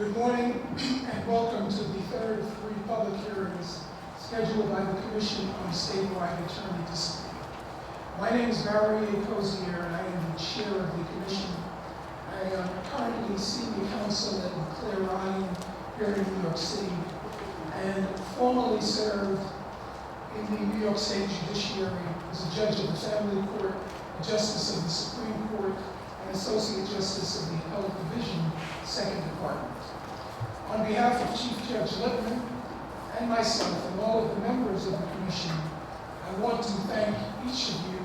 Good morning and welcome to the third of three public hearings scheduled by the Commission on Statewide Attorney Discipline. My name is Cozier and I am the chair of the commission. I am currently senior counsel at Clear Ryan here in New York City and formerly served in the New York State Judiciary as a judge of the Family Court, a justice of the Supreme Court, and associate justice of the Appellate Division, Second Department. On behalf of Chief Judge Lippman and myself and all of the members of the commission, I want to thank each of you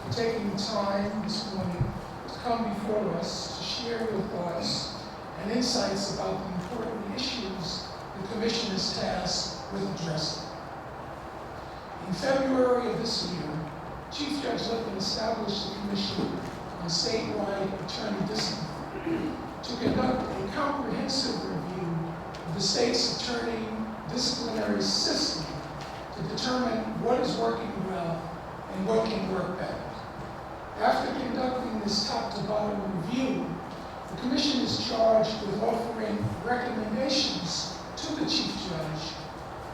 for taking the time this morning to come before us to share your thoughts and insights about the important issues the commission is tasked with addressing. In February of this year, Chief Judge Lippman established the Commission on Statewide Attorney Discipline to conduct a comprehensive review of the state's attorney disciplinary system to determine what is working well and what can work better. After conducting this top-to-bottom review, the Commission is charged with offering recommendations to the Chief Judge,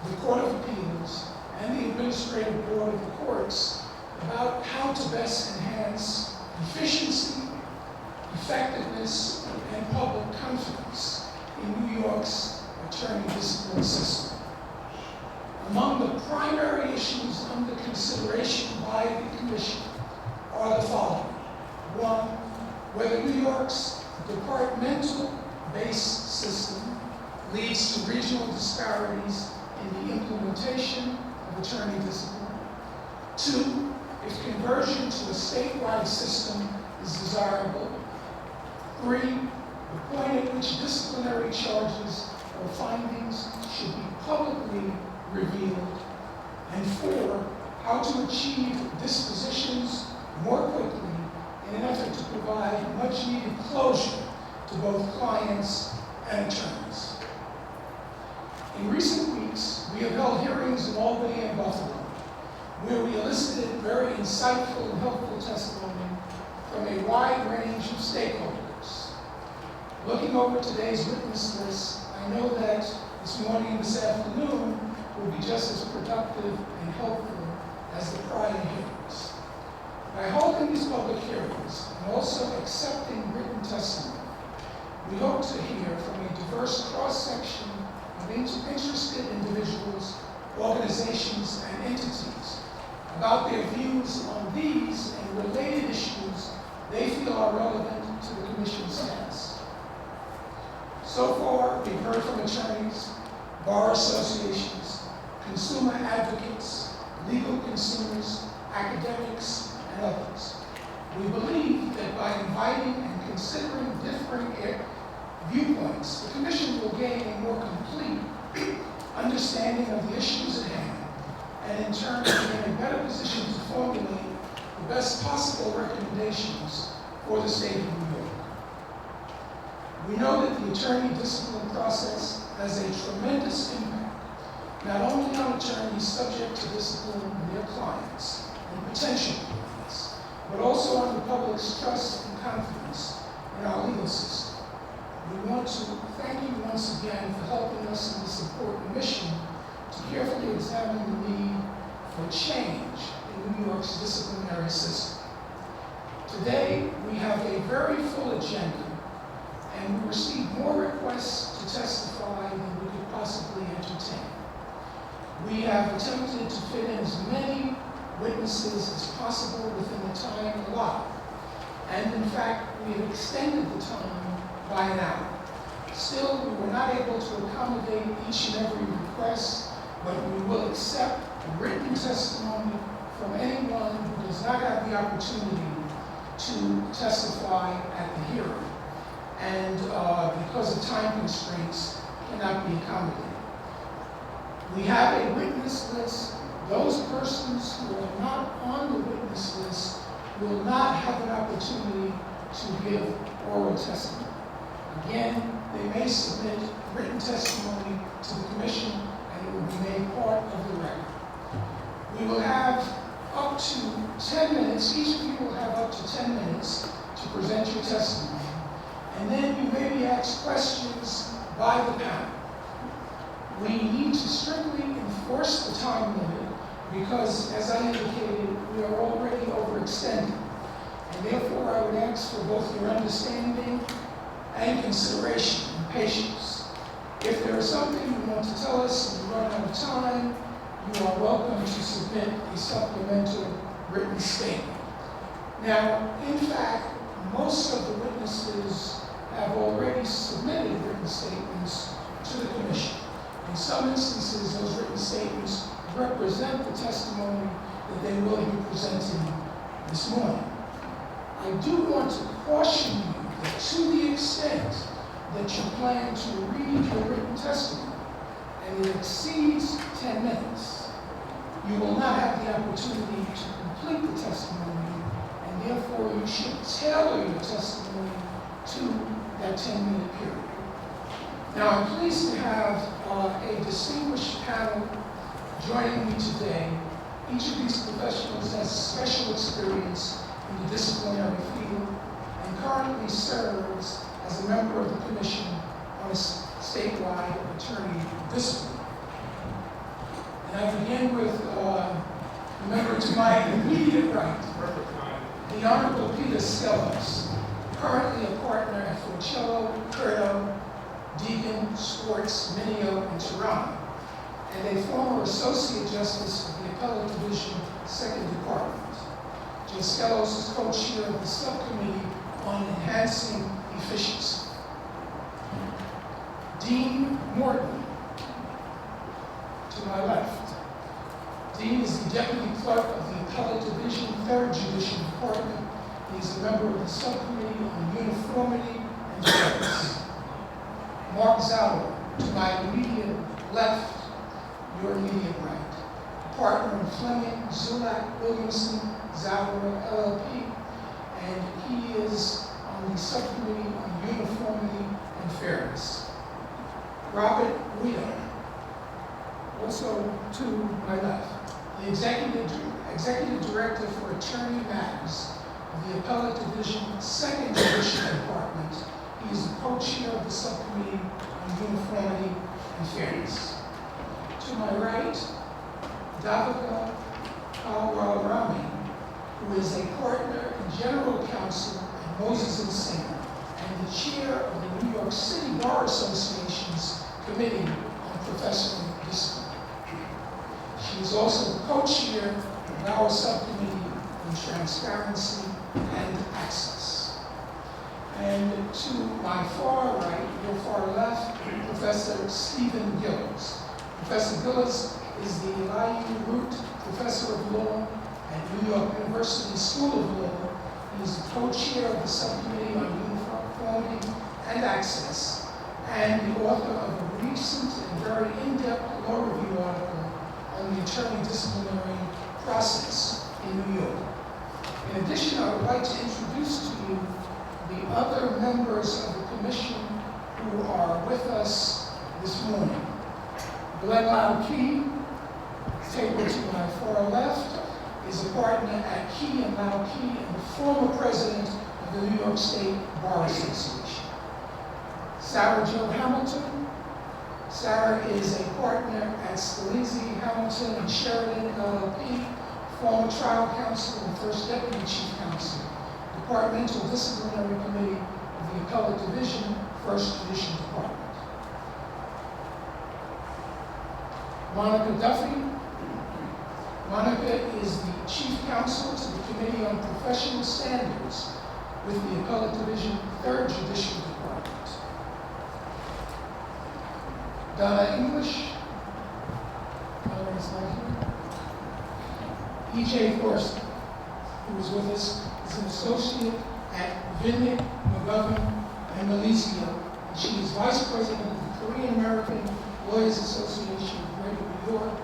the Court of Appeals, and the Administrative Board of the Courts about how to best enhance efficiency, effectiveness, and public confidence in New York's attorney discipline system. Among the primary issues under consideration by the Commission are the following. One, whether New York's departmental-based system leads to regional disparities in the implementation of attorney discipline. Two, if conversion to a statewide system is desirable. Three, the point at which disciplinary charges or findings should be publicly revealed. And four, how to achieve dispositions more quickly in an effort to provide much-needed closure to both clients and attorneys. In recent weeks, we have held hearings in Albany and Buffalo, where we elicited very insightful and helpful testimony from a wide range of stakeholders. Looking over today's witness list, I know that this morning and this afternoon will be just as productive and helpful as the prior hearings. By holding these public hearings and also accepting written testimony, we hope to hear from a diverse cross-section of interested individuals, organizations, and entities about their views on these and related issues they feel are relevant to the Commission's task. So far, we've heard from attorneys, bar associations, consumer advocates, legal consumers, academics, and others. We believe that by inviting and considering differing viewpoints, the Commission will gain a more complete understanding of the issues at hand, and in turn be in a better position to formulate the best possible recommendations for the state of New York. We know that the attorney discipline process has a tremendous impact, not only on attorneys subject to discipline and their clients and potential clients, but also on the public's trust and confidence in our legal system. We want to thank you once again for helping us in this important mission to carefully examine the need for change in New York's disciplinary system. Today, we have a very full agenda, and we received more requests to testify than we could possibly entertain. We have attempted to fit in as many witnesses as possible within the time allotted, and in fact, we have extended the time by an hour. Still, we were not able to accommodate each and every request, but we will accept written testimony from anyone who does not have the opportunity to testify at the hearing, and because of time constraints, cannot be accommodated. We have a witness list. Those persons who are not on the witness list will not have an opportunity to give oral testimony. Again, they may submit written testimony to the Commission, and it will be made part of the record. We will have up to 10 minutes. Each of you will have up to 10 minutes to present your testimony. And then you may be asked questions by the panel. We need to strictly enforce the time limit because, as I indicated, we are already overextended. And therefore, I would ask for both your understanding and consideration and patience. If there is something you want to tell us and you run out of time, you are welcome to submit a supplemental written statement. Now, in fact, most of the witnesses have already submitted written statements to the commission. In some instances, those written statements represent the testimony that they will be presenting this morning. I do want to caution you that to the extent that you plan to read your written testimony and it exceeds 10 minutes, you will not have the opportunity to complete the testimony, and therefore you should tailor your testimony to that 10-minute period. Now, I'm pleased to have a distinguished panel joining me today. Each of these professionals has special experience in the disciplinary field and currently serves as a member of the Commission on a Statewide Attorney Discipline. And I begin with the member to my immediate right, the Honorable Peter Skelos, currently a partner at Forcello, Guido, Deegan, Swartz, Mineo, and Toronto, and a former Associate Justice of the Appellate Division, 2nd Department. Judge Skelos is co-chair of the Subcommittee on Enhancing Efficiency. Dean Morton, to my left. Dean is the Deputy Clerk of the Appellate Division, 3rd Judicial Department. He is a member of the Subcommittee on Uniformity and Fairness. Mark Zauderer, to my immediate left, your immediate right. Partner in Fleming, Zulak, Williamson, Zauderer, LLP, and he is on the Subcommittee on Uniformity and Fairness. Robert Guido, also to my left, the Executive Director for Attorney Matters of the Appellate Division, 2nd Judicial Department. He is the co-chair of the Subcommittee on Uniformity and Fairness. To my right, Devika Kewalramani, who is a partner and general counsel at Moses & Singer and the chair of the New York City Bar Association's Committee on Professional Discipline. She is also the co-chair of our Subcommittee on Transparency and Access. And to my far right, your far left, Professor Stephen Gillers. Professor Gillers is the Elihu Root Professor of Law at New York University School of Law. He is the co-chair of the Subcommittee on Uniformity and Access and the author of a recent and very in-depth law review article on the attorney disciplinary process in New York. In addition, I would like to introduce to you the other members of the Commission who are with us this morning. Glenn Lau-Key, table to my far left, is a partner at Key & Lau-Key and the former president of the New York State Bar Association. Sarah Jo Hamilton. Sarah is a partner at Scalise, Hamilton, and Sheridan, LLP, former trial counsel and first deputy chief counsel, Departmental Disciplinary Committee of the Appellate Division, 1st Judicial Department. Monica Duffy. Monica is the chief counsel to the Committee on Professional Standards with the Appellate Division, 3rd Judicial Department. Donna English. Donna is not here. E.J. Forster, who is with us, is an associate at Vinnick, McGovern, and Malizio, and she is vice president of the Korean American Lawyers Association of Greater New York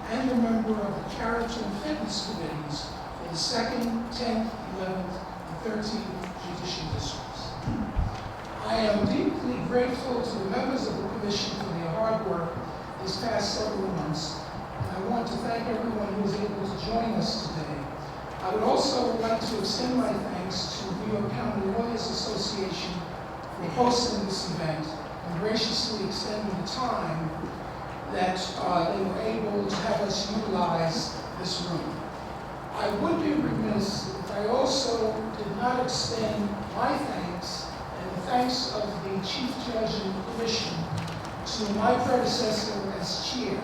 and a member of the Character and Fitness Committees for the 2nd, 10th, 11th, and 13th Judicial Districts. I am deeply grateful to the members of the Commission for their hard work this past several months, and I want to thank everyone who was able to join us today. I would also like to extend my thanks to New York County Lawyers Association for hosting this event, and graciously extending the time that they were able to have us utilize this room. I would be remiss if I also did not extend my thanks and the thanks of the Chief Judge and the Commission to my predecessor as chair,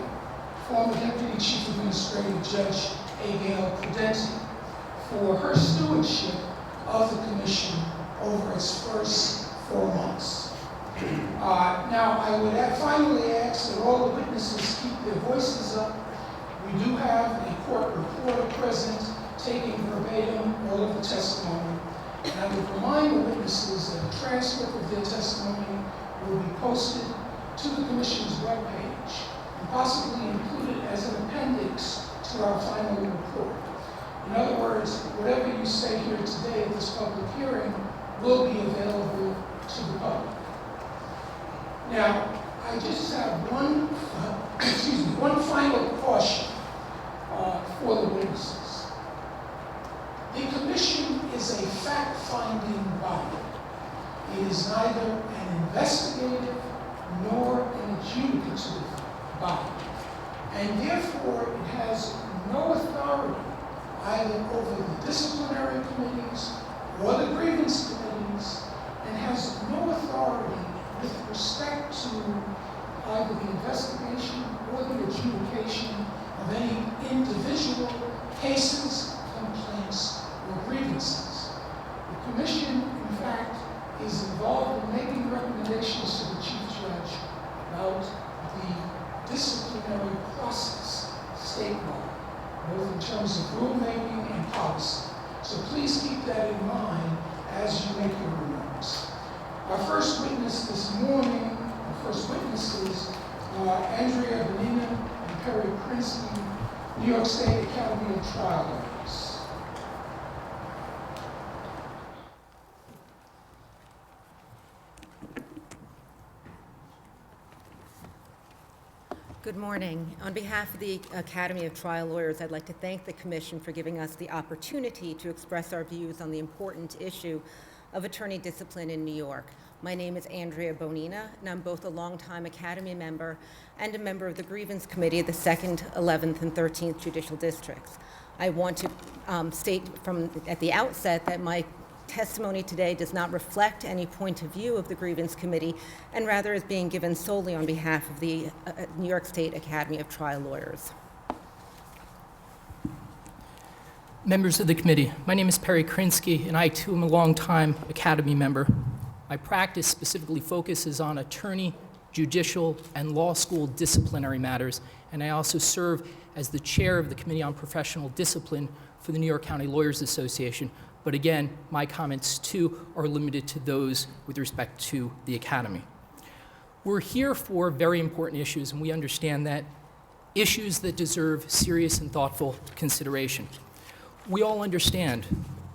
former Deputy Chief Administrative Judge Gail Prudenti, for her stewardship of the Commission over its first 4 months. Now, I would finally ask that all the witnesses keep their voices up. We do have a court reporter present taking verbatim all of the testimony. And I would remind the witnesses that a transcript of their testimony will be posted to the Commission's webpage and possibly included as an appendix to our final report. In other words, whatever you say here today at this public hearing will be available to the public. Now, I just have one final caution for the witnesses. The Commission is a fact-finding body. It is neither an investigative nor an adjudicative body, and therefore it has no authority either over the disciplinary committees or the grievance committees, and has no authority with respect to either the investigation or the adjudication of any individual cases, complaints, or grievances. The Commission, in fact, is involved in making recommendations to the Chief Judge about the disciplinary process statewide, both in terms of rulemaking and policy. So please keep that in mind as you make your remarks. Our first witness this morning, our first witnesses are Andrea, Bonina, and Pery Krinsky, New York State Academy of Trial Lawyers. Good morning. On behalf of the Academy of Trial Lawyers, I'd like to thank the Commission for giving us the opportunity to express our views on the important issue of attorney discipline in New York. My name is Andrea Bonina, and I'm both a longtime Academy member and a member of the Grievance Committee of the 2nd, 11th, and 13th Judicial Districts. I want to state at the outset that my testimony today does not reflect any point of view of the Grievance Committee, and rather is being given solely on behalf of the New York State Academy of Trial Lawyers. Members of the committee, my name is Pery Krinsky, and I too am a longtime Academy member. My practice specifically focuses on attorney, judicial, and law school disciplinary matters, and I also serve as the chair of the Committee on Professional Discipline for the New York County Lawyers Association. But again, my comments too are limited to those with respect to the Academy. We're here for very important issues, and we understand that issues that deserve serious and thoughtful consideration. We all understand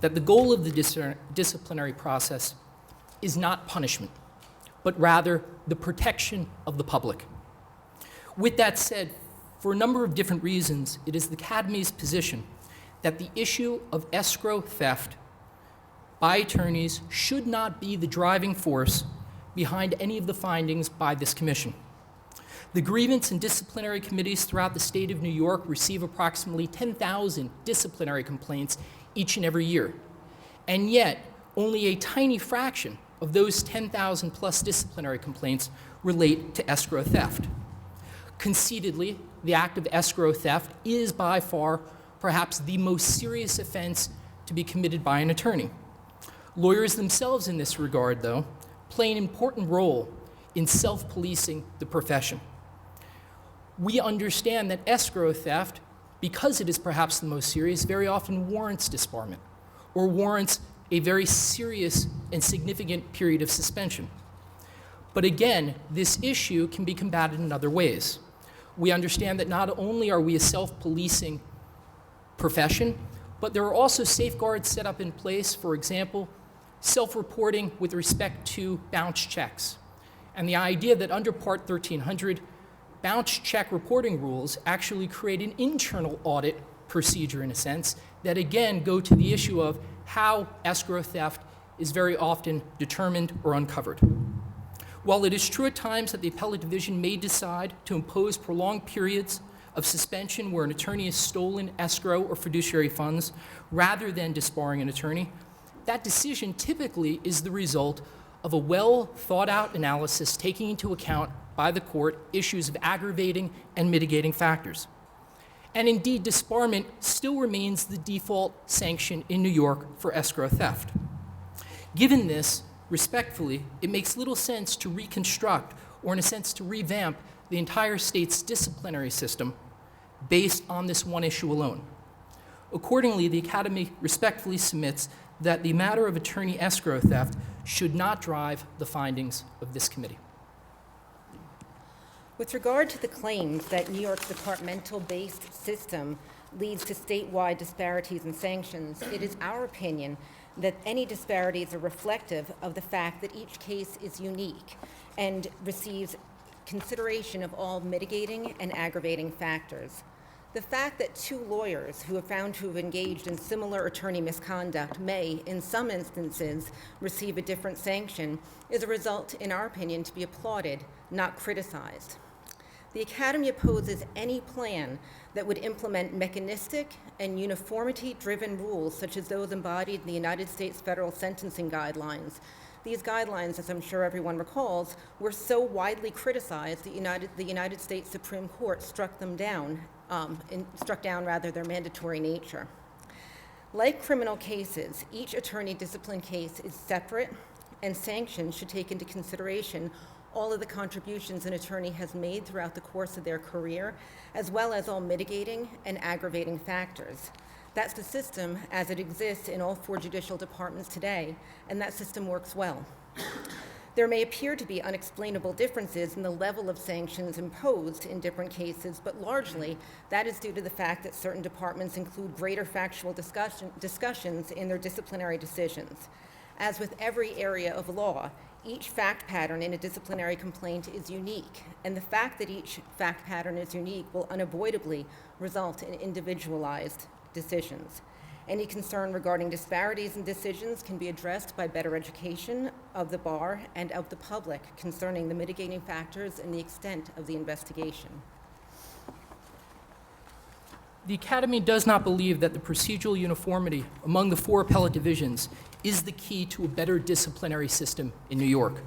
that the goal of the disciplinary process is not punishment, but rather the protection of the public. With that said, for a number of different reasons, it is the Academy's position that the issue of escrow theft by attorneys should not be the driving force behind any of the findings by this commission. The grievance and disciplinary committees throughout the state of New York receive approximately 10,000 disciplinary complaints each and every year. And yet, only a tiny fraction of those 10,000 plus disciplinary complaints relate to escrow theft. Conceitedly, the act of escrow theft is by far perhaps the most serious offense to be committed by an attorney. Lawyers themselves in this regard, though, play an important role in self-policing the profession. We understand that escrow theft, because it is perhaps the most serious, very often warrants disbarment or warrants a very serious and significant period of suspension. But again, this issue can be combated in other ways. We understand that not only are we a self-policing profession, but there are also safeguards set up in place, for example, self-reporting with respect to bounce checks. And the idea that under Part 1300, bounce check reporting rules actually create an internal audit procedure, in a sense, that again go to the issue of how escrow theft is very often determined or uncovered. While it is true at times that the Appellate Division may decide to impose prolonged periods of suspension where an attorney has stolen escrow or fiduciary funds rather than disbarring an attorney, that decision typically is the result of a well-thought-out analysis taking into account by the court issues of aggravating and mitigating factors. And indeed, disbarment still remains the default sanction in New York for escrow theft. Given this, respectfully, it makes little sense to reconstruct, or in a sense to revamp, the entire state's disciplinary system based on this one issue alone. Accordingly, the Academy respectfully submits that the matter of attorney escrow theft should not drive the findings of this committee. With regard to the claims that New York's departmental-based system leads to statewide disparities in sanctions, it is our opinion that any disparities are reflective of the fact that each case is unique and receives consideration of all mitigating and aggravating factors. The fact that two lawyers who are found to have engaged in similar attorney misconduct may, in some instances, receive a different sanction is a result, in our opinion, to be applauded, not criticized. The Academy opposes any plan that would implement mechanistic and uniformity-driven rules such as those embodied in the United States federal sentencing guidelines. These guidelines, as I'm sure everyone recalls, were so widely criticized that the United States Supreme Court struck down their mandatory nature. Like criminal cases, each attorney discipline case is separate, and sanctions should take into consideration all of the contributions an attorney has made throughout the course of their career, as well as all mitigating and aggravating factors. That's the system as it exists in all 4 judicial departments today, and that system works well. There may appear to be unexplainable differences in the level of sanctions imposed in different cases, but largely that is due to the fact that certain departments include greater factual discussions in their disciplinary decisions. As with every area of law, each fact pattern in a disciplinary complaint is unique, and the fact that each fact pattern is unique will unavoidably result in individualized decisions. Any concern regarding disparities in decisions can be addressed by better education of the bar and of the public concerning the mitigating factors and the extent of the investigation. The Academy does not believe that the procedural uniformity among the 4 appellate divisions is the key to a better disciplinary system in New York.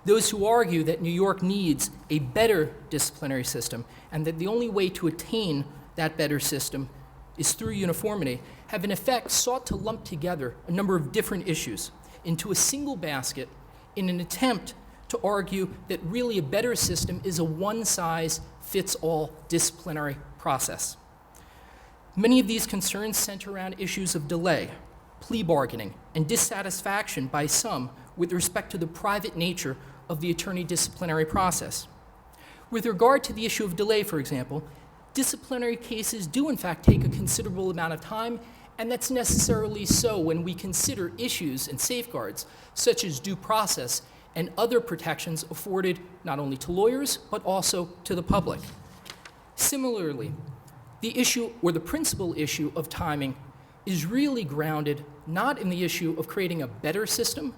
Those who argue that New York needs a better disciplinary system and that the only way to attain that better system is through uniformity have in effect sought to lump together a number of different issues into a single basket in an attempt to argue that really a better system is a one-size-fits-all disciplinary process. Many of these concerns center around issues of delay, plea bargaining, and dissatisfaction by some with respect to the private nature of the attorney disciplinary process. With regard to the issue of delay, for example, disciplinary cases do in fact take a considerable amount of time, and that's necessarily so when we consider issues and safeguards such as due process and other protections afforded not only to lawyers but also to the public. Similarly, the issue or the principal issue of timing is really grounded not in the issue of creating a better system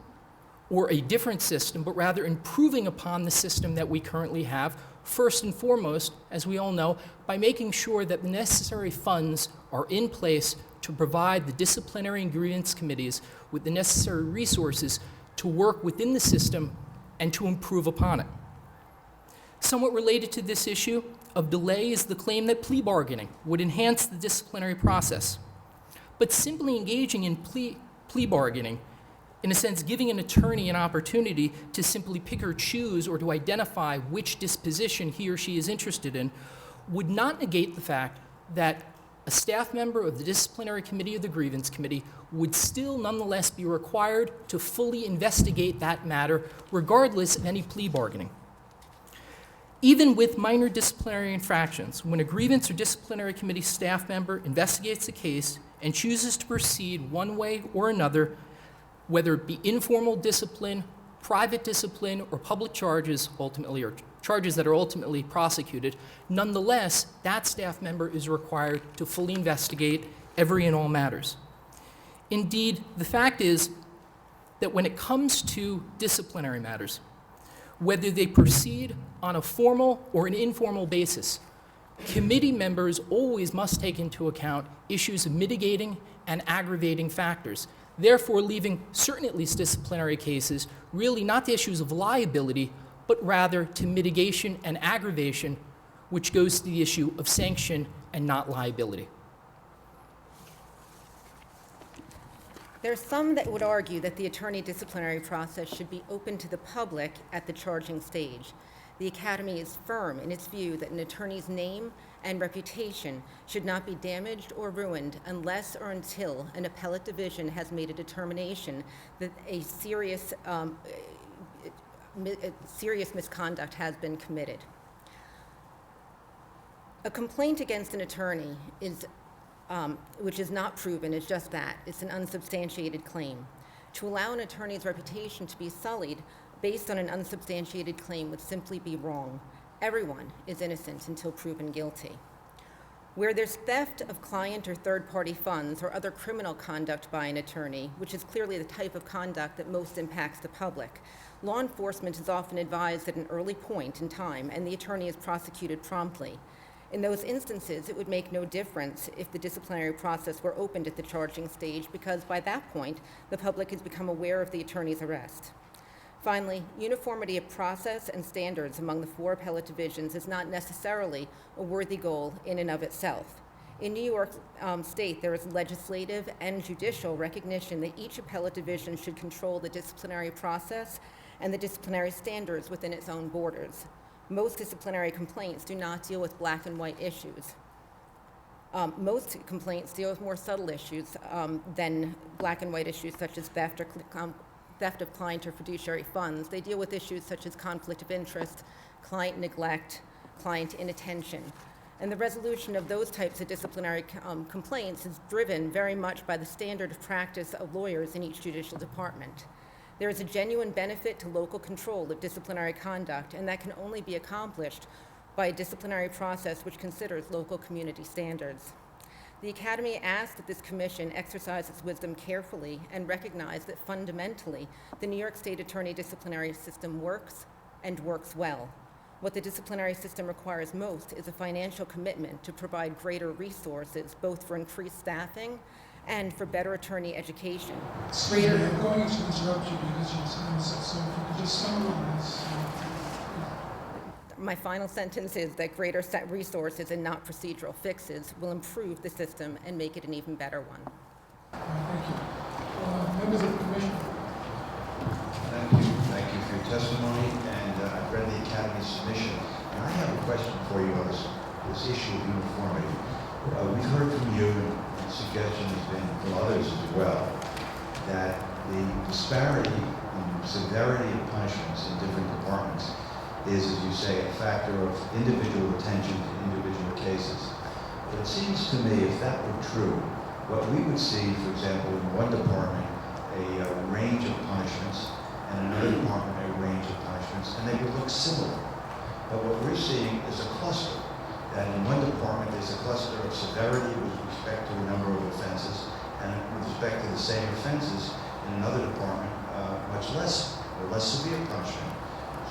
or a different system, but rather improving upon the system that we currently have, first and foremost, as we all know, by making sure that the necessary funds are in place to provide the disciplinary and grievance committees with the necessary resources to work within the system and to improve upon it. Somewhat related to this issue of delay is the claim that plea bargaining would enhance the disciplinary process. But simply engaging in plea bargaining, in a sense giving an attorney an opportunity to simply pick or choose or to identify which disposition he or she is interested in, would not negate the fact that a staff member of the disciplinary committee or the grievance committee would still nonetheless be required to fully investigate that matter regardless of any plea bargaining. Even with minor disciplinary infractions, when a grievance or disciplinary committee staff member investigates a case and chooses to proceed one way or another, whether it be informal discipline, private discipline, or public charges ultimately, or charges that are ultimately prosecuted, nonetheless, that staff member is required to fully investigate every and all matters. Indeed, the fact is that when it comes to disciplinary matters, whether they proceed on a formal or an informal basis. Committee members always must take into account issues of mitigating and aggravating factors, therefore leaving certain at least disciplinary cases really not the issues of liability, but rather to mitigation and aggravation, which goes to the issue of sanction and not liability. There are some that would argue that the attorney disciplinary process should be open to the public at the charging stage. The Academy is firm in its view that an attorney's name and reputation should not be damaged or ruined unless or until an appellate division has made a determination that a serious misconduct has been committed. A complaint against an attorney is which is not proven is just that. It's an unsubstantiated claim. To allow an attorney's reputation to be sullied based on an unsubstantiated claim would simply be wrong. Everyone is innocent until proven guilty. Where there's theft of client or third-party funds or other criminal conduct by an attorney, which is clearly the type of conduct that most impacts the public, law enforcement is often advised at an early point in time, and the attorney is prosecuted promptly. In those instances, it would make no difference if the disciplinary process were opened at the charging stage, because by that point, the public has become aware of the attorney's arrest. Finally, uniformity of process and standards among the 4 appellate divisions is not necessarily a worthy goal in and of itself. In New York State, there is legislative and judicial recognition that each appellate division should control the disciplinary process and the disciplinary standards within its own borders. Most disciplinary complaints do not deal with black and white issues. Most complaints deal with more subtle issues than black and white issues such as theft of client or fiduciary funds. They deal with issues such as conflict of interest, client neglect, client inattention. And the resolution of those types of disciplinary complaints is driven very much by the standard of practice of lawyers in each judicial department. There is a genuine benefit to local control of disciplinary conduct, and that can only be accomplished by a disciplinary process which considers local community standards. The Academy asks that this commission exercise its wisdom carefully and recognize that fundamentally, the New York State Attorney disciplinary system works and works well. What the disciplinary system requires most is a financial commitment to provide greater resources, both for increased staffing and for better attorney education. Excuse me, I'm going to interrupt you because your time is up, so if you could just summarize. My final sentence is that greater resources and not procedural fixes will improve the system and make it an even better one. All right, thank you. Members of the commission. Thank you. Thank you for your testimony, and I've read the Academy's submission. And I have a question for you on this issue of uniformity. We've heard from you, and suggestion has been from others as well, that the disparity in severity of punishments in different departments is, as you say, a factor of individual attention to individual cases. But it seems to me, if that were true, what we would see, for example, in one department, a range of punishments, and another department, a range of punishments, and they would look similar. But what we're seeing is a cluster, that in one department there's a cluster of severity with respect to a number of offenses, and with respect to the same offenses in another department, much less or less severe punishment.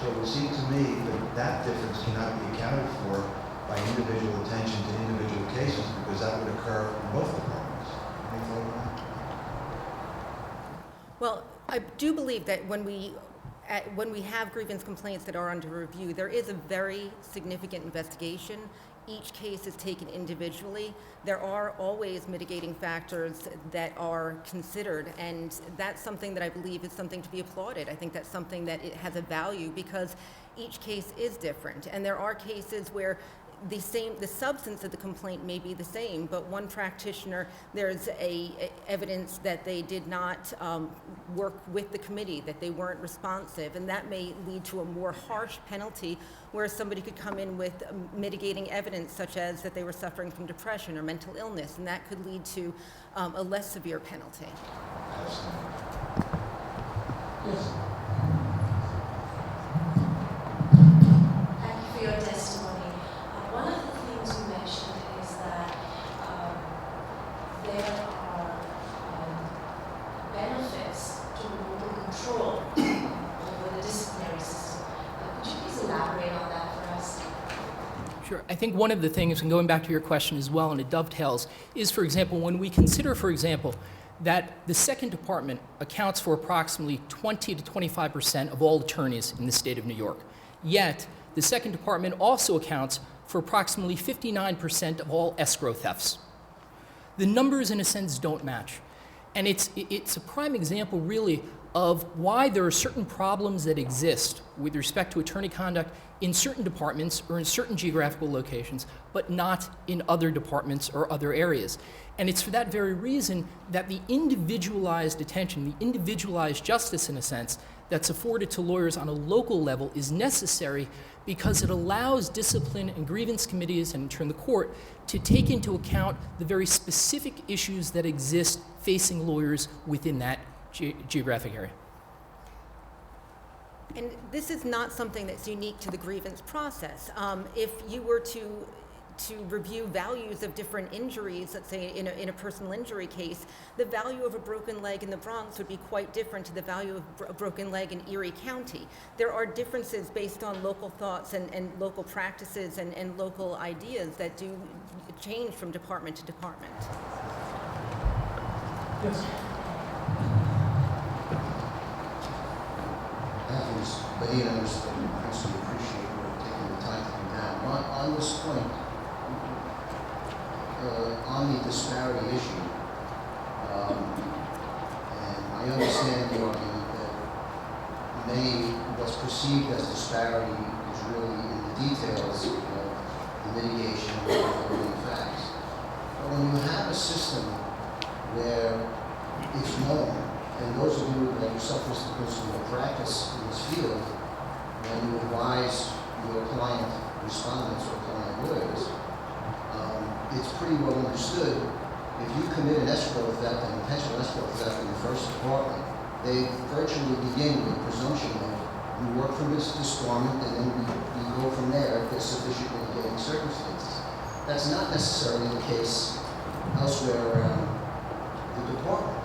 So it would seem to me that that difference cannot be accounted for by individual attention to individual cases, because that would occur in both departments. Any thought on that? Well, I do believe that when we have grievance complaints that are under review, there is a very significant investigation. Each case is taken individually. There are always mitigating factors that are considered, and that's something that I believe is something to be applauded. I think that's something that it has a value because each case is different, and there are cases where the substance of the complaint may be the same, but one practitioner, there's evidence that they did not work with the committee, that they weren't responsive, and that may lead to a more harsh penalty, where somebody could come in with mitigating evidence, such as that they were suffering from depression or mental illness, and that could lead to a less severe penalty. Yes. Thank you for your testimony. One of the things you mentioned is that there are benefits to local control over the disciplinary system. Sure. I think one of the things, and going back to your question as well, and it dovetails, is, for example, when we consider, for example, that the second department accounts for approximately 20 to 25% of all attorneys in the state of New York. Yet, the second department also accounts for approximately 59% of all escrow thefts. The numbers, in a sense, don't match. And it's a prime example, really, of why there are certain problems that exist with respect to attorney conduct in certain departments or in certain geographical locations, but not in other departments or other areas. And it's for that very reason that the individualized attention, the individualized justice, in a sense, that's afforded to lawyers on a local level is necessary, because it allows discipline and grievance committees, and in turn the court, to take into account the very specific issues that exist facing lawyers within that geographic area. And this is not something that's unique to the grievance process. If you were to review values of different injuries, let's say in a personal injury case, the value of a broken leg in the Bronx would be quite different to the value of a broken leg in Erie County. There are differences based on local thoughts and local practices and local ideas that do change from department to department. Yes. Bonina, Mr. Krinsky, appreciate you taking the time to come down. On this point, on the disparity issue, and I understand the argument that what's perceived as disparity is really in the details of the mitigation of the facts. But when you have a system where it's known, and those of you like yourself, Mr. Krinsky, who practice in this field, when you advise your client respondents or client lawyers, it's pretty well understood. If you commit an escrow theft, an intentional escrow theft in the first department, they virtually begin with a presumption of you work for this department, and then we go from there if there's sufficient mitigating circumstances. That's not necessarily the case elsewhere around the department.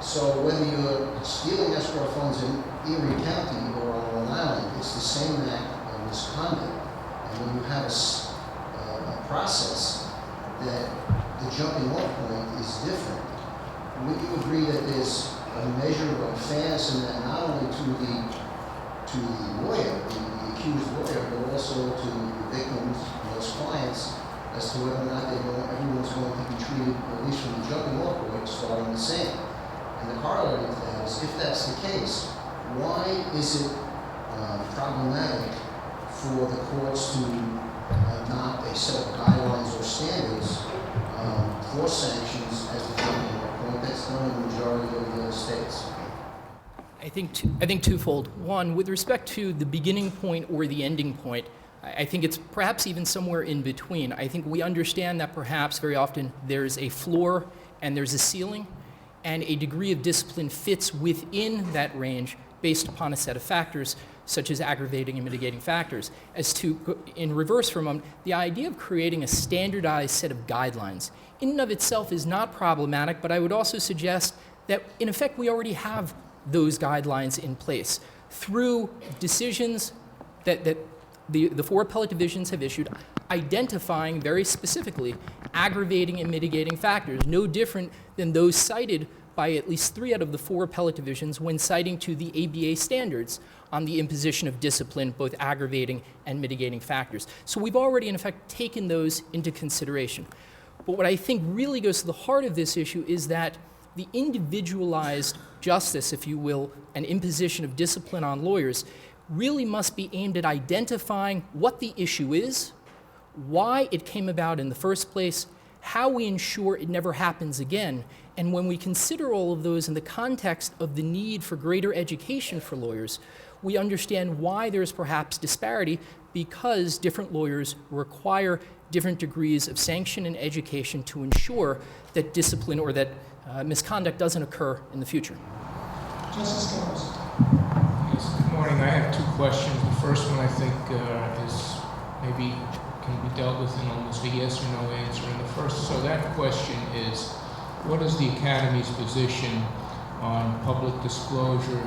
So whether you're stealing escrow funds in Erie County or on Long Island, it's the same act of misconduct. And when you have a process that the jumping off point is different, would you agree that there's a measure of unfairness in that, not only to the lawyer, the accused lawyer, but also to the victims and those clients, as to whether or not everyone's going to be treated, at least from the jumping off point, starting the same? And the corollary to that is, if that's the case, why is it problematic for the courts to adopt a set of guidelines or standards for sanctions as the jumping off point that's done in the majority of the states? I think twofold. One, with respect to the beginning point or the ending point, I think it's perhaps even somewhere in between. I think we understand that perhaps very often there's a floor and there's a ceiling, and a degree of discipline fits within that range based upon a set of factors, such as aggravating and mitigating factors. As to, in reverse for a moment, the idea of creating a standardized set of guidelines in and of itself is not problematic, but I would also suggest that, in effect, we already have those guidelines in place through decisions that the four appellate divisions have issued, identifying very specifically aggravating and mitigating factors, no different than those cited by at least 3 out of the 4 appellate divisions when citing to the ABA standards on the imposition of discipline, both aggravating and mitigating factors. So we've already, in effect, taken those into consideration. But what I think really goes to the heart of this issue is that the individualized justice, if you will, and imposition of discipline on lawyers really must be aimed at identifying what the issue is, why it came about in the first place, how we ensure it never happens again. And when we consider all of those in the context of the need for greater education for lawyers, we understand why there's perhaps disparity, because different lawyers require different degrees of sanction and education to ensure that discipline or that misconduct doesn't occur in the future. Justice Skelos. Yes, good morning. I have 2 questions. The first one I think is maybe can be dealt with in almost a yes or no answer. And so that question is, what is the Academy's position on public disclosure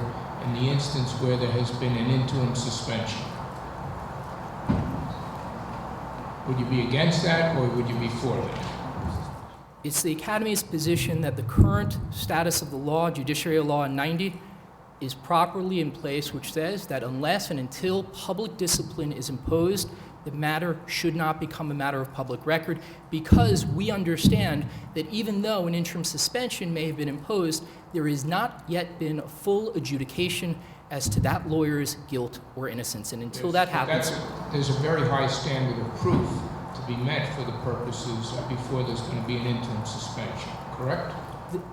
in the instance where there has been an interim suspension? Would you be against that, or would you be for that? It's the Academy's position that the current status of the law, Judiciary Law 90, is properly in place, which says that unless and until public discipline is imposed, the matter should not become a matter of public record, because we understand that even though an interim suspension may have been imposed, there has not yet been a full adjudication as to that lawyer's guilt or innocence. And until that happens... There's a very high standard of proof to be met for the purposes before there's going to be an interim suspension, correct?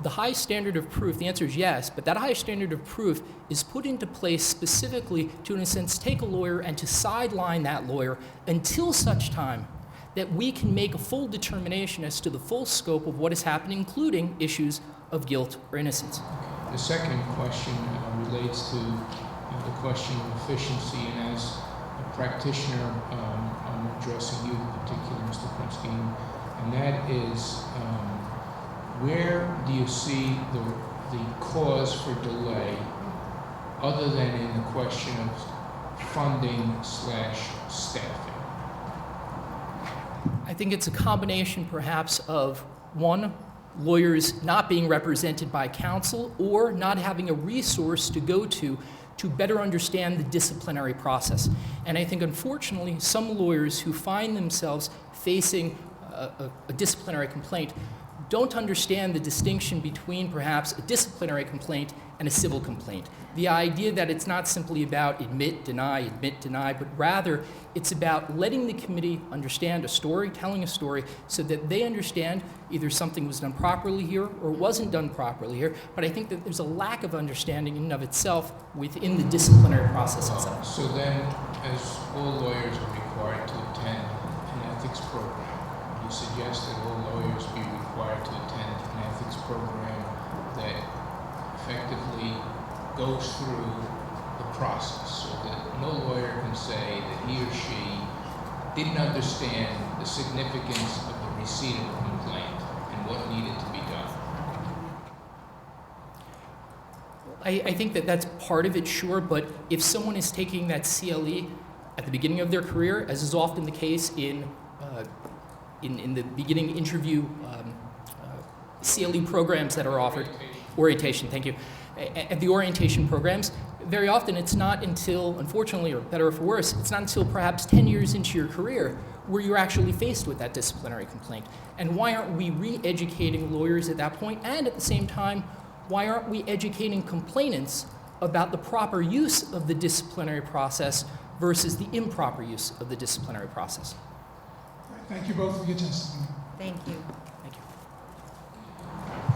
The high standard of proof, the answer is yes, but that high standard of proof is put into place specifically to, in a sense, take a lawyer and to sideline that lawyer until such time that we can make a full determination as to the full scope of what is happening, including issues of guilt or innocence. The second question relates to the question of efficiency, and as a practitioner, I'm addressing you in particular, Mr. Krinsky, and that is, where do you see the cause for delay other than in the question of funding/staffing? I think it's a combination, perhaps, of one, lawyers not being represented by counsel or not having a resource to go to better understand the disciplinary process. And I think, unfortunately, some lawyers who find themselves facing a disciplinary complaint don't understand the distinction between perhaps a disciplinary complaint and a civil complaint. The idea that it's not simply about admit, deny, but rather it's about letting the committee understand a story, telling a story, so that they understand either something was done properly here or wasn't done properly here. But I think that there's a lack of understanding in and of itself within the disciplinary process itself. So then, as all lawyers are required to attend an ethics program, you suggest that all lawyers be required to attend an ethics program that effectively goes through the process, so that no lawyer can say that he or she didn't understand the significance of the receipt of a complaint and what needed to be done. I think that that's part of it, sure, but if someone is taking that CLE at the beginning of their career, as is often the case in the beginning interview CLE programs that are offered, orientation, thank you, at the orientation programs, very often it's not until, unfortunately, or better or for worse, it's not until perhaps 10 years into your career where you're actually faced with that disciplinary complaint. And why aren't we re-educating lawyers at that point? And at the same time, why aren't we educating complainants about the proper use of the disciplinary process versus the improper use of the disciplinary process? Thank you both for your testimony. Thank you. Thank you.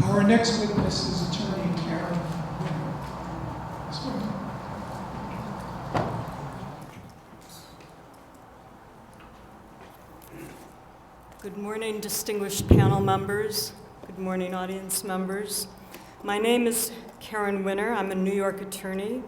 Our next witness is Attorney Karen Winner. Ms. Winner. Good morning, distinguished panel members. Good morning, audience members. My name is Karen Winner. I'm a New York attorney,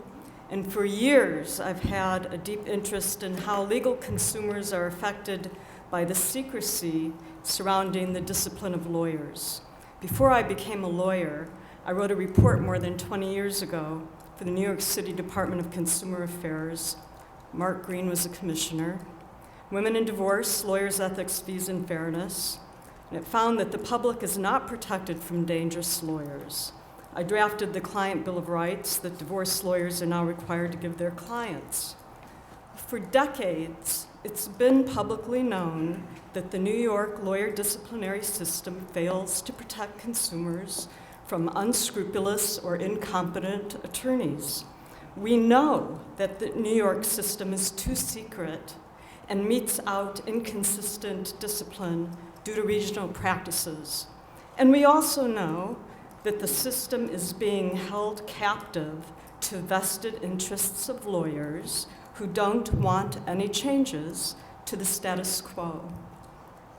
and for years I've had a deep interest in how legal consumers are affected by the secrecy surrounding the discipline of lawyers. Before I became a lawyer, I wrote a report more than 20 years ago for the New York City Department of Consumer Affairs. Mark Green was a commissioner. Women in Divorce, Lawyers' Ethics, Fees, and Fairness. And it found that the public is not protected from dangerous lawyers. I drafted the Client Bill of Rights that divorce lawyers are now required to give their clients. For decades, it's been publicly known that the New York lawyer disciplinary system fails to protect consumers from unscrupulous or incompetent attorneys. We know that the New York system is too secret and metes out inconsistent discipline due to regional practices. And we also know that the system is being held captive to vested interests of lawyers who don't want any changes to the status quo.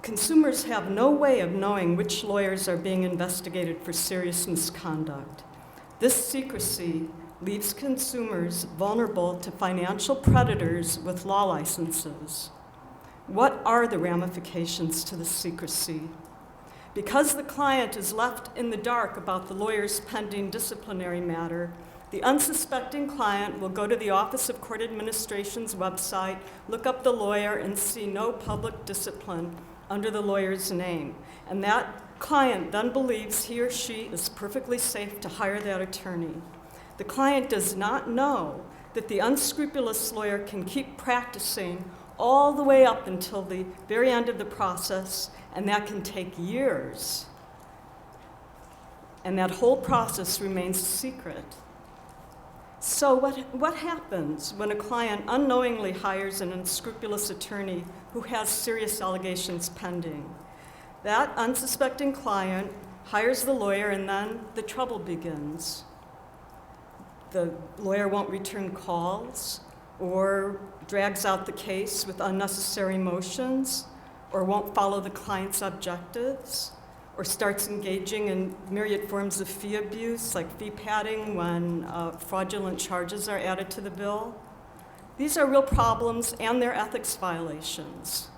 Consumers have no way of knowing which lawyers are being investigated for serious misconduct. This secrecy leaves consumers vulnerable to financial predators with law licenses. What are the ramifications to the secrecy? Because the client is left in the dark about the lawyer's pending disciplinary matter, The unsuspecting client will go to the Office of Court Administration's website, look up the lawyer, and see no public discipline under the lawyer's name. And that client then believes he or she is perfectly safe to hire that attorney. The client does not know that the unscrupulous lawyer can keep practicing all the way up until the very end of the process, and that can take years. And that whole process remains secret. So what happens when a client unknowingly hires an unscrupulous attorney who has serious allegations pending? That unsuspecting client hires the lawyer, and then the trouble begins. The lawyer won't return calls, or drags out the case with unnecessary motions, or won't follow the client's objectives, or starts engaging in myriad forms of fee abuse, like fee padding when fraudulent charges are added to the bill. These are real problems, and they're ethics violations.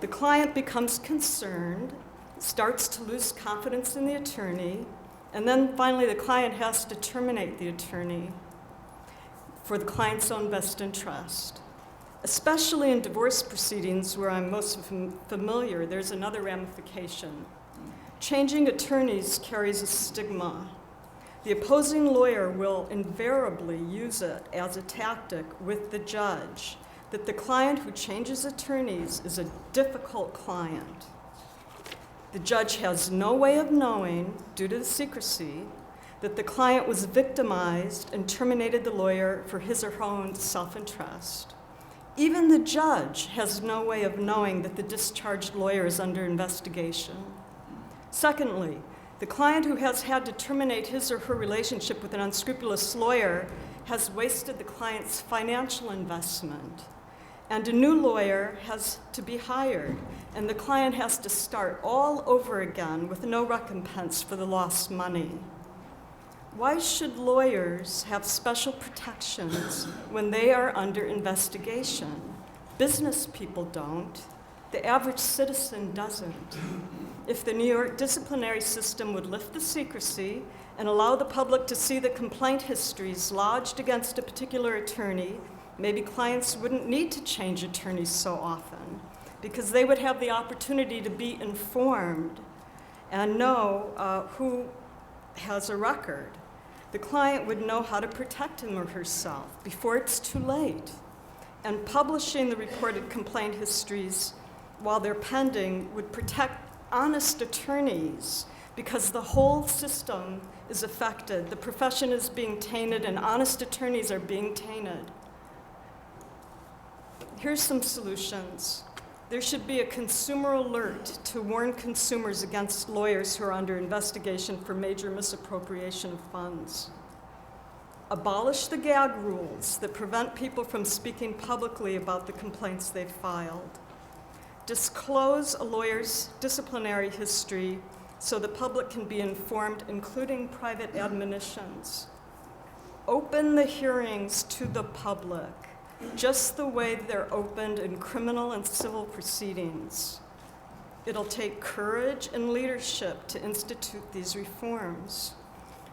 The client becomes concerned, starts to lose confidence in the attorney, and then finally the client has to terminate the attorney for the client's own best interest. Especially in divorce proceedings, where I'm most familiar, there's another ramification. Changing attorneys carries a stigma. The opposing lawyer will invariably use it as a tactic with the judge, that the client who changes attorneys is a difficult client. The judge has no way of knowing, due to the secrecy, that the client was victimized and terminated the lawyer for his or her own self-interest. Even the judge has no way of knowing that the discharged lawyer is under investigation. Secondly, the client who has had to terminate his or her relationship with an unscrupulous lawyer has wasted the client's financial investment, and a new lawyer has to be hired, and the client has to start all over again with no recompense for the lost money. Why should lawyers have special protections when they are under investigation? Business people don't. The average citizen doesn't. If the New York disciplinary system would lift the secrecy and allow the public to see the complaint histories lodged against a particular attorney, maybe clients wouldn't need to change attorneys so often, because they would have the opportunity to be informed and know who has a record. The client would know how to protect him or herself before it's too late. And publishing the reported complaint histories while they're pending would protect honest attorneys, because the whole system is affected. The profession is being tainted, and honest attorneys are being tainted. Here's some solutions. There should be a consumer alert to warn consumers against lawyers who are under investigation for major misappropriation of funds. Abolish the gag rules that prevent people from speaking publicly about the complaints they've filed. Disclose a lawyer's disciplinary history so the public can be informed, including private admonitions. Open the hearings to the public, just the way they're opened in criminal and civil proceedings. It'll take courage and leadership to institute these reforms.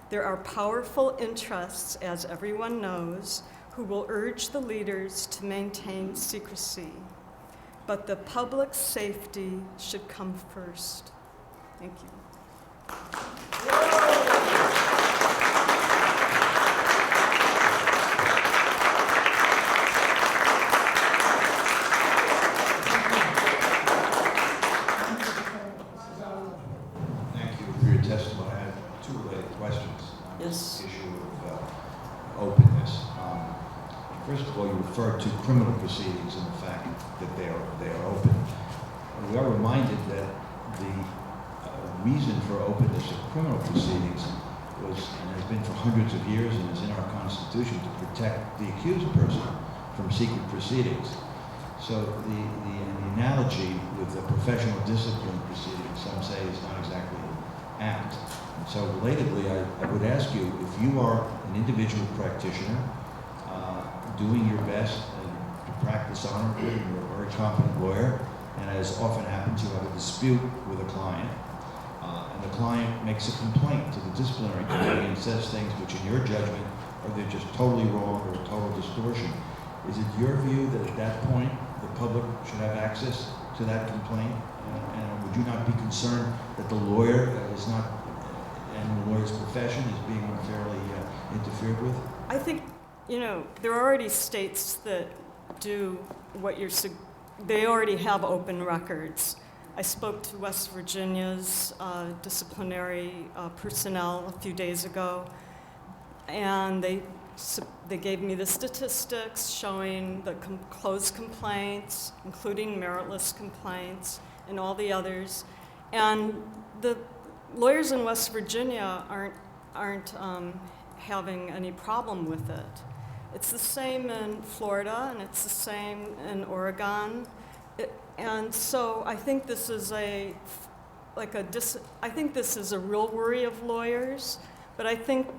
There are powerful interests, as everyone knows, who will urge the leaders to maintain secrecy. But the public's safety should come first. Thank you. Thank you for your testimony. I have two related questions on Yes. this issue of openness. First of all, you referred to criminal proceedings and the fact that they are open. We are reminded that the reason for openness of criminal proceedings was, and has been for hundreds of years, and is in our Constitution, to protect the accused person from secret proceedings. So the analogy with the professional discipline proceedings, some say, is not exactly apt. And so relatedly, I would ask you, if you are an individual practitioner doing your best to practice honorably, you're a very competent lawyer, and as often happens, you have a dispute with a client, and the client makes a complaint to the disciplinary committee and says things which, in your judgment, or they're just totally wrong or a total distortion. Is it your view that at that point the public should have access to that complaint? And would you not be concerned that the lawyer is not, and the lawyer's profession is being unfairly interfered with? I think, there are already states that do what they already have open records. I spoke to West Virginia's disciplinary personnel a few days ago, and they gave me the statistics showing the closed complaints, including meritless complaints, and all the others. And the lawyers in West Virginia aren't having any problem with it. It's the same in Florida, and it's the same in Oregon. And so I think this is I think this is a real worry of lawyers, but I think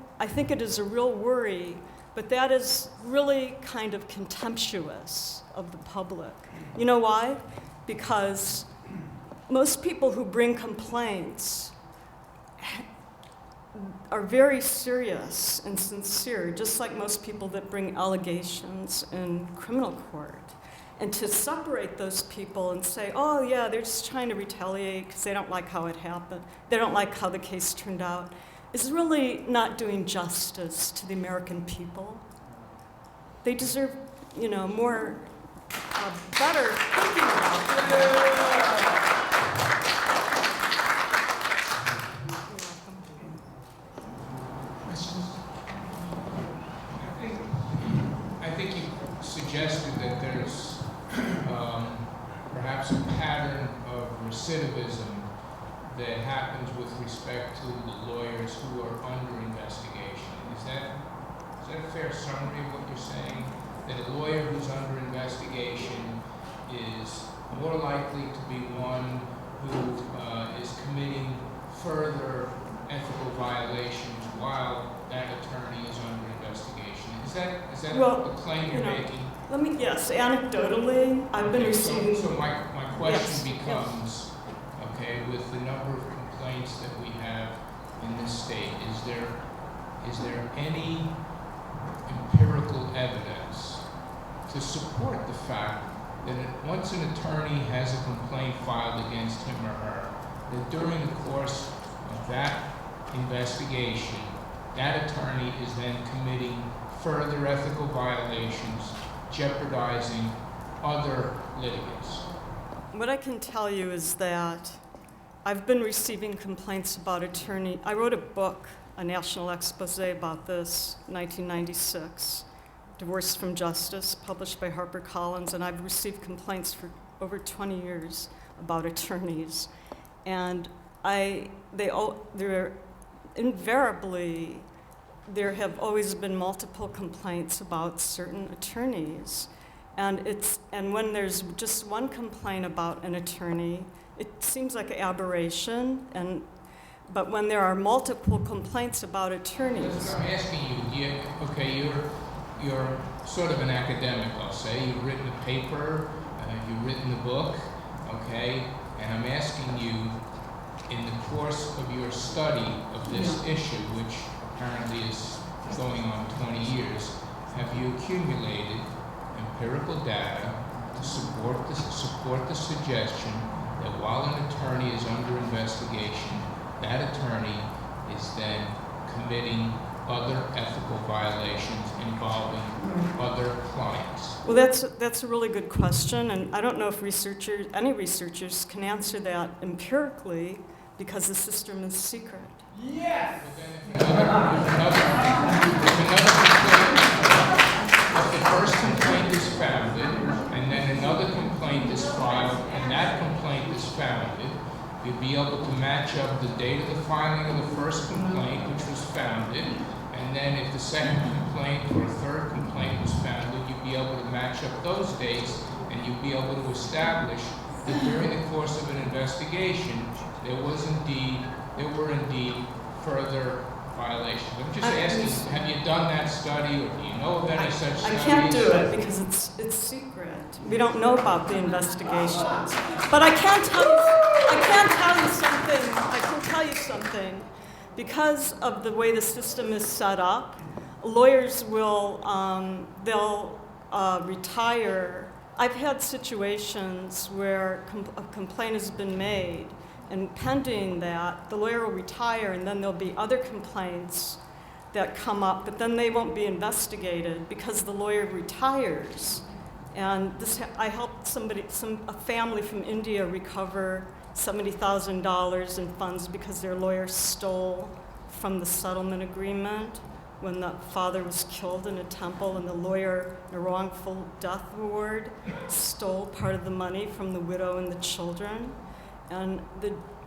it is a real worry, but that is really kind of contemptuous of the public. You know why? Because most people who bring complaints are very serious and sincere, just like most people that bring allegations in criminal court. And to separate those people and say, oh yeah, they're just trying to retaliate because they don't like how it happened, they don't like how the case turned out, is really not doing justice to the American people. They deserve, more, better thinking about them. I think you suggested that there's perhaps a pattern of recidivism that happens with respect to the lawyers who are under investigation. Is that a fair summary of what you're saying? That a lawyer who's under investigation is more likely to be one who is committing further ethical violations while that attorney is under investigation. Is that a claim you're making? Yes, anecdotally, I've been receiving. So my question Yes, becomes, okay, with the number of complaints that we have in this state, is there any empirical evidence to support the fact that once an attorney has a complaint filed against him or her, that during the course of that investigation, that attorney is then committing further ethical violations, jeopardizing other litigants? What I can tell you is that I've been receiving complaints about I wrote a book, a national expose about this, 1996, Divorced from Justice, published by HarperCollins, and I've received complaints for over 20 years about attorneys. And there have always been multiple complaints about certain attorneys. And when there's just one complaint about an attorney, it seems like an aberration. But when there are multiple complaints about attorneys, I'm asking you, you're sort of an academic, I'll say. You've written a paper, you've written a book, okay? And I'm asking you, in the course of your study of this issue, which apparently is going on 20 years, have you accumulated empirical data to support the suggestion that while an attorney is under investigation, that attorney is then committing other ethical violations involving other clients? well, that's a really good question, and I don't know if any researchers can answer that empirically because the system is secret. Yes! If the first complaint is founded, and then another complaint is filed, and that complaint is founded, you'd be able to match up the date of the filing of the first complaint, which was founded, and then if the second complaint or third complaint was founded, you'd be able to match up those dates, and you'd be able to establish that during the course of an investigation, there were indeed further violations. I'm just asking, have you done that study, or do you know of any such studies? I can't do it because it's secret. We don't know about the investigations. But I can tell you something. Because of the way the system is set up, lawyers will, they'll retire. I've had situations where a complaint has been made, and pending that, the lawyer will retire, and then there'll be other complaints that come up, but then they won't be investigated because the lawyer retires. And this, I helped a family from India recover $70,000 in funds because their lawyer stole from the settlement agreement when the father was killed in a temple, and the lawyer, in a wrongful death award, stole part of the money from the widow and the children. And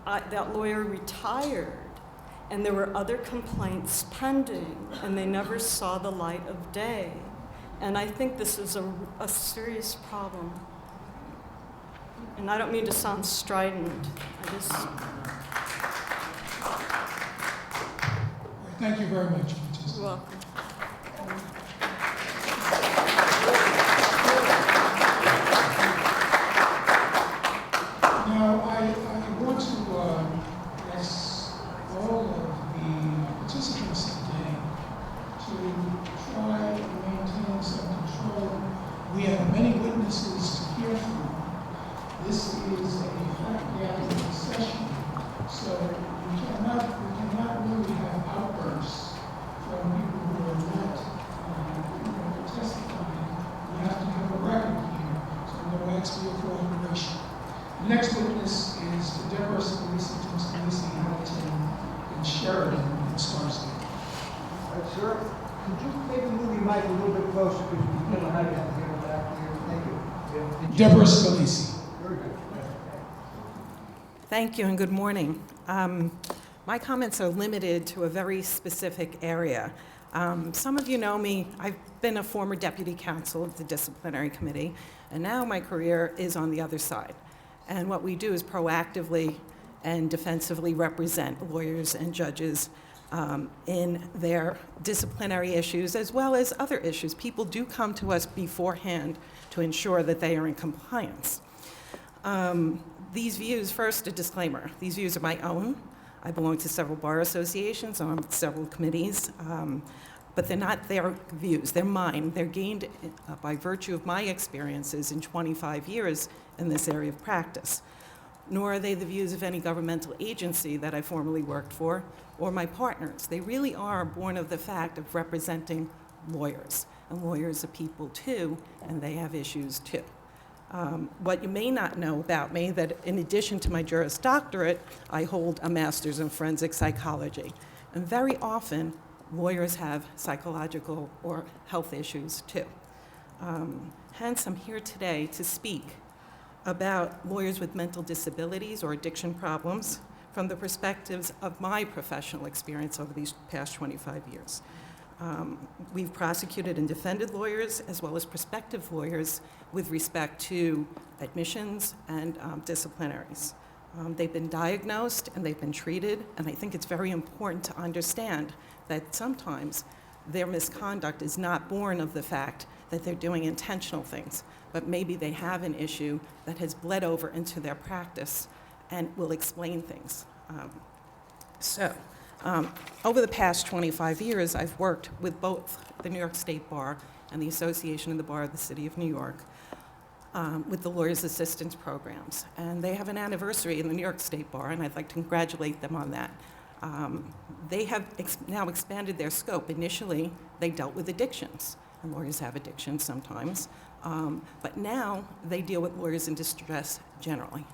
that lawyer retired, and there were other complaints pending, and they never saw the light of day. And I think this is a serious problem. And I don't mean to sound strident. Thank you very much. You're welcome. Now, I want to ask all of the participants today to try and maintain some control. We have many witnesses to hear from. This is a fact-gathering session, so we cannot really have outbursts from people who are not testifying. We have to have a record here, so I'm going to ask for your cooperation. The next witness is Deborah Skelos from Skelos, Hamilton, and Sheridan in Scarsdale. Sir, could you maybe move your mic a little bit closer because we don't have to hear back here. Thank you. Deborah Skelos. Very good. Thank you and good morning. My comments are limited to a very specific area. Some of you know me. I've been a former deputy counsel of the disciplinary committee, and now my career is on the other side. And what we do is proactively and defensively represent lawyers and judges in their disciplinary issues as well as other issues. People do come to us beforehand to ensure that they are in compliance. These views, first a disclaimer, these views are my own. I belong to several bar associations, I'm on several committees, but they're not their views, they're mine. They're gained by virtue of my experiences in 25 years in this area of practice. Nor are they the views of any governmental agency that I formerly worked for or my partners. They really are born of the fact of representing lawyers. And lawyers are people too, and they have issues too. What you may not know about me, that in addition to my Juris Doctorate, I hold a master's in forensic psychology. And very often, lawyers have psychological or health issues too. Hence, I'm here today to speak about lawyers with mental disabilities or addiction problems from the perspectives of my professional experience over these past 25 years. We've prosecuted and defended lawyers as well as prospective lawyers with respect to admissions and disciplinaries. They've been diagnosed and they've been treated, and I think it's very important to understand that sometimes their misconduct is not born of the fact that they're doing intentional things, but maybe they have an issue that has bled over into their practice and will explain things. Over the past 25 years, I've worked with both the New York State Bar and the Association of the Bar of the City of New York with the Lawyers Assistance Programs. And they have an anniversary in the New York State Bar, and I'd like to congratulate them on that. They have now expanded their scope. Initially, they dealt with addictions, and lawyers have addictions sometimes. But now, they deal with lawyers in distress generally.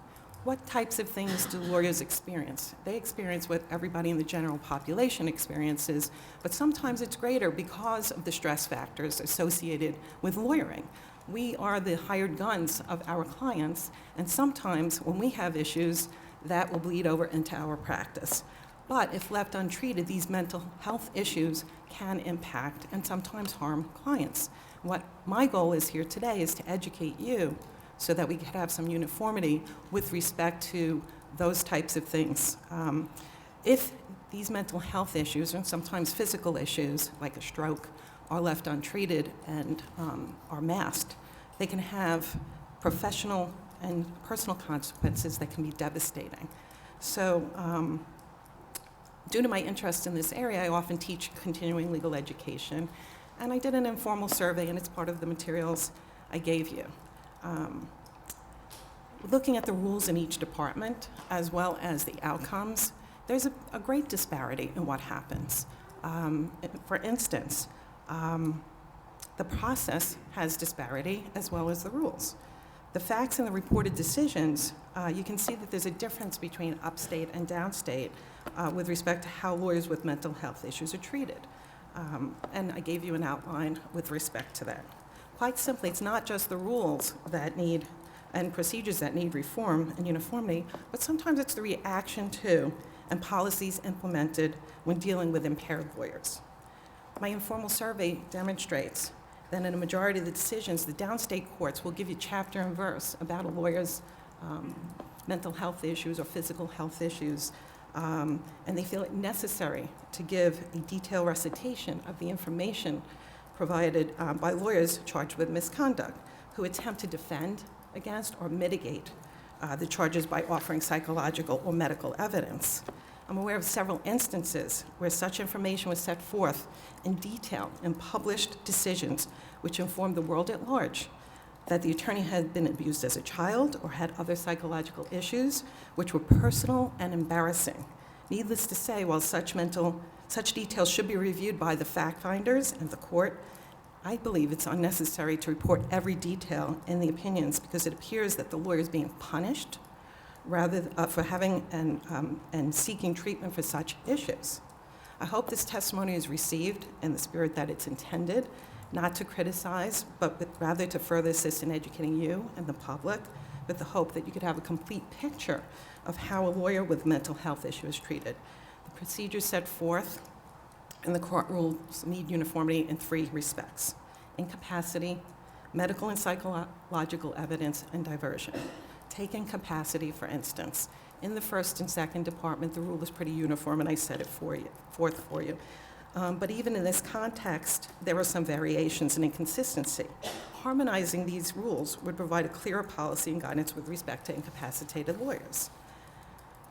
What types of things do lawyers experience? They experience what everybody in the general population experiences, but sometimes it's greater because of the stress factors associated with lawyering. We are the hired guns of our clients, and sometimes when we have issues, that will bleed over into our practice. But if left untreated, these mental health issues can impact and sometimes harm clients. What my goal is here today is to educate you so that we could have some uniformity with respect to those types of things. If these mental health issues and sometimes physical issues, like a stroke, are left untreated and are masked, they can have professional and personal consequences that can be devastating. So Due to my interest in this area, I often teach continuing legal education, and I did an informal survey, and it's part of the materials I gave you. Looking at the rules in each department, as well as the outcomes, there's a great disparity in what happens. For instance, the process has disparity as well as the rules. The facts and the reported decisions, you can see that there's a difference between upstate and downstate with respect to how lawyers with mental health issues are treated. And I gave you an outline with respect to that. Quite simply, it's not just the rules that need and procedures that need reform and uniformity, but sometimes it's the reaction to and policies implemented when dealing with impaired lawyers. My informal survey demonstrates that in a majority of the decisions, the downstate courts will give you chapter and verse about a lawyer's mental health issues or physical health issues, and they feel it necessary to give a detailed recitation of the information provided by lawyers charged with misconduct who attempt to defend against or mitigate the charges by offering psychological or medical evidence. I'm aware of several instances where such information was set forth in detail in published decisions which informed the world at large that the attorney had been abused as a child or had other psychological issues which were personal and embarrassing. Needless to say, while such details should be reviewed by the fact finders and the court, I believe it's unnecessary to report every detail in the opinions because it appears that the lawyer is being punished rather for having and seeking treatment for such issues. I hope this testimony is received in the spirit that it's intended, not to criticize, but rather to further assist in educating you and the public with the hope that you could have a complete picture of how a lawyer with mental health issue is treated. The procedures set forth in the court rules need uniformity in 3 respects: incapacity, medical and psychological evidence, and diversion. Take incapacity, for instance. In the first and second department, the rule is pretty uniform, and I set it forth for you. But even in this context, there are some variations and inconsistency. Harmonizing these rules would provide a clearer policy and guidance with respect to incapacitated lawyers.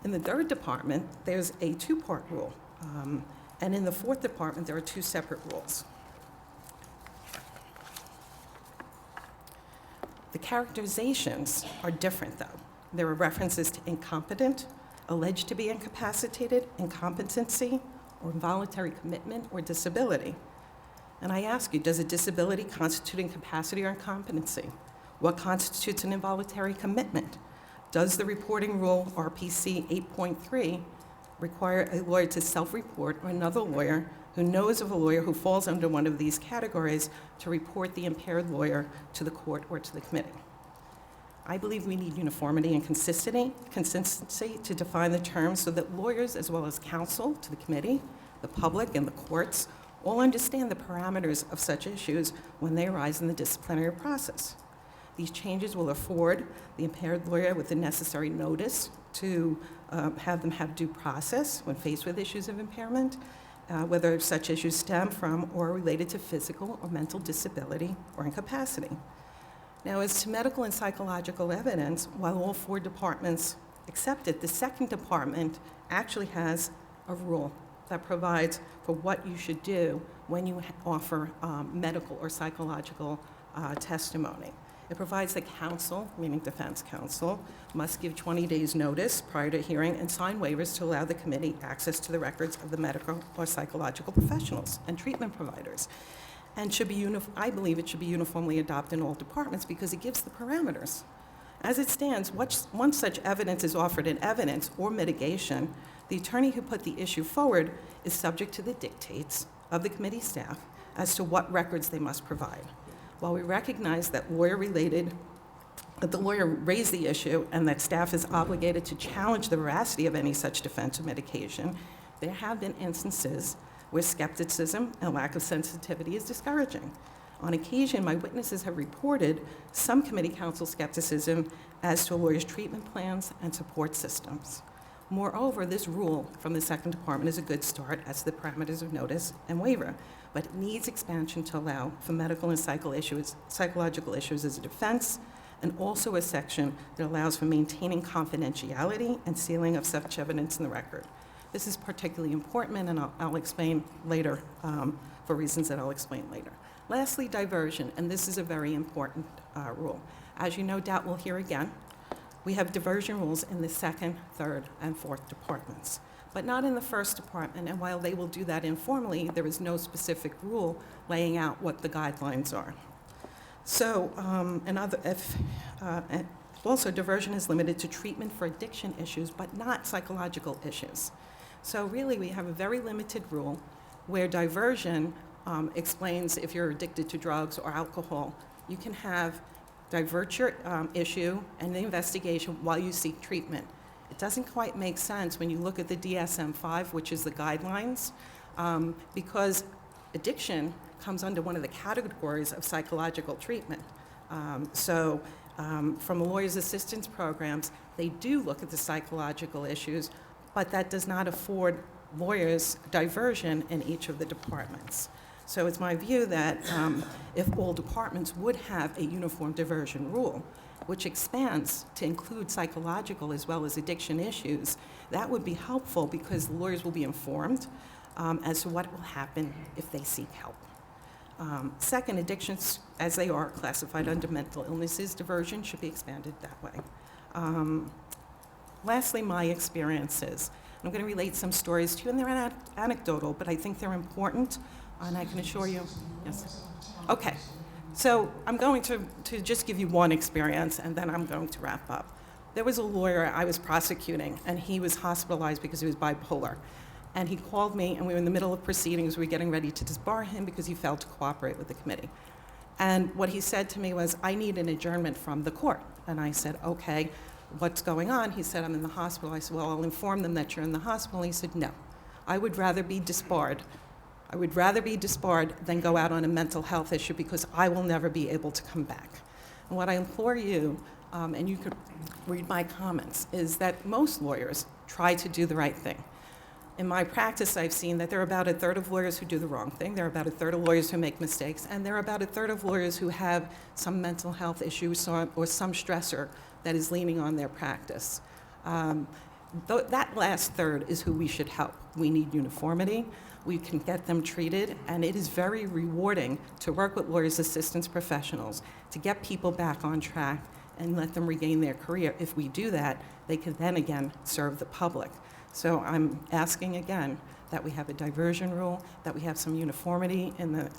In the third department, there's a 2-part rule. And in the fourth department, there are 2 separate rules. The characterizations are different, though. There are references to incompetent, alleged to be incapacitated, incompetency, or involuntary commitment or disability. And I ask you, does a disability constitute incapacity or incompetency? What constitutes an involuntary commitment? Does the reporting rule, RPC 8.3, require a lawyer to self-report or another lawyer who knows of a lawyer who falls under one of these categories to report the impaired lawyer to the court or to the committee? I believe we need uniformity and consistency to define the terms so that lawyers, as well as counsel to the committee, the public, and the courts all understand the parameters of such issues when they arise in the disciplinary process. These changes will afford the impaired lawyer with the necessary notice to have them have due process when faced with issues of impairment, whether such issues stem from or are related to physical or mental disability or incapacity. Now, as to medical and psychological evidence, while all 4 departments accept it, the second department actually has a rule that provides for what you should do when you offer medical or psychological testimony. It provides that counsel, meaning defense counsel, must give 20 days notice prior to hearing and sign waivers to allow the committee access to the records of the medical or psychological professionals and treatment providers. And I believe it should be uniformly adopted in all departments because it gives the parameters. As it stands, once such evidence is offered in evidence or mitigation, the attorney who put the issue forward is subject to the dictates of the committee staff as to what records they must provide. While we recognize that the lawyer raised the issue and that staff is obligated to challenge the veracity of any such defense or mitigation, there have been instances where skepticism and lack of sensitivity is discouraging. On occasion, my witnesses have reported some committee counsel skepticism as to a lawyer's treatment plans and support systems. Moreover, this rule from the second department is a good start as to the parameters of notice and waiver, but it needs expansion to allow for medical and psychological issues as a defense, and also a section that allows for maintaining confidentiality and sealing of such evidence in the record. This is particularly important, and I'll explain later for reasons that I'll explain later. Lastly, diversion, and this is a very important rule. As you no doubt will hear again, we have diversion rules in the 2nd, 3rd, and 4th departments, but not in the 1st department, and while they will do that informally, there is no specific rule laying out what the guidelines are. So, also diversion is limited to treatment for addiction issues, but not psychological issues. So really, we have a very limited rule where diversion explains if you're addicted to drugs or alcohol, you can divert your issue and the investigation while you seek treatment. It doesn't quite make sense when you look at the DSM-5, which is the guidelines, because addiction comes under one of the categories of psychological treatment. From the lawyers' assistance programs, they do look at the psychological issues, but that does not afford lawyers diversion in each of the departments. So it's my view that if all departments would have a uniform diversion rule, which expands to include psychological as well as addiction issues, that would be helpful because lawyers will be informed as to what will happen if they seek help. Second, addictions, as they are classified under mental illnesses, diversion should be expanded that way. Lastly, my experiences. I'm going to relate some stories to you, and they're anecdotal, but I think they're important, and I can assure you. Yes. Okay. So I'm going to just give you one experience, and then I'm going to wrap up. There was a lawyer I was prosecuting, and he was hospitalized because he was bipolar. And he called me, and we were in the middle of proceedings. We were getting ready to disbar him because he failed to cooperate with the committee. And what he said to me was, I need an adjournment from the court. And I said, okay, what's going on? He said, I'm in the hospital. I said, well, I'll inform them that you're in the hospital. He said, no, I would rather be disbarred. I would rather be disbarred than go out on a mental health issue because I will never be able to come back. And what I implore you, and you could read my comments, is that most lawyers try to do the right thing. In my practice, I've seen that there are about a third of lawyers who do the wrong thing, there are about a third of lawyers who make mistakes, and there are about a third of lawyers who have some mental health issues or some stressor that is leaning on their practice. That last third is who we should help. We need uniformity. We can get them treated, and it is very rewarding to work with lawyers' assistance professionals to get people back on track and let them regain their career. If we do that, they can then again serve the public. So I'm asking again that we have a diversion rule, that we have some uniformity in the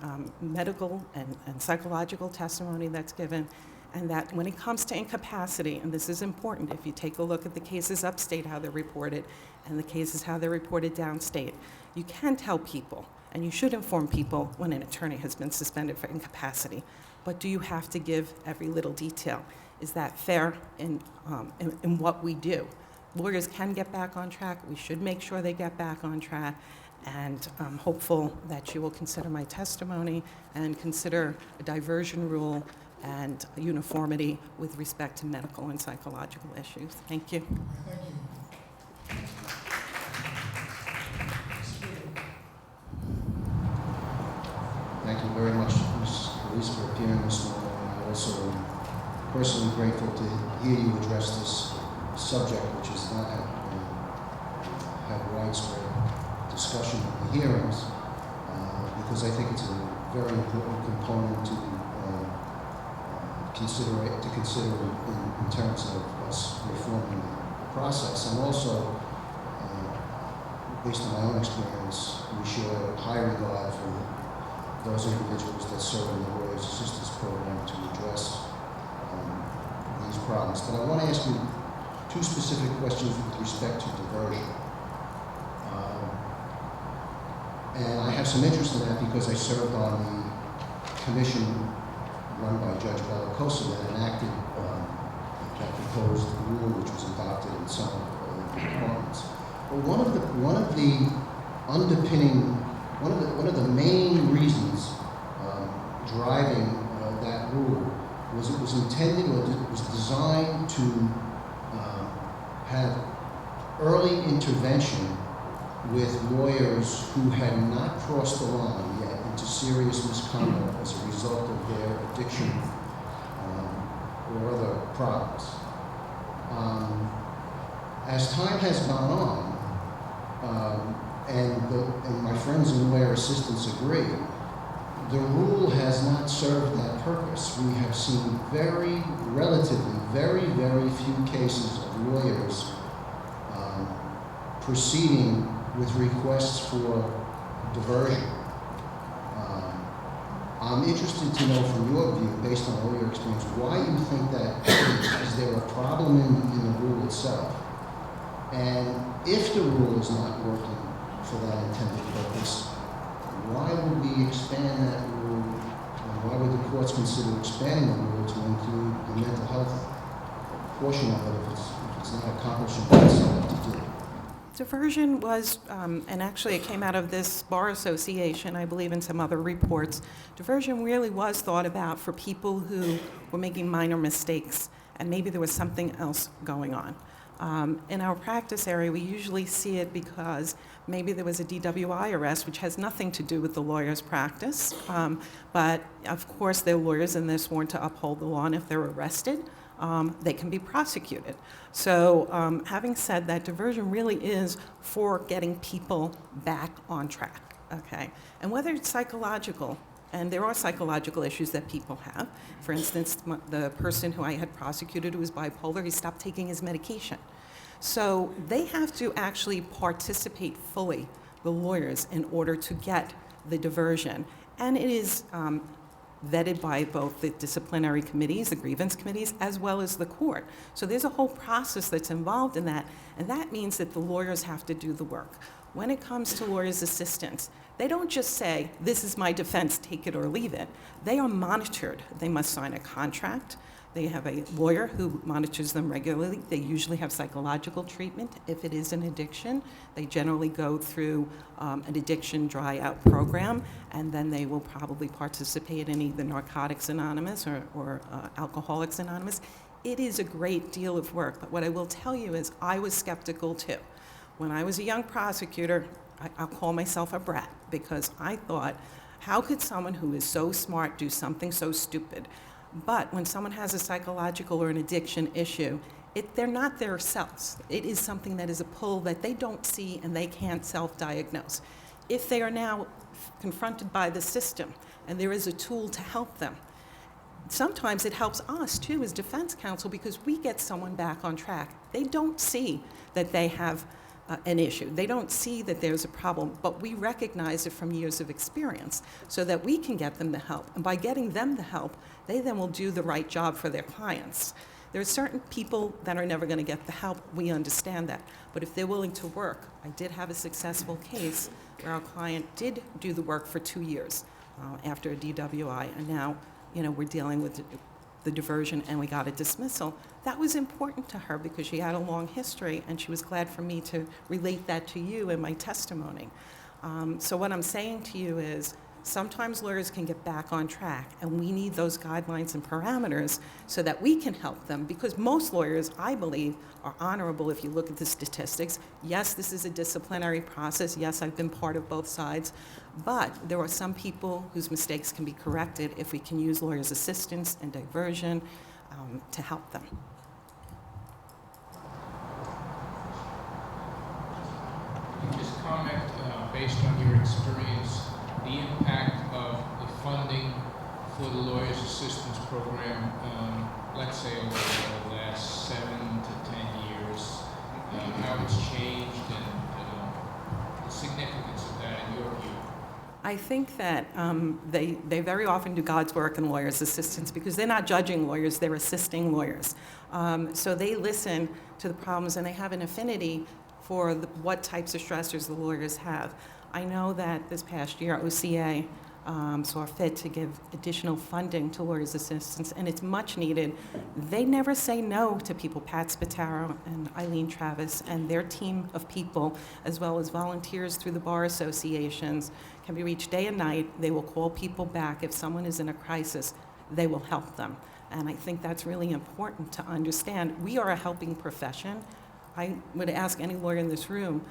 medical and psychological testimony that's given, and that when it comes to incapacity, and this is important, if you take a look at the cases upstate, how they're reported, and the cases how they're reported downstate, you can tell people, and you should inform people when an attorney has been suspended for incapacity, but do you have to give every little detail? Is that fair in what we do? Lawyers can get back on track. We should make sure they get back on track. And I'm hopeful that you will consider my testimony and consider a diversion rule and uniformity with respect to medical and psychological issues. Thank you. Thank you. Thank you very much, Ms. Elise, for appearing this morning. I'm also personally grateful to hear you address this subject, which has not had widespread discussion in the hearings, because I think it's a very important component to consider in terms of us reforming the process. And also, based on my own experience, we share high regard for those individuals that serve in the Lawyers Assistance Program to address these problems. But I want to ask you two specific questions with respect to diversion. And I have some interest in that because I served on the commission run by Judge Cozier that enacted that proposed rule which was adopted in some departments. But one of the main reasons driving that rule was it was intended, or it was designed to have early intervention with lawyers who had not crossed the line yet into serious misconduct as a result of their addiction or other problems. As time has gone on, and my friends and lawyer assistants agree, the rule has not served that purpose. We have seen relatively very few cases of lawyers proceeding with requests for diversion. I'm interested to know from your view, based on all your experience, why you think that is. Is there a problem in the rule itself? And if the rule is not working for that intended purpose, why would we expand that rule, and why would the courts consider expanding the rule to include the mental health portion of it if it's not accomplishing what it's set out to do? Diversion was, and actually it came out of this Bar Association, I believe, and some other reports. Diversion really was thought about for people who were making minor mistakes, and maybe there was something else going on. In our practice area, we usually see it because maybe there was a DWI arrest, which has nothing to do with the lawyer's practice. But of course, they're lawyers and they're sworn to uphold the law, and if they're arrested, they can be prosecuted. So having said that, diversion really is for getting people back on track, okay? And whether it's psychological, and there are psychological issues that people have. For instance, the person who I had prosecuted who was bipolar, he stopped taking his medication. So they have to actually participate fully, the lawyers, in order to get the diversion. And it is vetted by both the disciplinary committees, the grievance committees, as well as the court. So there's a whole process that's involved in that, and that means that the lawyers have to do the work. When it comes to lawyers' assistants, they don't just say, this is my defense, take it or leave it. They are monitored. They must sign a contract. They have a lawyer who monitors them regularly. They usually have psychological treatment. If it is an addiction, they generally go through an addiction dry-out program, and then they will probably participate in either Narcotics Anonymous or Alcoholics Anonymous. It is a great deal of work, but what I will tell you is I was skeptical too. When I was a young prosecutor, I'll call myself a brat, because I thought, how could someone who is so smart do something so stupid? But when someone has a psychological or an addiction issue, they're not themselves. It is something that is a pull that they don't see and they can't self-diagnose. If they are now confronted by the system and there is a tool to help them, sometimes it helps us too as defense counsel, because we get someone back on track. They don't see that they have an issue. They don't see that there's a problem, but we recognize it from years of experience so that we can get them the help. And by getting them the help, they then will do the right job for their clients. There are certain people that are never going to get the help. We understand that. But if they're willing to work, I did have a successful case where our client did do the work for 2 years after a DWI, and now, we're dealing with the diversion, and we got a dismissal. That was important to her because she had a long history, and she was glad for me to relate that to you in my testimony. So what I'm saying to you is, sometimes lawyers can get back on track, and we need those guidelines and parameters so that we can help them, because most lawyers, I believe, are honorable if you look at the statistics. Yes, this is a disciplinary process. Yes, I've been part of both sides, but there are some people whose mistakes can be corrected if we can use lawyers' assistance and diversion to help them. Can you just comment, based on your experience, the impact of the funding for the Lawyers Assistance Program, let's say over the last 7 to 10 years, how it's changed, and the significance of that in your view? I think that they very often do God's work in lawyers' assistants, because they're not judging lawyers, they're assisting lawyers. So they listen to the problems, and they have an affinity for what types of stressors the lawyers have. I know that this past year, OCA saw fit to give additional funding to lawyers' assistants, and it's much needed. They never say no to people. Pat Spataro and Eileen Travis and their team of people, as well as volunteers through the bar associations, can be reached day and night. They will call people back. If someone is in a crisis, they will help them. And I think that's really important to understand. We are a helping profession. I would ask any lawyer in this room,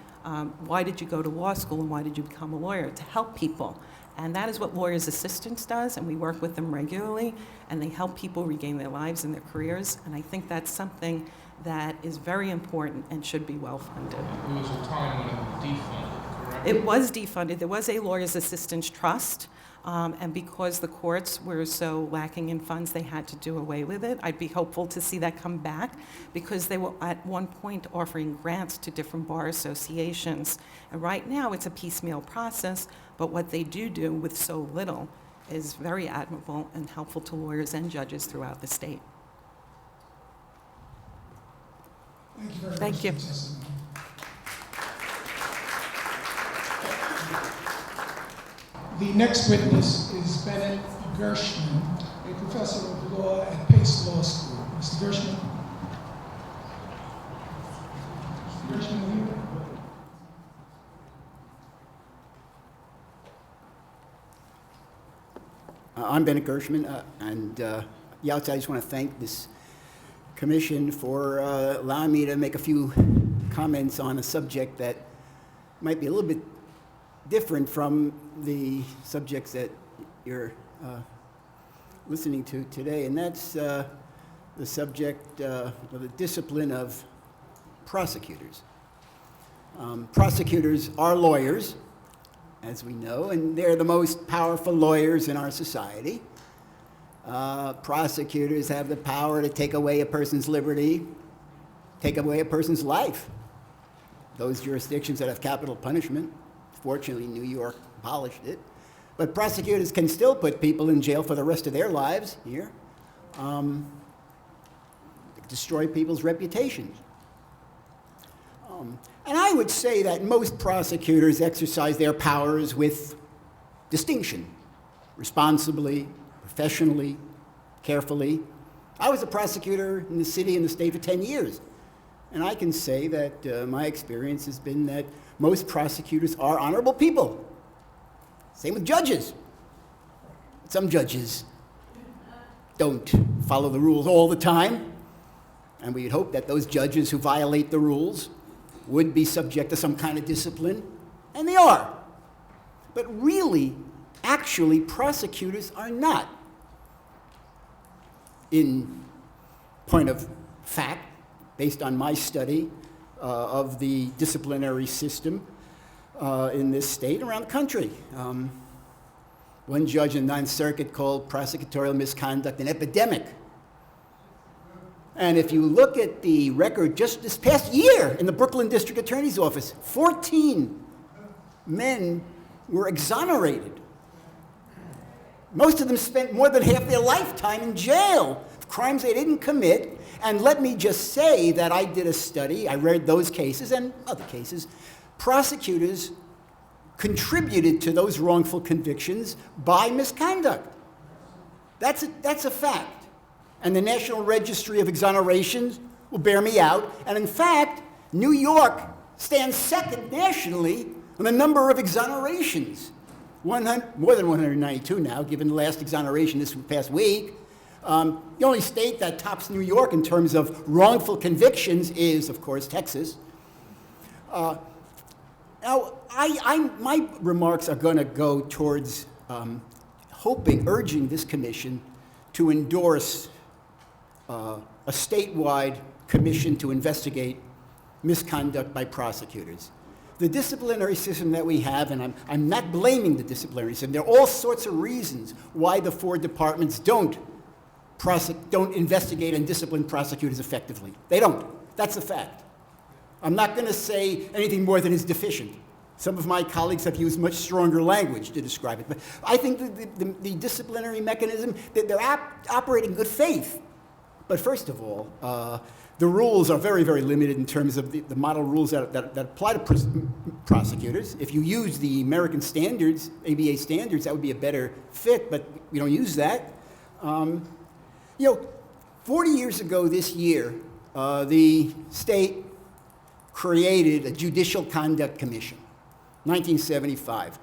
why did you go to law school and why did you become a lawyer? To help people. And that is what Lawyers Assistance does, and we work with them regularly, and they help people regain their lives and their careers. And I think that's something that is very important and should be well funded. There was a time when it was defunded, correct? It was defunded. There was a lawyer's assistance trust, and because the courts were so lacking in funds, they had to do away with it. I'd be hopeful to see that come back because they were at one point offering grants to different bar associations. And right now, it's a piecemeal process, but what they do with so little is very admirable and helpful to lawyers and judges throughout the state. Thank you very much. Thank you. for your testimony. The next witness is Bennett Gershman, a professor of law at Pace Law School. Mr. Gershman? Mr. Gershman, are you there? I'm Bennett Gershman, and at the outset, I just want to thank this commission for allowing me to make a few comments on a subject that might be a little bit different from the subjects that you're listening to today, and that's the subject of the discipline of prosecutors. Prosecutors are lawyers, as we know, and they're the most powerful lawyers in our society. Prosecutors have the power to take away a person's liberty, take away a person's life. Those jurisdictions that have capital punishment, fortunately New York abolished it, but prosecutors can still put people in jail for the rest of their lives here, destroy people's reputations. And I would say that most prosecutors exercise their powers with distinction, responsibly, professionally, carefully. I was a prosecutor in the city and the state for 10 years, and I can say that my experience has been that most prosecutors are honorable people. Same with judges. Some judges don't follow the rules all the time, and we'd hope that those judges who violate the rules would be subject to some kind of discipline, and they are. But really, actually, prosecutors are not. In point of fact, based on my study of the disciplinary system in this state and around the country. One judge in the Ninth Circuit called prosecutorial misconduct an epidemic. And if you look at the record just this past year in the Brooklyn District Attorney's Office, 14 men were exonerated. Most of them spent more than half their lifetime in jail for crimes they didn't commit. And let me just say that I did a study, I read those cases and other cases. Prosecutors contributed to those wrongful convictions by misconduct. That's a fact. And the National Registry of Exonerations will bear me out. And in fact, New York stands second nationally on the number of exonerations. More than 192 now, given the last exoneration this past week. The only state that tops New York in terms of wrongful convictions is, of course, Texas. Now, my remarks are going to go towards urging this commission to endorse a statewide commission to investigate misconduct by prosecutors. The disciplinary system that we have, and I'm not blaming the disciplinary system, there are all sorts of reasons why the 4 departments don't investigate and discipline prosecutors effectively. They don't. That's a fact. I'm not going to say anything more than is deficient. Some of my colleagues have used much stronger language to describe it. But I think the disciplinary mechanism, that they're operating in good faith. But first of all, the rules are very, very limited in terms of the model rules that apply to prosecutors. If you use the American standards, ABA standards, that would be a better fit, but we don't use that. 40 years ago this year, the state created a Judicial Conduct Commission, 1975.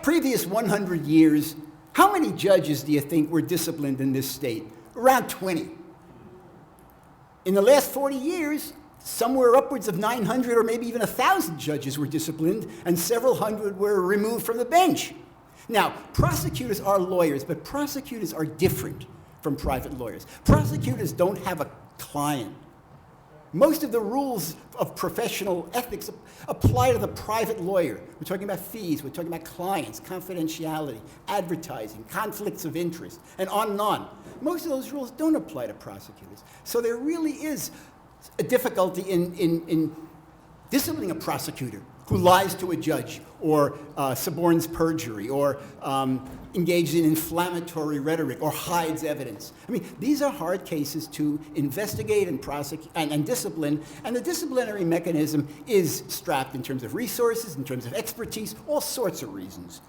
Previous 100 years, how many judges do you think were disciplined in this state? Around 20. In the last 40 years, somewhere upwards of 900 or maybe even 1,000 judges were disciplined, and several hundred were removed from the bench. Now, prosecutors are lawyers, but prosecutors are different from private lawyers. Prosecutors don't have a client. Most of the rules of professional ethics apply to the private lawyer. We're talking about fees, we're talking about clients, confidentiality, advertising, conflicts of interest, and on and on. Most of those rules don't apply to prosecutors. So there really is a difficulty in disciplining a prosecutor who lies to a judge or suborns perjury or engages in inflammatory rhetoric or hides evidence. I mean, these are hard cases to investigate and prosecute and discipline, and the disciplinary mechanism is strapped in terms of resources, in terms of expertise, all sorts of reasons.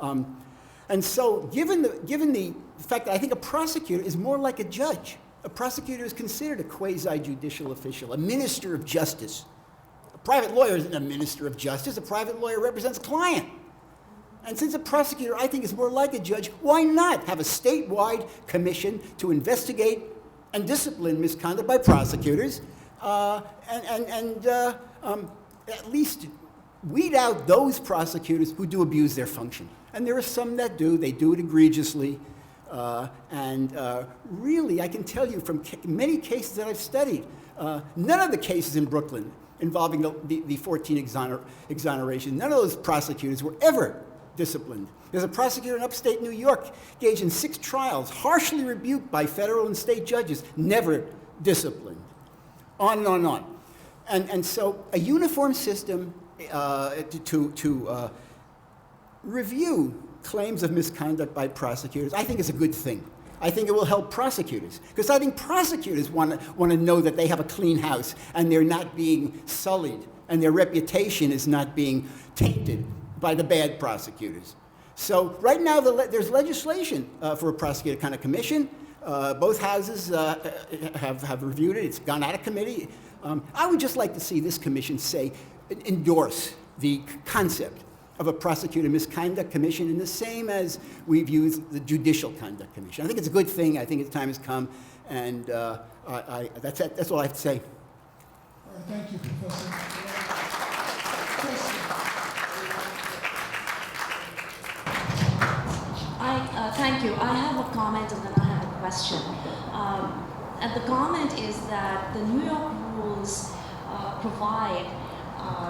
And so given the fact that I think a prosecutor is more like a judge, a prosecutor is considered a quasi-judicial official, a minister of justice. A private lawyer isn't a minister of justice. A private lawyer represents a client. And since a prosecutor, I think, is more like a judge, why not have a statewide commission to investigate and discipline misconduct by prosecutors and at least weed out those prosecutors who do abuse their function. And there are some that do. They do it egregiously. Really, I can tell you from many cases that I've studied, none of the cases in Brooklyn involving the 14 exoneration, none of those prosecutors were ever disciplined. There's a prosecutor in upstate New York engaged in 6 trials, harshly rebuked by federal and state judges, never disciplined. On and on and on. And so a uniform system to review claims of misconduct by prosecutors, I think is a good thing. I think it will help prosecutors, because I think prosecutors want to know that they have a clean house and they're not being sullied and their reputation is not being tainted by the bad prosecutors. So right now there's legislation for a prosecutor kind of commission. Both houses have reviewed it. It's gone out of committee. I would just like to see this commission endorse the concept of a prosecutor misconduct commission in the same as we've used the judicial conduct commission. I think it's a good thing. I think its time has come, and that's it. That's all I have to say. All right, thank you, Professor. Thank you. I have a comment and then I have a question. And the comment is that the New York rules provide,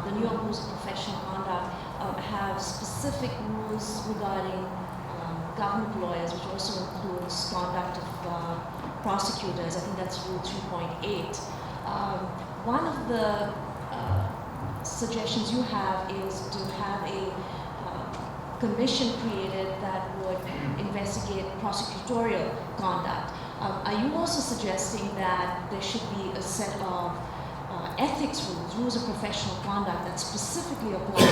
the New York rules of professional conduct have specific rules regarding government lawyers, which also includes conduct of prosecutors. I think that's Rule 2.8. One of the suggestions you have is to have a commission created that would investigate prosecutorial conduct. Are you also suggesting that there should be a set of ethics rules of professional conduct that specifically apply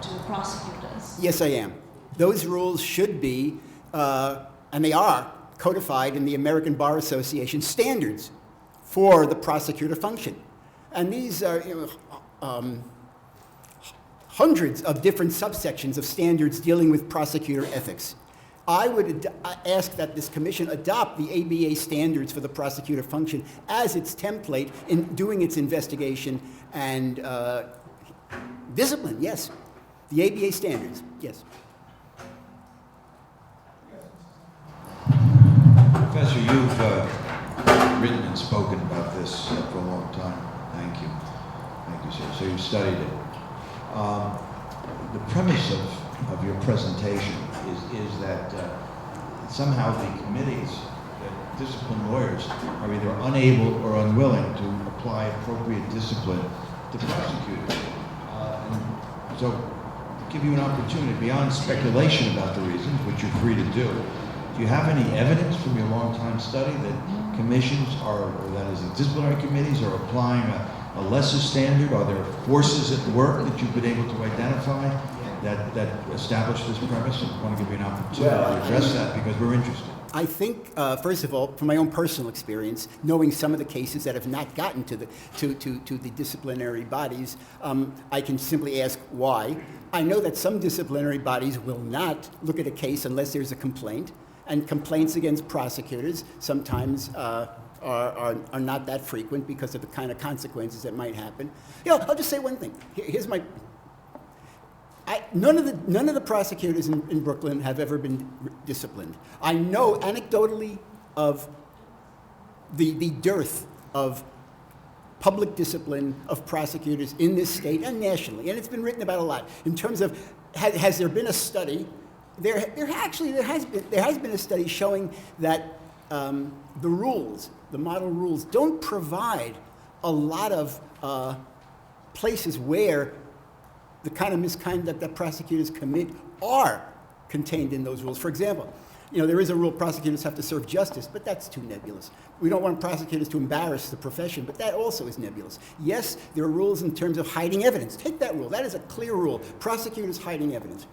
to prosecutors? Yes, I am. Those rules should be, and they are, codified in the American Bar Association standards for the prosecutor function. And these are hundreds of different subsections of standards dealing with prosecutor ethics. I would ask that this commission adopt the ABA standards for the prosecutor function as its template in doing its investigation and discipline, yes. The ABA standards, yes. Professor, you've written and spoken about this for a long time. Thank you. Thank you, sir. So you've studied it. The premise of your presentation is that somehow the committees that discipline lawyers are either unable or unwilling to apply appropriate discipline to prosecutors. And so to give you an opportunity, beyond speculation about the reasons, which you're free to do you have any evidence from your long-time study that commissions or that is, the disciplinary committees are applying a lesser standard? Are there forces at work that you've been able to identify that establish this premise? I want to give you an opportunity to address that because we're interested. I think, first of all, from my own personal experience, knowing some of the cases that have not gotten to the disciplinary bodies, I can simply ask why. I know that some disciplinary bodies will not look at a case unless there's a complaint, and complaints against prosecutors sometimes are not that frequent because of the kind of consequences that might happen. I'll just say one thing. Here's my. None of the prosecutors in Brooklyn have ever been disciplined. I know anecdotally of the dearth of public discipline of prosecutors in this state and nationally. And it's been written about a lot in terms of, has there been a study? There has been a study showing that the rules, the model rules, don't provide a lot of places where the kind of misconduct that prosecutors commit are contained in those rules. For example, there is a rule prosecutors have to serve justice, but that's too nebulous. We don't want prosecutors to embarrass the profession, but that also is nebulous. Yes, there are rules in terms of hiding evidence. Take that rule. That is a clear rule. Prosecutors hiding evidence.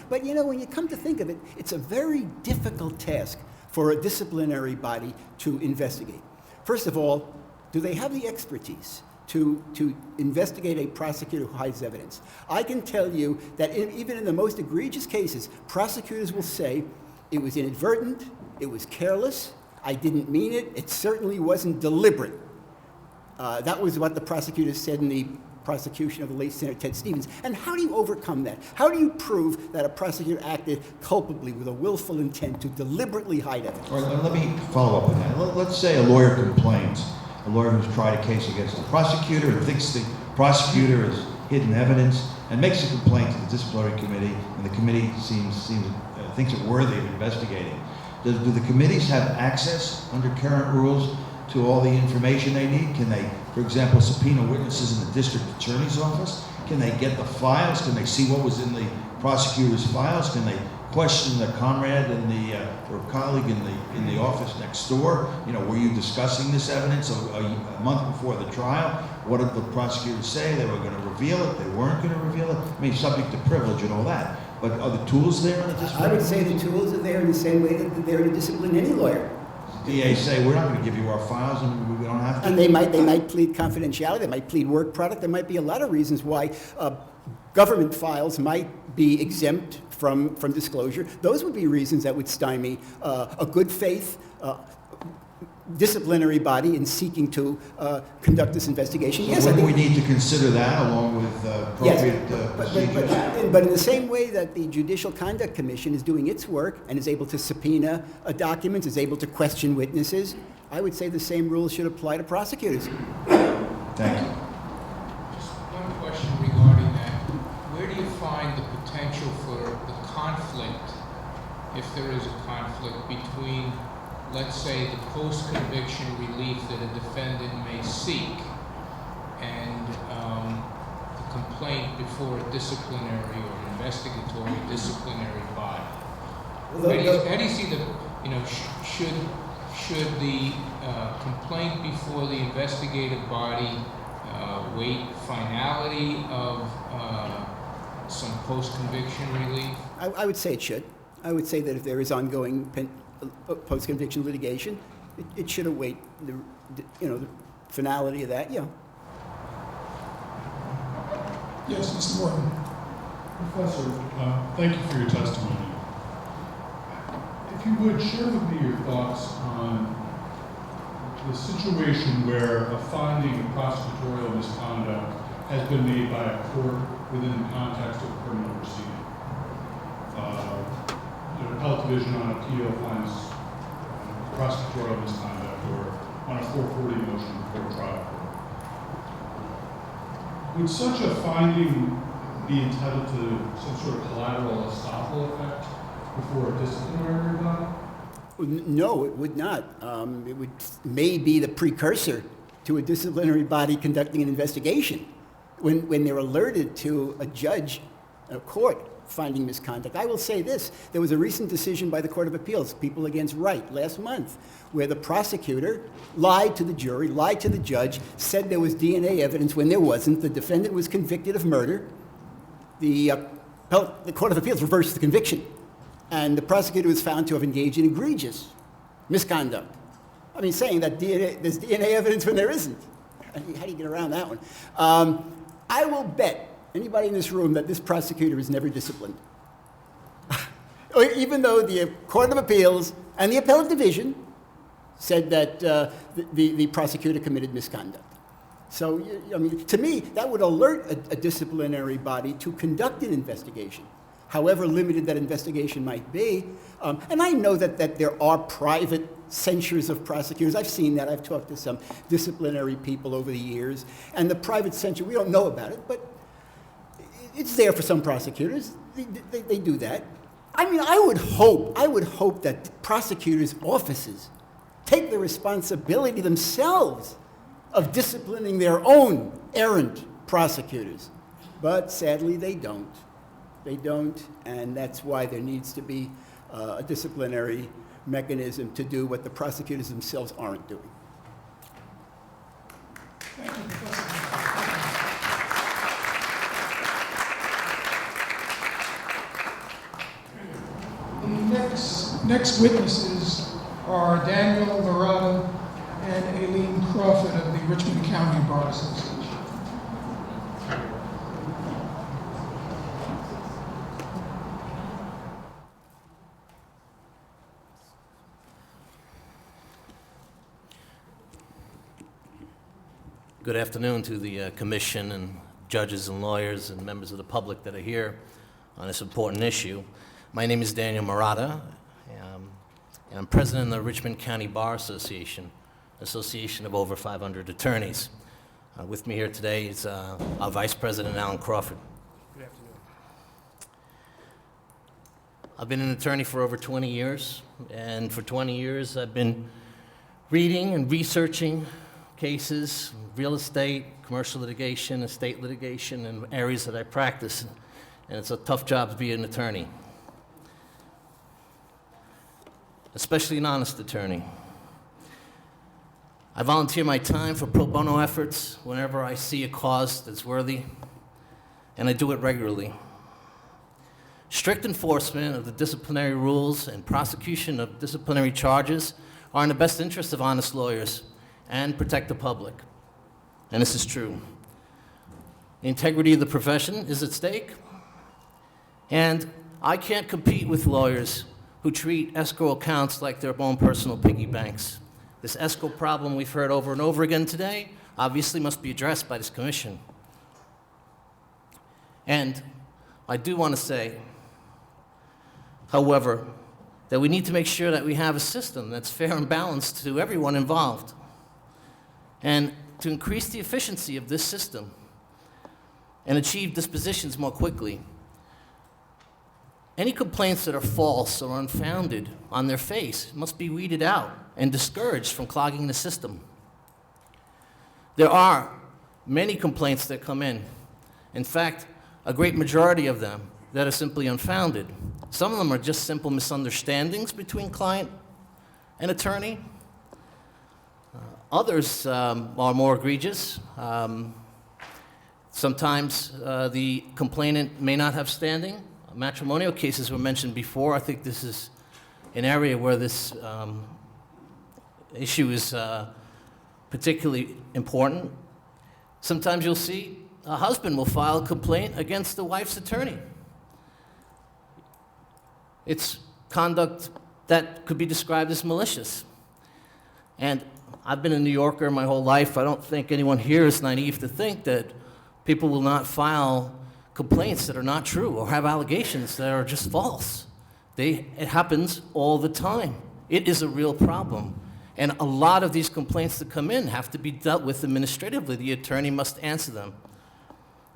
But when you come to think of it, it's a very difficult task for a disciplinary body to investigate. First of all, do they have the expertise to investigate a prosecutor who hides evidence? I can tell you that even in the most egregious cases, prosecutors will say, it was inadvertent, it was careless, I didn't mean it, it certainly wasn't deliberate. That was what the prosecutors said in the prosecution of the late Senator Ted Stevens. And how do you overcome that? How do you prove that a prosecutor acted culpably with a willful intent to deliberately hide evidence? All right, let me follow up on that. Let's say a lawyer complains, a lawyer who's tried a case against the prosecutor and thinks the prosecutor has hidden evidence and makes a complaint to the disciplinary committee, and the committee thinks it worthy of investigating. Do the committees have access under current rules to all the information they need? Can they, for example, subpoena witnesses in the district attorney's office? Can they get the files? Can they see what was in the prosecutor's files? Can they question the comrade or colleague in the office next door? Were you discussing this evidence a month before the trial? What did the prosecutors say? They were going to reveal it. They weren't going to reveal it. I mean, subject to privilege and all that. But are the tools there in the discipline? I would say the tools are there in the same way that they're there to discipline any lawyer. DA say, we're not going to give you our files and we don't have to. And they might plead confidentiality, they might plead work product, there might be a lot of reasons why government files might be exempt from disclosure. Those would be reasons that would stymie a good faith disciplinary body in seeking to conduct this investigation. So yes, wouldn't we need to consider that along with appropriate procedures? But in the same way that the Judicial Conduct Commission is doing its work and is able to subpoena documents, is able to question witnesses, I would say the same rules should apply to prosecutors. Thank you. Just one question regarding that. Where do you find the potential for the conflict, if there is a conflict, between, let's say, the post-conviction relief that a defendant may seek and the complaint before a disciplinary or investigatory disciplinary body? How do you see should the complaint before the investigative body wait finality of some post-conviction relief? I would say it should. I would say that if there is ongoing post-conviction litigation, it should await the finality of that. Yeah. Yes, Mr. Morton. Professor, thank you for your testimony. If you would, share with me your thoughts on the situation where a finding of prosecutorial misconduct has been made by a court within the context of a criminal proceeding. The Appellate Division on appeal finds prosecutorial misconduct or on a 440 motion before trial court. Would such a finding be entitled to some sort of collateral estoppel effect before a disciplinary body? No, it would not. It may be the precursor to a disciplinary body conducting an investigation when they're alerted to a judge, a court, finding misconduct. I will say this. There was a recent decision by the Court of Appeals, People Against Wright, last month, where the prosecutor lied to the jury, lied to the judge, said there was DNA evidence when there wasn't. The defendant was convicted of murder. The Court of Appeals reversed the conviction, and the prosecutor was found to have engaged in egregious misconduct. I mean, saying that there's DNA evidence when there isn't. How do you get around that one? I will bet anybody in this room that this prosecutor is never disciplined. Even though the Court of Appeals and the Appellate Division said that the prosecutor committed misconduct. So, I mean, to me, that would alert a disciplinary body to conduct an investigation, however limited that investigation might be. And I know that there are private censures of prosecutors. I've seen that. I've talked to some disciplinary people over the years. And the private censure, we don't know about it, but it's there for some prosecutors. They do that. I mean, I would hope that prosecutors' offices take the responsibility themselves of disciplining their own errant prosecutors. But sadly, they don't. They don't, and that's why there needs to be a disciplinary mechanism to do what the prosecutors themselves aren't doing. Thank you, Professor. The next witnesses are Daniel Murata and Aileen Crawford of the Richmond County Bar Association. Good afternoon to the commission and judges and lawyers and members of the public that are here on this important issue. My name is Daniel Murata, and I'm president of the Richmond County Bar Association, association of over 500 attorneys. With me here today is our vice president, Alan Crawford. Good afternoon. I've been an attorney for over 20 years, and for 20 years I've been reading and researching cases, real estate, commercial litigation, estate litigation, and areas that I practice. And it's a tough job to be an attorney, especially an honest attorney. I volunteer my time for pro bono efforts whenever I see a cause that's worthy, and I do it regularly. Strict enforcement of the disciplinary rules and prosecution of disciplinary charges are in the best interest of honest lawyers and protect the public. And this is true. The integrity of the profession is at stake, and I can't compete with lawyers who treat escrow accounts like their own personal piggy banks. This escrow problem we've heard over and over again today obviously must be addressed by this commission. And I do want to say, however, that we need to make sure that we have a system that's fair and balanced to everyone involved. And to increase the efficiency of this system and achieve dispositions more quickly, any complaints that are false or unfounded on their face must be weeded out and discouraged from clogging the system. There are many complaints that come in. In fact, a great majority of them that are simply unfounded. Some of them are just simple misunderstandings between client and attorney. Others are more egregious. Sometimes the complainant may not have standing. Matrimonial cases were mentioned before. I think this is an area where this issue is particularly important. Sometimes you'll see a husband will file a complaint against the wife's attorney. It's conduct that could be described as malicious. And I've been a New Yorker my whole life. I don't think anyone here is naive to think that people will not file complaints that are not true or have allegations that are just false. It happens all the time. It is a real problem. And a lot of these complaints that come in have to be dealt with administratively. The attorney must answer them.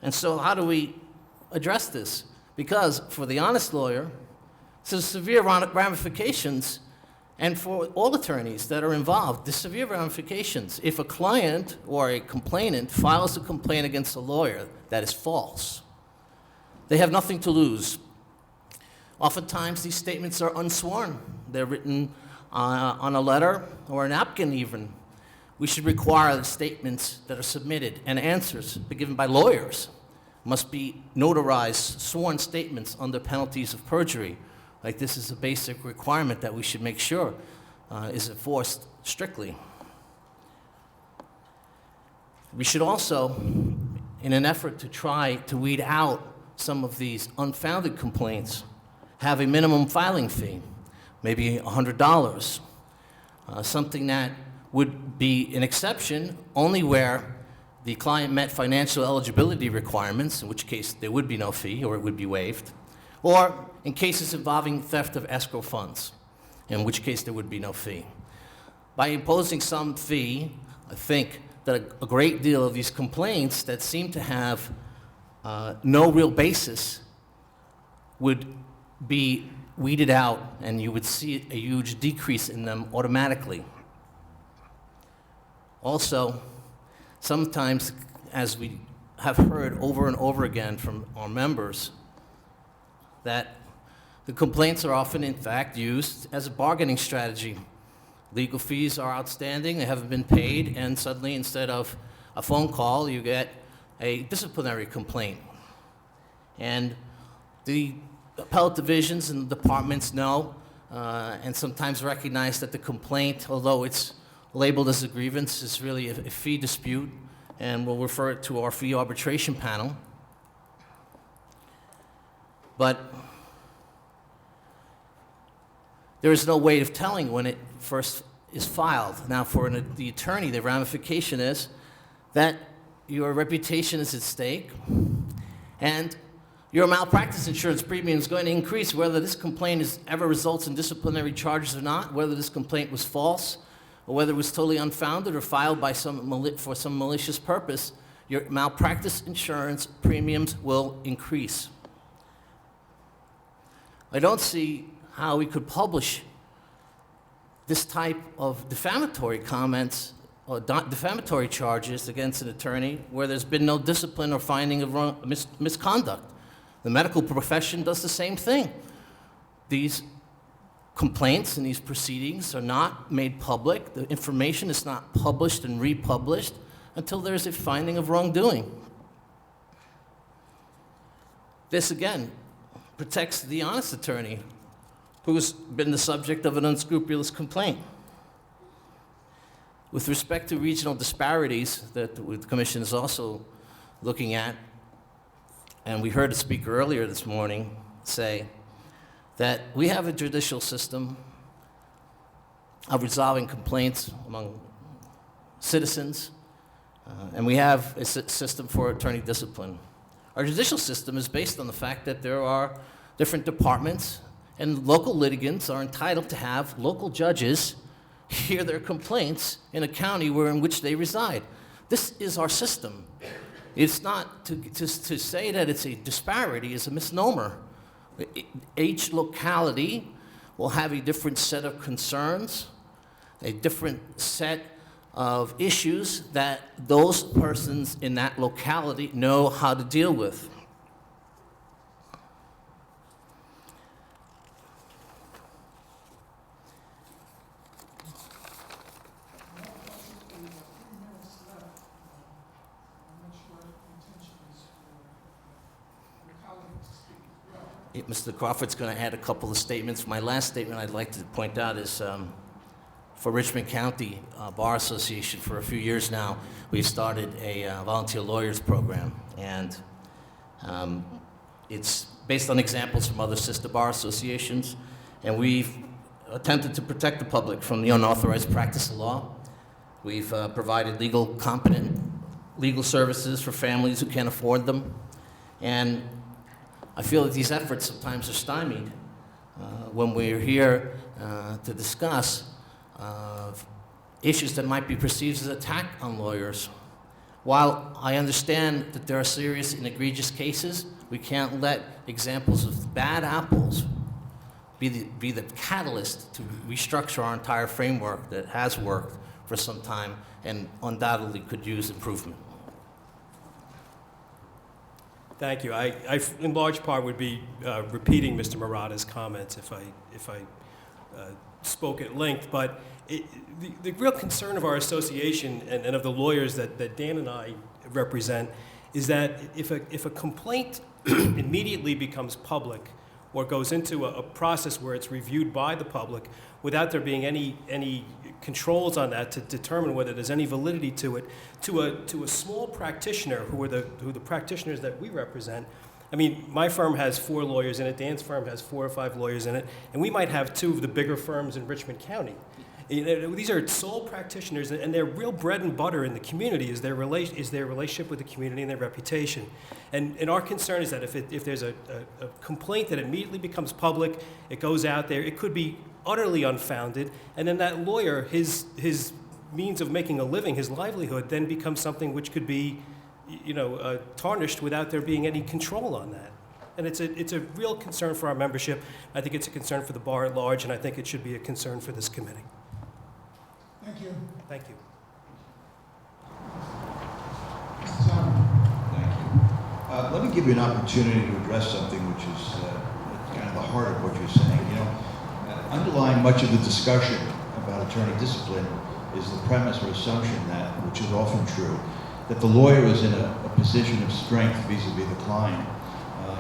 And so how do we address this? Because for the honest lawyer, there's severe ramifications, and for all attorneys that are involved, there's severe ramifications. If a client or a complainant files a complaint against a lawyer that is false, they have nothing to lose. Oftentimes, these statements are unsworn. They're written on a letter or a napkin even. We should require the statements that are submitted and answers given by lawyers must be notarized, sworn statements under penalties of perjury. Like, this is a basic requirement that we should make sure is enforced strictly. We should also, in an effort to try to weed out some of these unfounded complaints, have a minimum filing fee, maybe $100, something that would be an exception only where the client met financial eligibility requirements, in which case there would be no fee or it would be waived, or in cases involving theft of escrow funds, in which case there would be no fee. by imposing some fee, I think that a great deal of these complaints that seem to have no real basis would be weeded out, and you would see a huge decrease in them automatically. Also, sometimes, as we have heard over and over again from our members, that the complaints are often, in fact, used as a bargaining strategy. Legal fees are outstanding, they haven't been paid, and suddenly, instead of a phone call, you get a disciplinary complaint. And the appellate divisions and the departments know and sometimes recognize that the complaint, although it's labeled as a grievance, is really a fee dispute, and we'll refer it to our fee arbitration panel. But there is no way of telling when it first is filed. Now, for the attorney, the ramification is that your reputation is at stake, and your malpractice insurance premium is going to increase whether this complaint ever results in disciplinary charges or not, whether this complaint was false, or whether it was totally unfounded or filed by for some malicious purpose. Your malpractice insurance premiums will increase. I don't see how we could publish this type of defamatory comments or defamatory charges against an attorney where there's been no discipline or finding of misconduct. The medical profession does the same thing. These complaints and these proceedings are not made public. The information is not published and republished until there's a finding of wrongdoing. This, again, protects the honest attorney who's been the subject of an unscrupulous complaint. With respect to regional disparities that the Commission is also looking at, and we heard a speaker earlier this morning say that we have a judicial system of resolving complaints among citizens, and we have a system for attorney discipline. Our judicial system is based on the fact that there are different departments, and local litigants are entitled to have local judges hear their complaints in a county in which they reside. This is our system. It's not to say that it's a disparity is a misnomer. Each locality will have a different set of concerns, a different set of issues that those persons in that locality know how to deal with. Mr. Crawford's going to add a couple of statements. My last statement I'd like to point out is for Richmond County Bar Association. For a few years now, we've started a volunteer lawyers program, and it's based on examples from other sister bar associations, and we've attempted to protect the public from the unauthorized practice of law. We've provided competent legal services for families who can't afford them, and I feel that these efforts sometimes are stymied when we're here to discuss issues that might be perceived as an attack on lawyers. While I understand that there are serious and egregious cases, we can't let examples of bad apples be the catalyst to restructure our entire framework that has worked for some time and undoubtedly could use improvement. Thank you. I in large part, would be repeating Mr. Murata's comments if I spoke at length. But the real concern of our association and of the lawyers that Dan and I represent is that if a complaint immediately becomes public or goes into a process where it's reviewed by the public without there being any controls on that to determine whether there's any validity to it, to a small practitioner who are the practitioners that we represent. I mean, my firm has 4 lawyers in it, Dan's firm has 4 or 5 lawyers in it, and we might have 2 of the bigger firms in Richmond County. These are sole practitioners, and their real bread and butter in the community is their relationship with the community and their reputation. And our concern is that if there's a complaint that immediately becomes public, it goes out there, it could be utterly unfounded, and then that lawyer, his means of making a living, his livelihood, then becomes something which could be, tarnished without there being any control on that. And it's a real concern for our membership. I think it's a concern for the bar at large, and I think it should be a concern for this committee. Thank you. Thank you. Mr. Zauderer. Thank you. Let me give you an opportunity to address something which is kind of the heart of what you're saying. Underlying much of the discussion about attorney discipline is the premise or assumption that, which is often true, that the lawyer is in a position of strength vis-a-vis the client,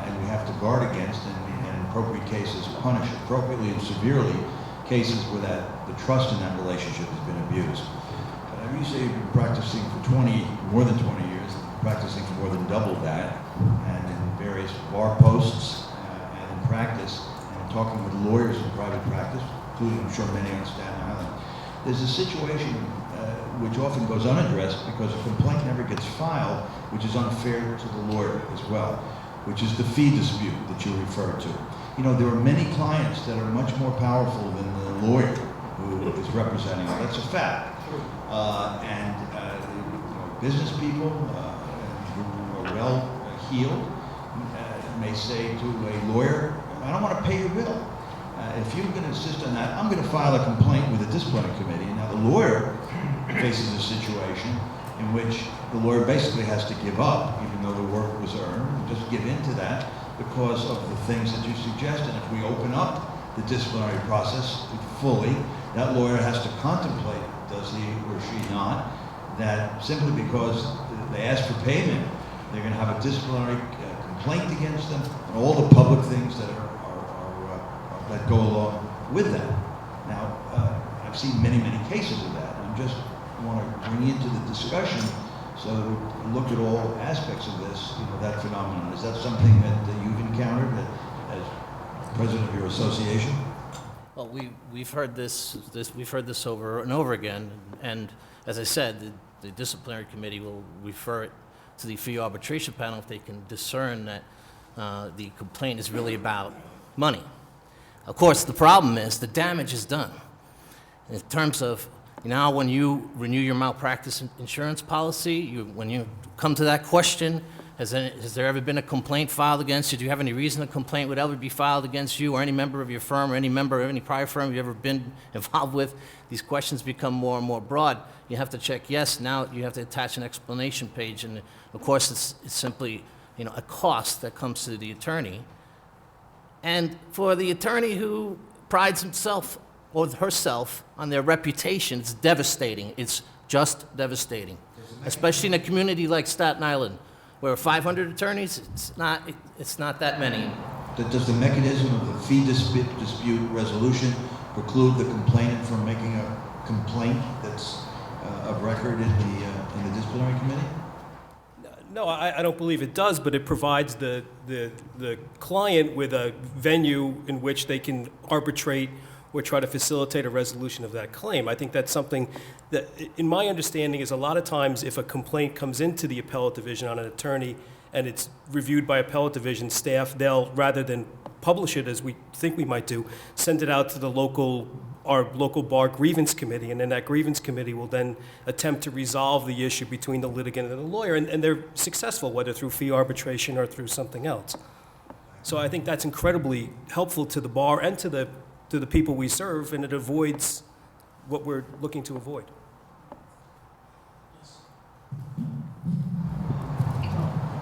and we have to guard against and in appropriate cases punish appropriately and severely cases where the trust in that relationship has been abused. But you say you've been practicing for more than 20 years, practicing for more than double that, and in various bar posts and in practice, and talking with lawyers in private practice, including I'm sure many on Staten Island. There's a situation which often goes unaddressed because a complaint never gets filed, which is unfair to the lawyer as well, which is the fee dispute that you referred to. There are many clients that are much more powerful than the lawyer who is representing them. That's a fact. Business people who are well-heeled may say to a lawyer, I don't want to pay your bill. If you're going to insist on that, I'm going to file a complaint with the disciplinary committee. Now the lawyer faces a situation in which the lawyer basically has to give up, even though the work was earned, just give in to that because of the things that you suggest. And if we open up the disciplinary process fully, that lawyer has to contemplate, does he or she not, that simply because they ask for payment, they're going to have a disciplinary complaint against them and all the public things that that go along with that. Now, I've seen many, many cases of that. I just want to bring into the discussion so that we look at all aspects of this, that phenomenon. Is that something that you've encountered as president of your association? Well, we've heard this over and over again, and as I said, the disciplinary committee will refer it to the fee arbitration panel if they can discern that the complaint is really about money. Of course, the problem is the damage is done. In terms of, when you renew your malpractice insurance policy, when you come to that question, has there ever been a complaint filed against you? Do you have any reason a complaint would ever be filed against you or any member of your firm or any member of any prior firm you've ever been involved with? These questions become more and more broad. You have to check yes. Now you have to attach an explanation page, and of course it's simply a cost that comes to the attorney. And for the attorney who prides himself or herself on their reputation, it's devastating. It's just devastating, especially in a community like Staten Island, where 500 attorneys, it's not that many. Does the mechanism of the fee dispute resolution preclude the complainant from making a complaint that's of record in the disciplinary committee? No, I don't believe it does, but it provides the client with a venue in which they can arbitrate or try to facilitate a resolution of that claim. I think that's something that, in my understanding, is a lot of times if a complaint comes into the appellate division on an attorney and it's reviewed by appellate division staff, they'll, rather than publish it as we think we might do, send it out to our local bar grievance committee, and then that grievance committee will then attempt to resolve the issue between the litigant and the lawyer, and they're successful, whether through fee arbitration or through something else. So I think that's incredibly helpful to the bar and to the people we serve, and it avoids what we're looking to avoid.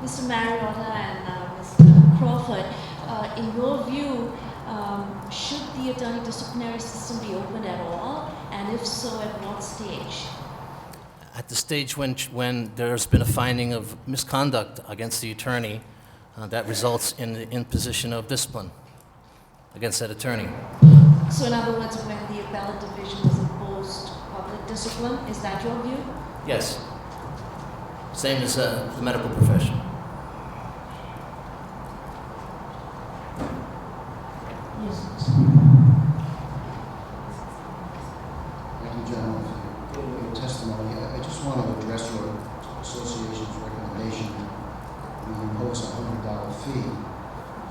Mr. Mariota and Mr. Crawford, in your view, should the attorney disciplinary system be opened at all? And if so, at what stage? At the stage when there's been a finding of misconduct against the attorney that results in the imposition of discipline against that attorney. So in other words, when the appellate division has imposed public discipline, is that your view? Yes. Same as the medical profession. Yes. Thank you, gentlemen, for your testimony. I just want to address your association's recommendation that we impose a $100 fee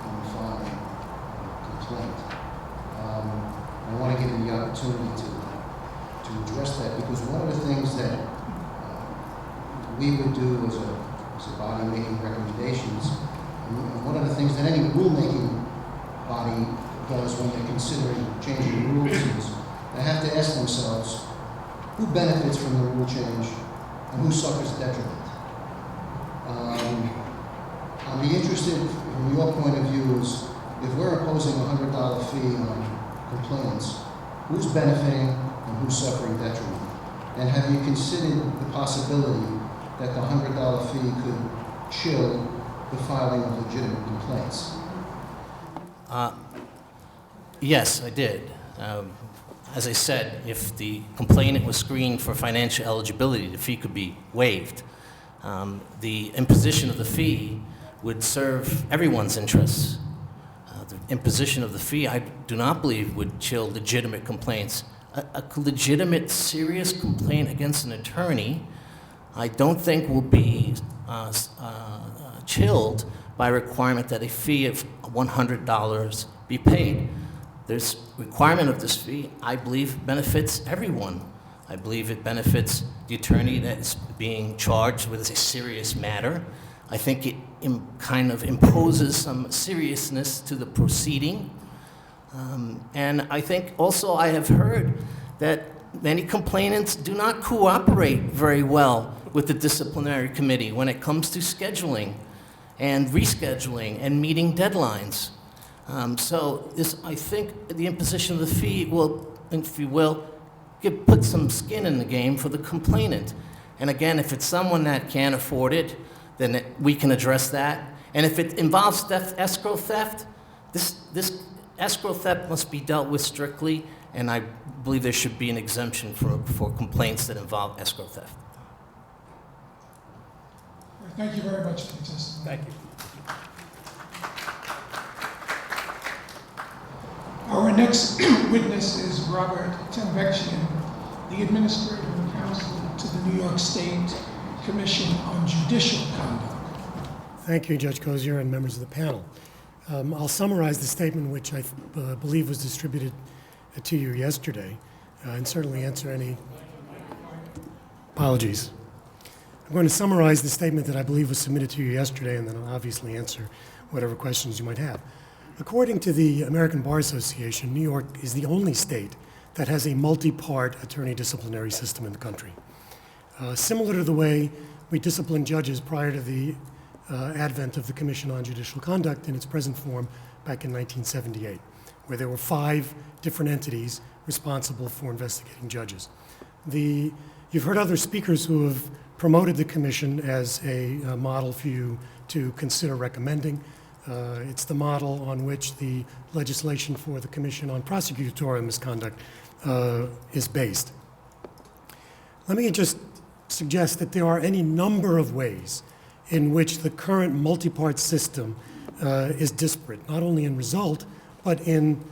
on filing a complaint. I want to give opportunity to address that, because one of the things that we would do as a body making recommendations, and one of the things that any rulemaking body does when they're considering changing rules is they have to ask themselves who benefits from the rule change and who suffers detriment. I'd be interested from your point of view is if we're imposing a $100 fee on complainants, who's benefiting and who's suffering detriment? And have you considered the possibility that the $100 fee could chill the filing of legitimate complaints? Yes, I did. As I said, if the complainant was screened for financial eligibility, the fee could be waived. The imposition of the fee would serve everyone's interests. The imposition of the fee, I do not believe, would chill legitimate complaints. A legitimate, serious complaint against an attorney, I don't think will be chilled by a requirement that a fee of $100 be paid. This requirement of this fee, I believe, benefits everyone. I believe it benefits the attorney that is being charged with a serious matter. I think it kind of imposes some seriousness to the proceeding. And I think also I have heard that many complainants do not cooperate very well with the disciplinary committee when it comes to scheduling and rescheduling and meeting deadlines. So this, I think the imposition of the fee will, if you will, put some skin in the game for the complainant. And again, if it's someone that can't afford it, then we can address that. And if it involves escrow theft, this escrow theft must be dealt with strictly, and I believe there should be an exemption for complaints that involve escrow theft. Thank you very much for your testimony. Thank you. Our next witness is Robert Tembechian, the Administrative Counsel to the New York State Commission on Judicial Conduct. Thank you, Judge Cozier and members of the panel. I'll summarize the statement which I believe was distributed to you yesterday and certainly answer any apologies. I'm going to summarize the statement that I believe was submitted to you yesterday, and then I'll obviously answer whatever questions you might have. According to the American Bar Association, New York is the only state that has a multi-part attorney disciplinary system in the country. Similar to the way we disciplined judges prior to the advent of the Commission on Judicial Conduct in its present form back in 1978, where there were 5 different entities responsible for investigating judges. You've heard other speakers who have promoted the Commission as a model for you to consider recommending. It's the model on which the legislation for the Commission on Prosecutorial Misconduct is based. Let me just suggest that there are any number of ways in which the current multi-part system is disparate, not only in result, but in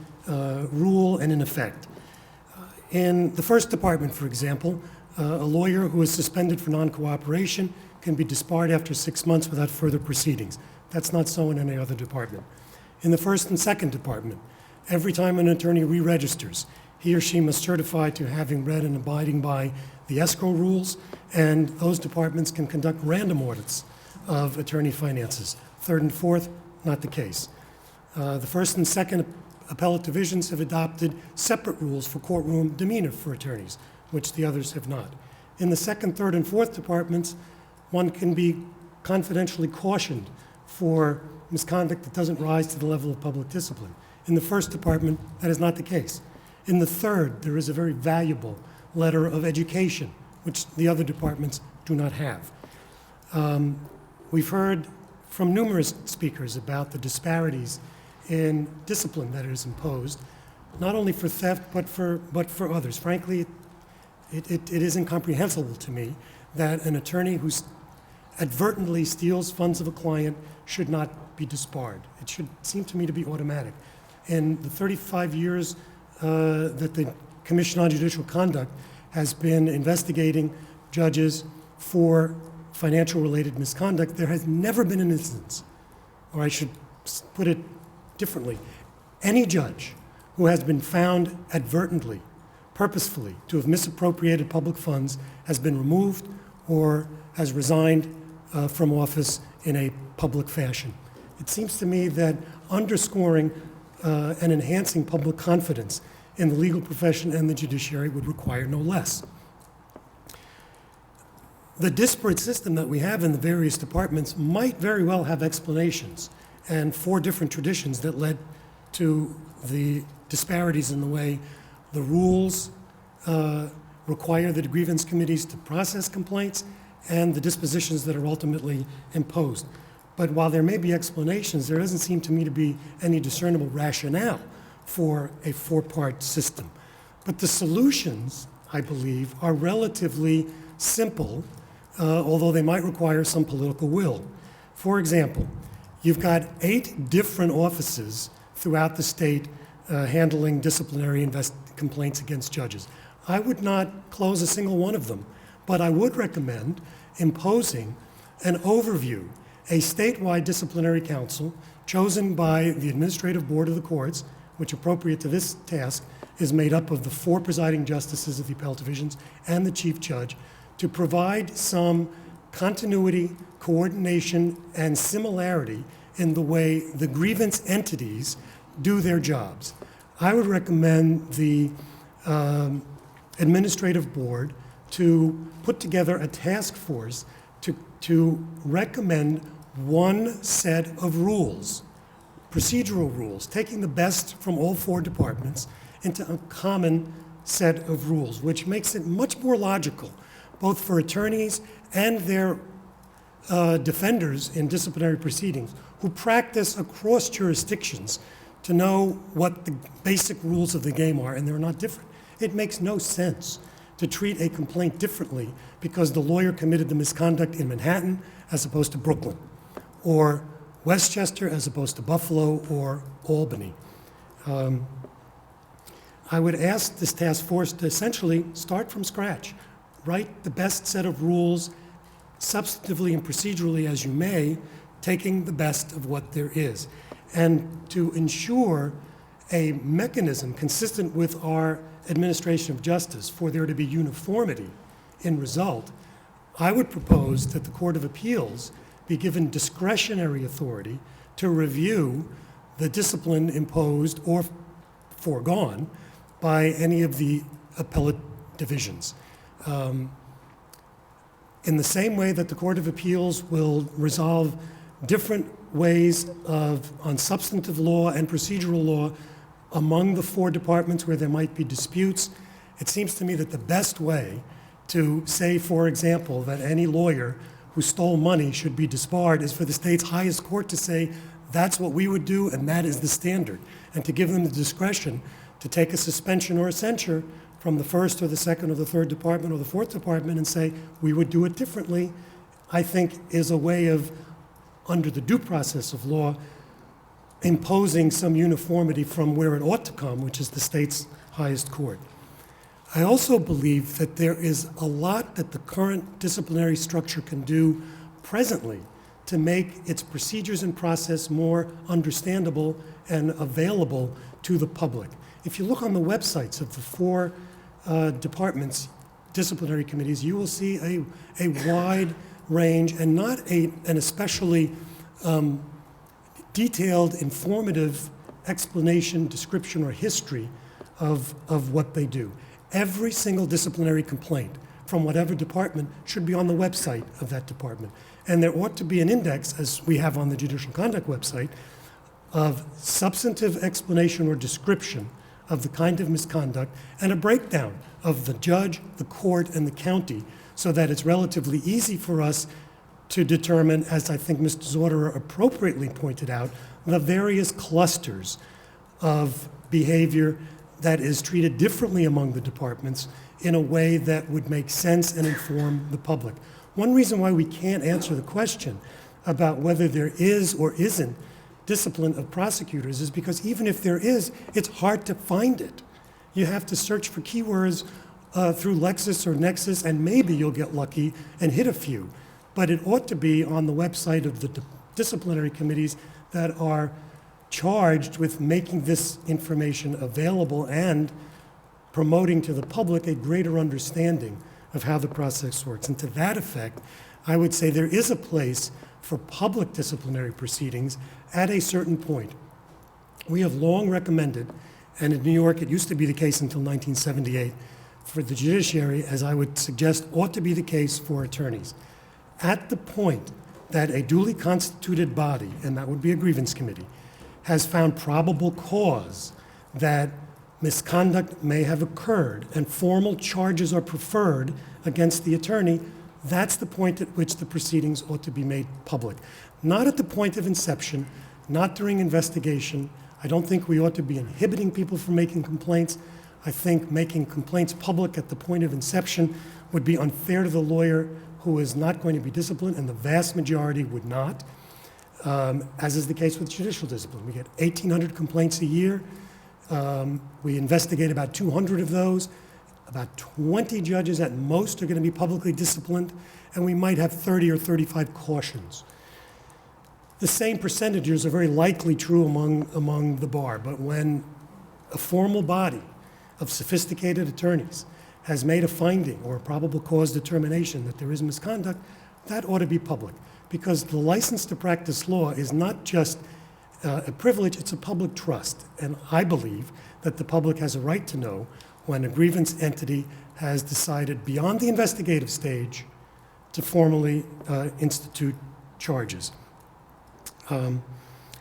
rule and in effect. In the first department, for example, a lawyer who is suspended for non-cooperation can be disbarred after 6 months without further proceedings. That's not so in any other department. In the first and second department, every time an attorney re-registers, he or she must certify to having read and abiding by the escrow rules, and those departments can conduct random audits of attorney finances. Third and fourth, not the case. The first and second appellate divisions have adopted separate rules for courtroom demeanor for attorneys, which the others have not. In the second, third, and fourth departments, one can be confidentially cautioned for misconduct that doesn't rise to the level of public discipline. In the first department, that is not the case. In the third, there is a very valuable letter of education, which the other departments do not have. We've heard from numerous speakers about the disparities in discipline that is imposed, not only for theft, but for others. Frankly, it is incomprehensible to me that an attorney who advertently steals funds of a client should not be disbarred. It should seem to me to be automatic. In the 35 years that the Commission on Judicial Conduct has been investigating judges for financial-related misconduct, there has never been an instance, or I should put it differently, any judge who has been found advertently purposefully to have misappropriated public funds has been removed or has resigned from office in a public fashion. It seems to me that underscoring and enhancing public confidence in the legal profession and the judiciary would require no less. The disparate system that we have in the various departments might very well have explanations and 4 different traditions that led to the disparities in the way the rules require the grievance committees to process complaints and the dispositions that are ultimately imposed. But while there may be explanations, there doesn't seem to me to be any discernible rationale for a 4-part system. But the solutions, I believe, are relatively simple, although they might require some political will. For example, you've got 8 different offices throughout the state handling disciplinary complaints against judges. I would not close a single one of them, but I would recommend imposing an overview, a statewide disciplinary council chosen by the administrative board of the courts, which appropriate to this task is made up of the 4 presiding justices of the appellate divisions and the chief judge, to provide some continuity, coordination, and similarity in the way the grievance entities do their jobs. I would recommend the administrative board to put together a task force to recommend one set of rules, procedural rules, taking the best from all 4 departments into a common set of rules, which makes it much more logical, both for attorneys and their defenders in disciplinary proceedings who practice across jurisdictions to know what the basic rules of the game are, and they're not different. It makes no sense to treat a complaint differently because the lawyer committed the misconduct in Manhattan as opposed to Brooklyn, or Westchester as opposed to Buffalo or Albany. I would ask this task force to essentially start from scratch, write the best set of rules, substantively and procedurally as you may, taking the best of what there is, and to ensure a mechanism consistent with our administration of justice for there to be uniformity in result. I would propose that the Court of Appeals be given discretionary authority to review the discipline imposed or foregone by any of the appellate divisions. In the same way that the Court of Appeals will resolve different ways on substantive law and procedural law among the 4 departments where there might be disputes, it seems to me that the best way to say, for example, that any lawyer who stole money should be disbarred is for the state's highest court to say, that's what we would do and that is the standard, and to give them the discretion to take a suspension or a censure from the 1st or the 2nd or the 3rd department or the 4th department and say, we would do it differently, I think is a way of, under the due process of law, imposing some uniformity from where it ought to come, which is the state's highest court. I also believe that there is a lot that the current disciplinary structure can do presently to make its procedures and process more understandable and available to the public. If you look on the websites of the 4 departments, disciplinary committees, you will see a wide range and not an especially detailed, informative explanation, description, or history of what they do. Every single disciplinary complaint from whatever department should be on the website of that department. And there ought to be an index, as we have on the Judicial Conduct website, of substantive explanation or description of the kind of misconduct and a breakdown of the judge, the court, and the county so that it's relatively easy for us to determine, as I think Mr. Zauderer appropriately pointed out, the various clusters of behavior that is treated differently among the departments in a way that would make sense and inform the public. One reason why we can't answer the question about whether there is or isn't discipline of prosecutors is because even if there is, it's hard to find it. You have to search for keywords through Lexis or Nexus, and maybe you'll get lucky and hit a few. But it ought to be on the website of the disciplinary committees that are charged with making this information available and promoting to the public a greater understanding of how the process works. And to that effect, I would say there is a place for public disciplinary proceedings at a certain point. We have long recommended, and in New York it used to be the case until 1978, for the judiciary, as I would suggest, ought to be the case for attorneys. At the point that a duly constituted body, and that would be a grievance committee, has found probable cause that misconduct may have occurred and formal charges are preferred against the attorney, that's the point at which the proceedings ought to be made public. Not at the point of inception, not during investigation. I don't think we ought to be inhibiting people from making complaints. I think making complaints public at the point of inception would be unfair to the lawyer who is not going to be disciplined, and the vast majority would not, as is the case with judicial discipline. We get 1,800 complaints a year. We investigate about 200 of those. About 20 judges at most are going to be publicly disciplined, and we might have 30 or 35 cautions. The same percentages are very likely true among the bar, but when a formal body of sophisticated attorneys has made a finding or a probable cause determination that there is misconduct, that ought to be public, because the license to practice law is not just a privilege, it's a public trust. And I believe that the public has a right to know when a grievance entity has decided beyond the investigative stage to formally institute charges. And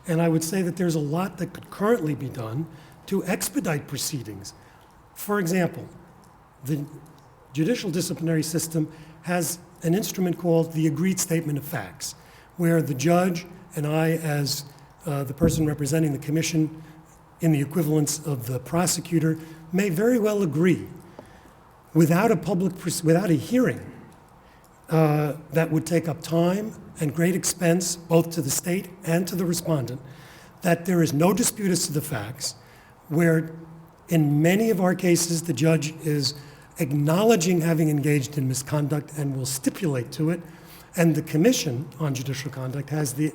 I would say that there's a lot that could currently be done to expedite proceedings. For example, the judicial disciplinary system has an instrument called the agreed statement of facts, where the judge and I, as the person representing the commission in the equivalence of the prosecutor, may very well agree without a hearing that would take up time and great expense both to the state and to the respondent, that there is no dispute as to the facts, where in many of our cases the judge is acknowledging having engaged in misconduct and will stipulate to it, and the Commission on Judicial Conduct has the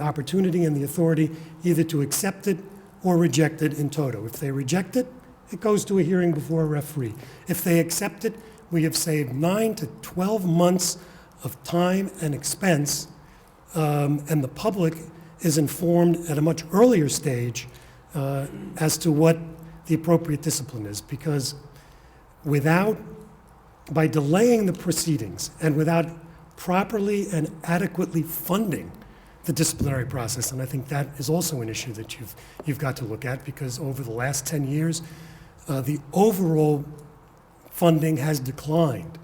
opportunity and the authority either to accept it or reject it in toto. If they reject it, it goes to a hearing before a referee. If they accept it, we have saved 9 to 12 months of time and expense, and the public is informed at a much earlier stage as to what the appropriate discipline is, because by delaying the proceedings and without properly and adequately funding the disciplinary process, and I think that is also an issue that you've got to look at, because over the last 10 years, the overall funding has declined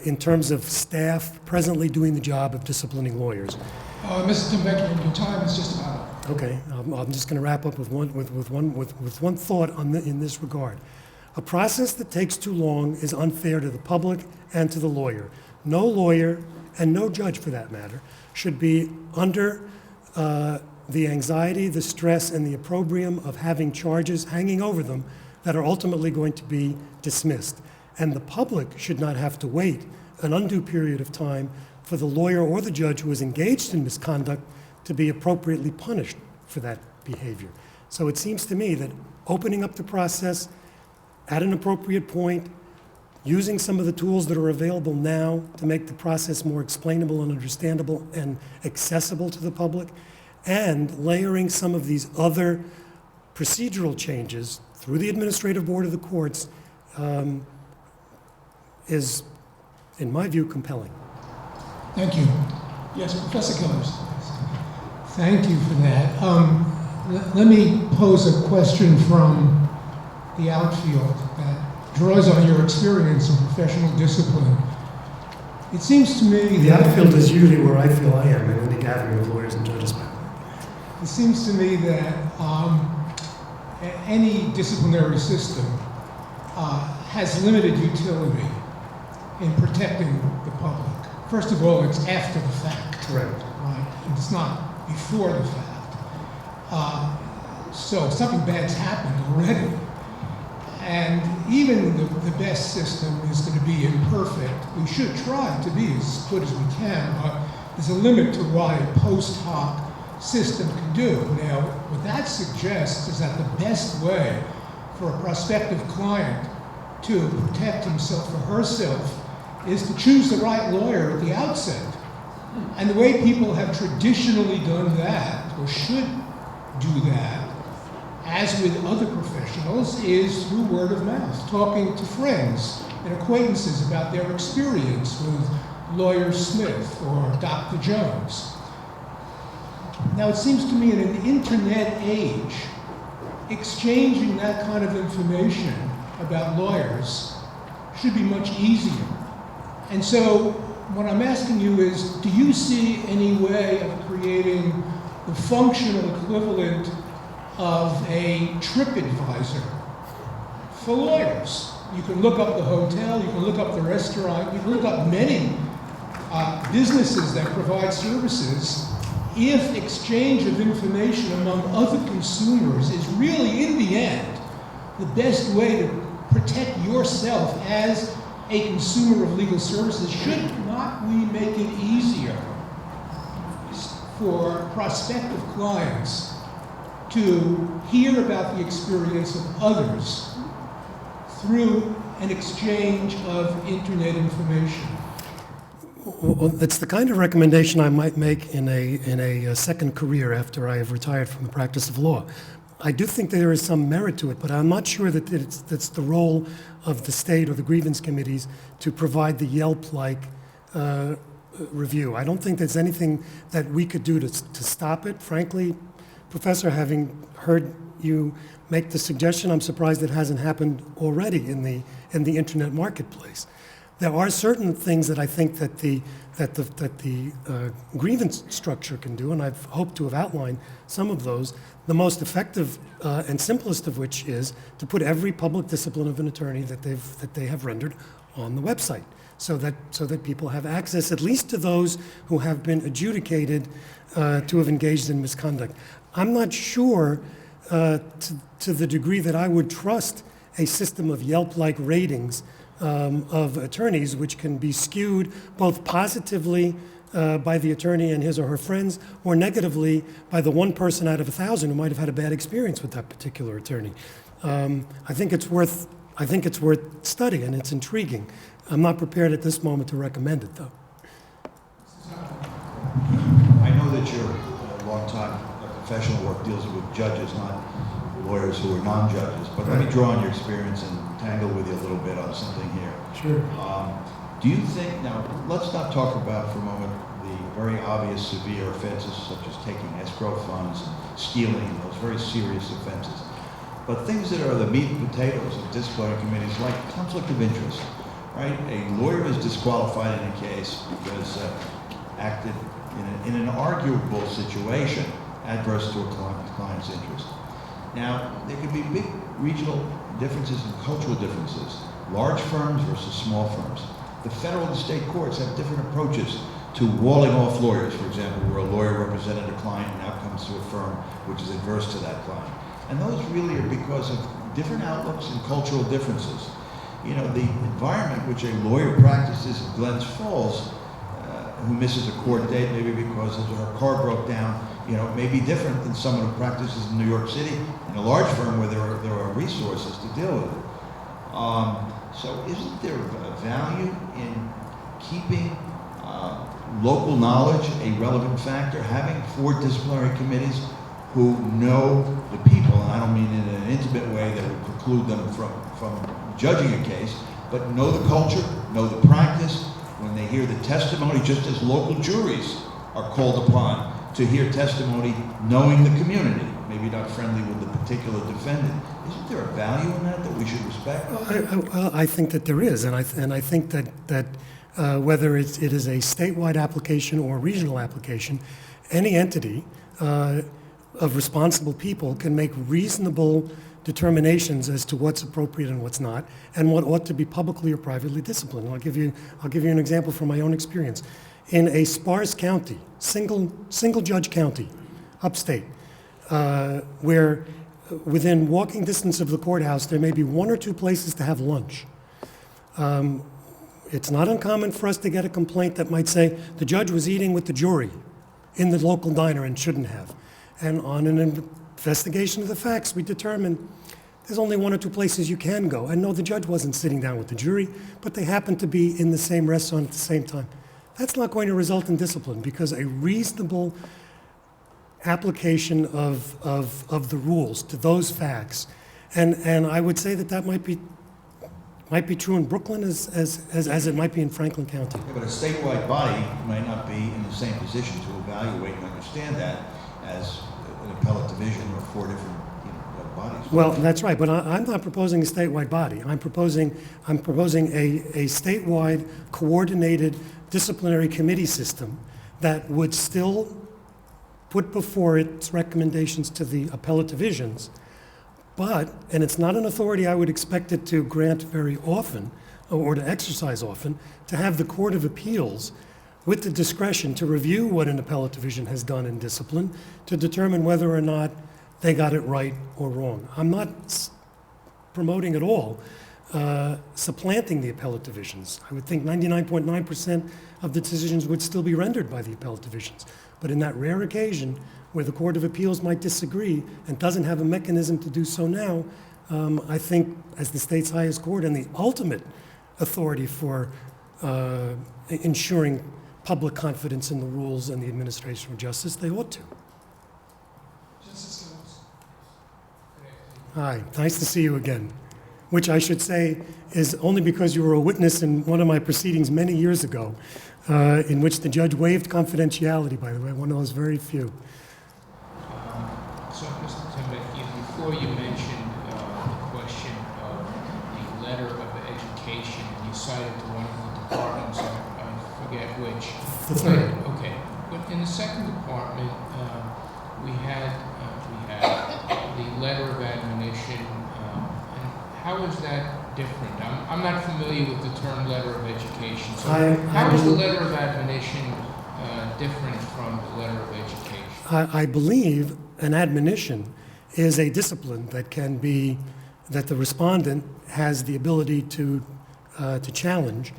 in terms of staff presently doing the job of disciplining lawyers. Mr. Devika, your time is just about up. Okay, I'm just going to wrap up with one thought in this regard. A process that takes too long is unfair to the public and to the lawyer. No lawyer, and no judge for that matter, should be under the anxiety, the stress, and the opprobrium of having charges hanging over them that are ultimately going to be dismissed. And the public should not have to wait an undue period of time for the lawyer or the judge who is engaged in misconduct to be appropriately punished for that behavior. So it seems to me that opening up the process at an appropriate point, using some of the tools that are available now to make the process more explainable and understandable and accessible to the public, and layering some of these other procedural changes through the administrative board of the courts is, in my view, compelling. Thank you. Yes, Professor Gillers. Thank you for that. Let me pose a question from the outfield that draws on your experience in professional discipline. It seems to me The outfield is usually where I feel I am, in the gathering of lawyers and judges. It seems to me that any disciplinary system has limited utility in protecting the public. First of all, it's after the fact. Correct. Right? It's not before the fact. So something bad's happened already. And even the best system is going to be imperfect. We should try to be as good as we can, but there's a limit to what a post hoc system can do. Now, what that suggests is that the best way for a prospective client to protect himself or herself is to choose the right lawyer at the outset. And the way people have traditionally done that, or should do that, as with other professionals, is through word of mouth, talking to friends and acquaintances about their experience with Lawyer Smith or Dr. Jones. Now, it seems to me in an internet age, exchanging that kind of information about lawyers should be much easier. And so, what I'm asking you is, do you see any way of creating the functional equivalent of a TripAdvisor for lawyers? You can look up the hotel, you can look up the restaurant, you can look up many businesses that provide services. If exchange of information among other consumers is really, in the end, the best way to protect yourself as a consumer of legal services, should not we make it easier for prospective clients to hear about the experience of others through an exchange of internet information? Well, that's the kind of recommendation I might make in a second career after I have retired from the practice of law. I do think there is some merit to it, but I'm not sure that that's the role of the state or the grievance committees to provide the Yelp-like review. I don't think there's anything that we could do to stop it. Frankly, Professor, having heard you make the suggestion, I'm surprised it hasn't happened already in the internet marketplace. There are certain things that I think that the grievance structure can do, and I've hoped to have outlined some of those. The most effective and simplest of which is to put every public discipline of an attorney that they have rendered on the website, so that people have access at least to those who have been adjudicated to have engaged in misconduct. I'm not sure to the degree that I would trust a system of Yelp-like ratings of attorneys, which can be skewed both positively by the attorney and his or her friends, or negatively by the one person out of 1,000 who might have had a bad experience with that particular attorney. I think it's worth study, and it's intriguing. I'm not prepared at this moment to recommend it, though. I know that your long-time professional work deals with judges, not lawyers who are non-judges, but let me draw on your experience and tangle with you a little bit on something here. Sure. Do you think, now let's not talk about for a moment the very obvious severe offenses such as taking escrow funds and stealing, those very serious offenses, but things that are the meat and potatoes of disciplinary committees like conflict of interest, right? A lawyer is disqualified in a case because acted in an arguable situation adverse to a client's interest. Now, there can be big regional differences and cultural differences, large firms versus small firms. The federal and state courts have different approaches to walling off lawyers, for example, where a lawyer represented a client and now comes to a firm which is adverse to that client. And those really are because of different outlooks and cultural differences. You know, the environment which a lawyer practices in Glens Falls, who misses a court date, maybe because her car broke down, you know, may be different than someone who practices in New York City in a large firm where there are resources to deal with it. So isn't there a value in keeping local knowledge a relevant factor, having 4 disciplinary committees who know the people, and I don't mean in an intimate way that would preclude them from judging a case, but know the culture, know the practice, when they hear the testimony, just as local juries are called upon to hear testimony knowing the community, maybe not friendly with the particular defendant. Isn't there a value in that we should respect? Well, I think that there is, and I think that whether it is a statewide application or a regional application, any entity of responsible people can make reasonable determinations as to what's appropriate and what's not, and what ought to be publicly or privately disciplined. I'll give you an example from my own experience. In a sparse county, single judge county, upstate, where within walking distance of the courthouse there may be 1 or 2 places to have lunch. It's not uncommon for us to get a complaint that might say the judge was eating with the jury in the local diner and shouldn't have. And on an investigation of the facts, we determined there's only one or two places you can go. And no, the judge wasn't sitting down with the jury, but they happened to be in the same restaurant at the same time. That's not going to result in discipline, because a reasonable application of the rules to those facts, and I would say that might be true in Brooklyn as it might be in Franklin County. Yeah, but a statewide body might not be in the same position to evaluate and understand that as an appellate division or 4 different bodies. Well, that's right, but I'm not proposing a statewide body. I'm proposing a statewide coordinated disciplinary committee system that would still put before its recommendations to the appellate divisions, and it's not an authority I would expect it to grant very often, or to exercise often, to have the Court of Appeals with the discretion to review what an appellate division has done in discipline, to determine whether or not they got it right or wrong. I'm not promoting at all supplanting the appellate divisions. I would think 99.9% of the decisions would still be rendered by the appellate divisions. But in that rare occasion where the Court of Appeals might disagree and doesn't have a mechanism to do so now, I think as the state's highest court and the ultimate authority for ensuring public confidence in the rules and the administration of justice, they ought to. Justice Skelos. Hi, nice to see you again. Which I should say is only because you were a witness in one of my proceedings many years ago, in which the judge waived confidentiality, by the way, one of those very few. So, Mr. Temecki, before you mentioned the question of the letter of education, you cited to one of the departments, I forget which. The third. Okay. But in the second department, we had the letter of admonition. How is that different? I'm not familiar with the term letter of education. So how is the letter of admonition different from the letter of education? I believe an admonition is a discipline that can be, that the respondent has the ability to challenge,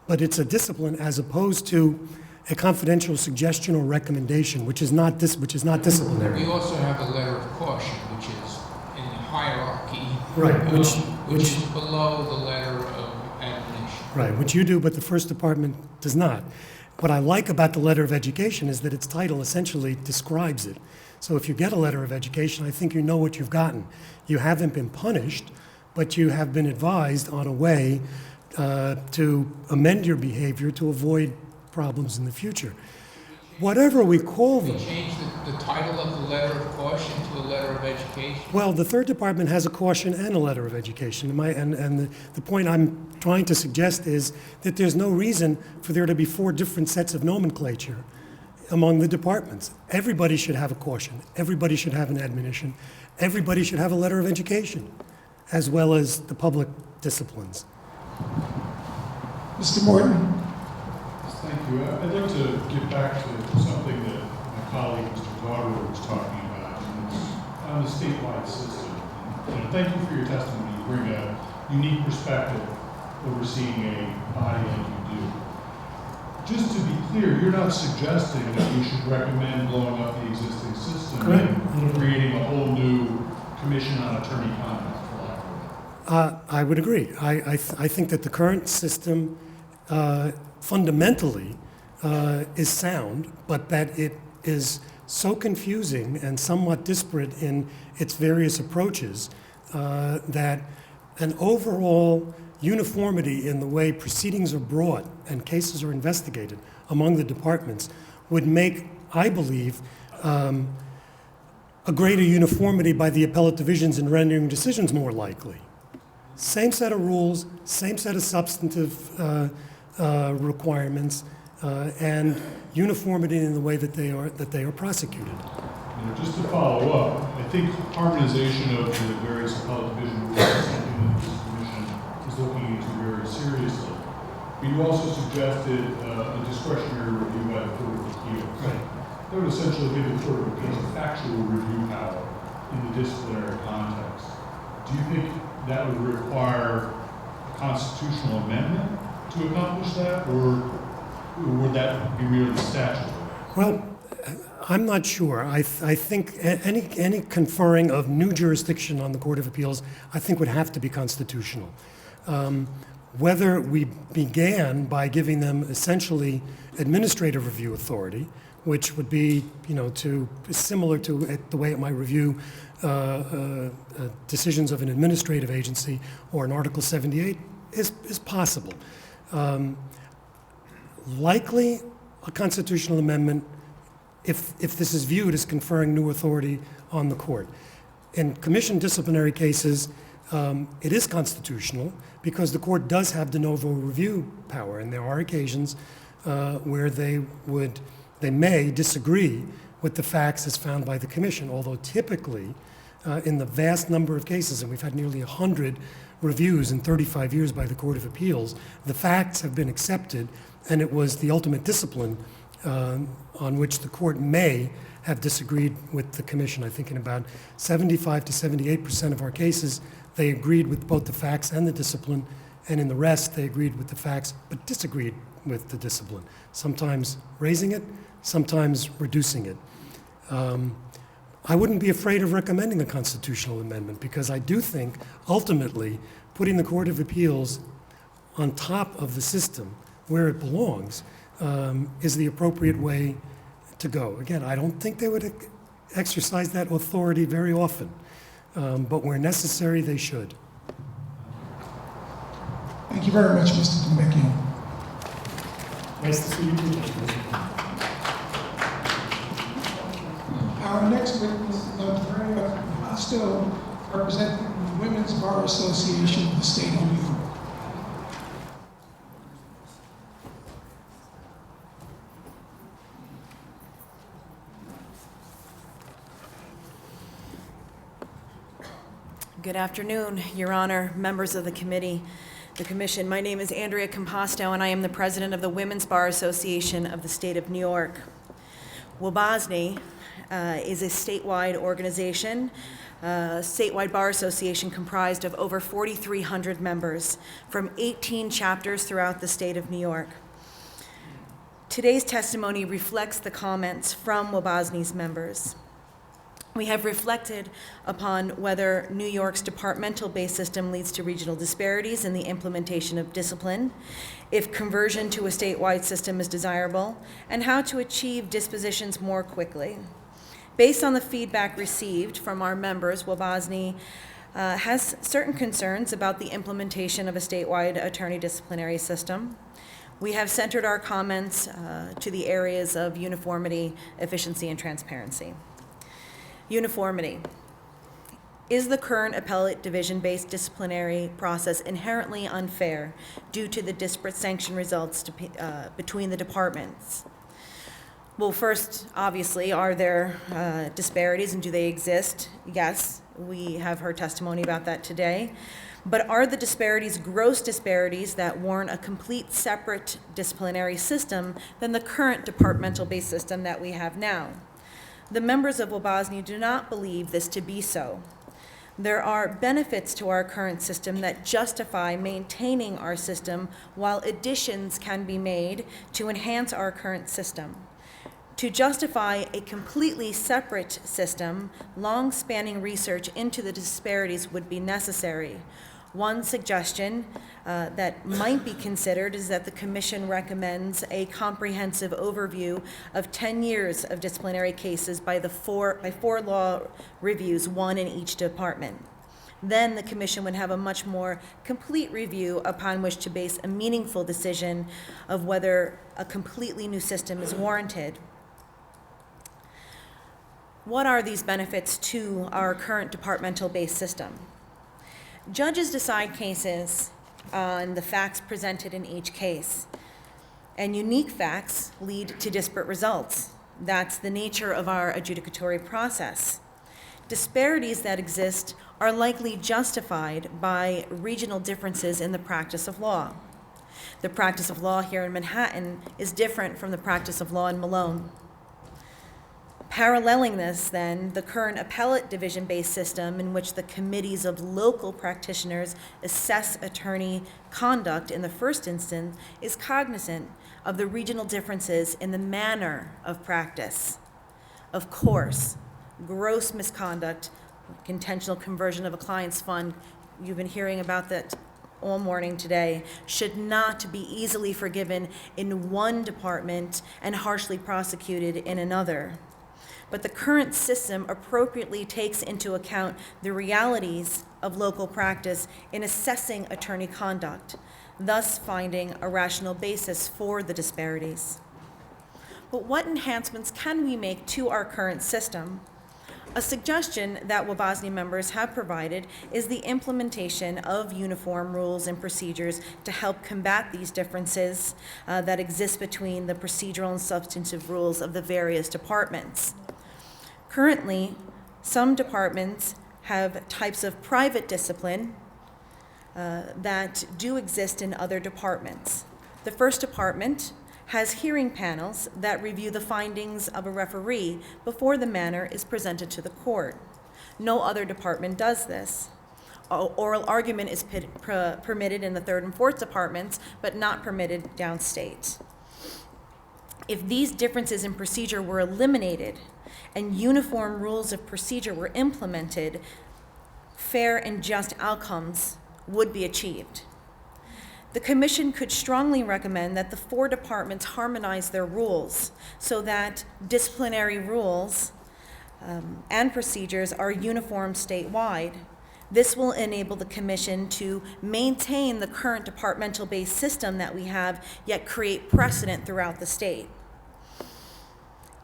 but it's a discipline as opposed to a confidential suggestion or recommendation, which is not disciplinary. We also have a letter of caution, which is in the hierarchy, right, which is below the letter of admonition. Right, which you do, but the first department does not. What I like about the letter of education is that its title essentially describes it. So if you get a letter of education, I think you know what you've gotten. You haven't been punished, but you have been advised on a way to amend your behavior to avoid problems in the future. Whatever we call them. We changed the title of the letter of caution to a letter of education. Well, the third department has a caution and a letter of education. And the point I'm trying to suggest is that there's no reason for there to be 4 different sets of nomenclature among the departments. Everybody should have a caution. Everybody should have an admonition. Everybody should have a letter of education, as well as the public disciplines. Mr. Morton. Thank you. I'd like to get back to something that my colleague, Mr. Zauderer, was talking about, and it's on the statewide system. And thank you for your testimony. You bring a unique perspective overseeing a body like you do. Just to be clear, you're not suggesting that we should recommend blowing up the existing system and creating a whole new commission on attorney conduct, for lack of it. I would agree. I think that the current system fundamentally is sound, but that it is so confusing and somewhat disparate in its various approaches that an overall uniformity in the way proceedings are brought and cases are investigated among the departments would make, I believe, a greater uniformity by the appellate divisions in rendering decisions more likely. Same set of rules, same set of substantive requirements, and uniformity in the way that they are prosecuted. Just to follow up, I think harmonization of the various appellate division rules is something that this commission is looking into very seriously. But you also suggested a discretionary review by the Court of Appeals. Right. That would essentially give the Court of Appeals a factual review power in the disciplinary context. Do you think that would require a constitutional amendment to accomplish that, or would that be merely statutory? Well, I'm not sure. I think any conferring of new jurisdiction on the Court of Appeals, I think would have to be constitutional. Whether we began by giving them essentially administrative review authority, which would be, similar to the way it might review decisions of an administrative agency or an Article 78, is possible. Likely a constitutional amendment if this is viewed as conferring new authority on the court. In commission disciplinary cases, it is constitutional because the court does have de novo review power, and there are occasions where they may disagree with the facts as found by the commission, although typically in the vast number of cases, and we've had nearly 100 reviews in 35 years by the Court of Appeals, the facts have been accepted, and it was the ultimate discipline on which the court may have disagreed with the commission. I think in about 75 to 78% of our cases, they agreed with both the facts and the discipline, and in the rest, they agreed with the facts but disagreed with the discipline, sometimes raising it, sometimes reducing it. I wouldn't be afraid of recommending a constitutional amendment because I do think ultimately putting the Court of Appeals on top of the system where it belongs is the appropriate way to go. Again, I don't think they would exercise that authority very often, but where necessary, they should. Thank you very much, Mr. Devika. Nice to see you. Our next witness is Andrea, representing the Women's Bar Association of the State of New York. Good afternoon, Your Honor, members of the committee, the commission. My name is Andrea Composto, and I am the president of the Women's Bar Association of the State of New York. WBASNY is a statewide organization, statewide bar association comprised of over 4,300 members from 18 chapters throughout the state of New York. Today's testimony reflects the comments from WBASNY's members. We have reflected upon whether New York's departmental-based system leads to regional disparities in the implementation of discipline, if conversion to a statewide system is desirable, and how to achieve dispositions more quickly. Based on the feedback received from our members, WBASNY has certain concerns about the implementation of a statewide attorney disciplinary system. We have centered our comments to the areas of uniformity, efficiency, and transparency. Uniformity. Is the current appellate division-based disciplinary process inherently unfair due to the disparate sanction results between the departments? Well, first, obviously, are there disparities and do they exist? Yes, we have heard testimony about that today. But are the disparities gross disparities that warrant a complete separate disciplinary system than the current departmental-based system that we have now? The members of WBASNY do not believe this to be so. There are benefits to our current system that justify maintaining our system, while additions can be made to enhance our current system. To justify a completely separate system, long-spanning research into the disparities would be necessary. One suggestion that might be considered is that the Commission recommends a comprehensive overview of 10 years of disciplinary cases by four law reviews, one in each department. Then the Commission would have a much more complete review upon which to base a meaningful decision of whether a completely new system is warranted. What are these benefits to our current departmental-based system? Judges decide cases on the facts presented in each case, and unique facts lead to disparate results. That's the nature of our adjudicatory process. Disparities that exist are likely justified by regional differences in the practice of law. The practice of law here in Manhattan is different from the practice of law in Malone. Paralleling this, then, the current appellate division-based system in which the committees of local practitioners assess attorney conduct in the first instance is cognizant of the regional differences in the manner of practice. Of course, gross misconduct, intentional conversion of a client's fund, you've been hearing about that all morning today, should not be easily forgiven in one department and harshly prosecuted in another. But the current system appropriately takes into account the realities of local practice in assessing attorney conduct, thus finding a rational basis for the disparities. But what enhancements can we make to our current system? A suggestion that Wabasni members have provided is the implementation of uniform rules and procedures to help combat these differences that exist between the procedural and substantive rules of the various departments. Currently, some departments have types of private discipline that do exist in other departments. The first department has hearing panels that review the findings of a referee before the matter is presented to the court. No other department does this. Oral argument is permitted in the third and fourth departments, but not permitted downstate. If these differences in procedure were eliminated and uniform rules of procedure were implemented, fair and just outcomes would be achieved. The Commission could strongly recommend that the 4 departments harmonize their rules so that disciplinary rules and procedures are uniform statewide. This will enable the Commission to maintain the current departmental-based system that we have, yet create precedent throughout the state.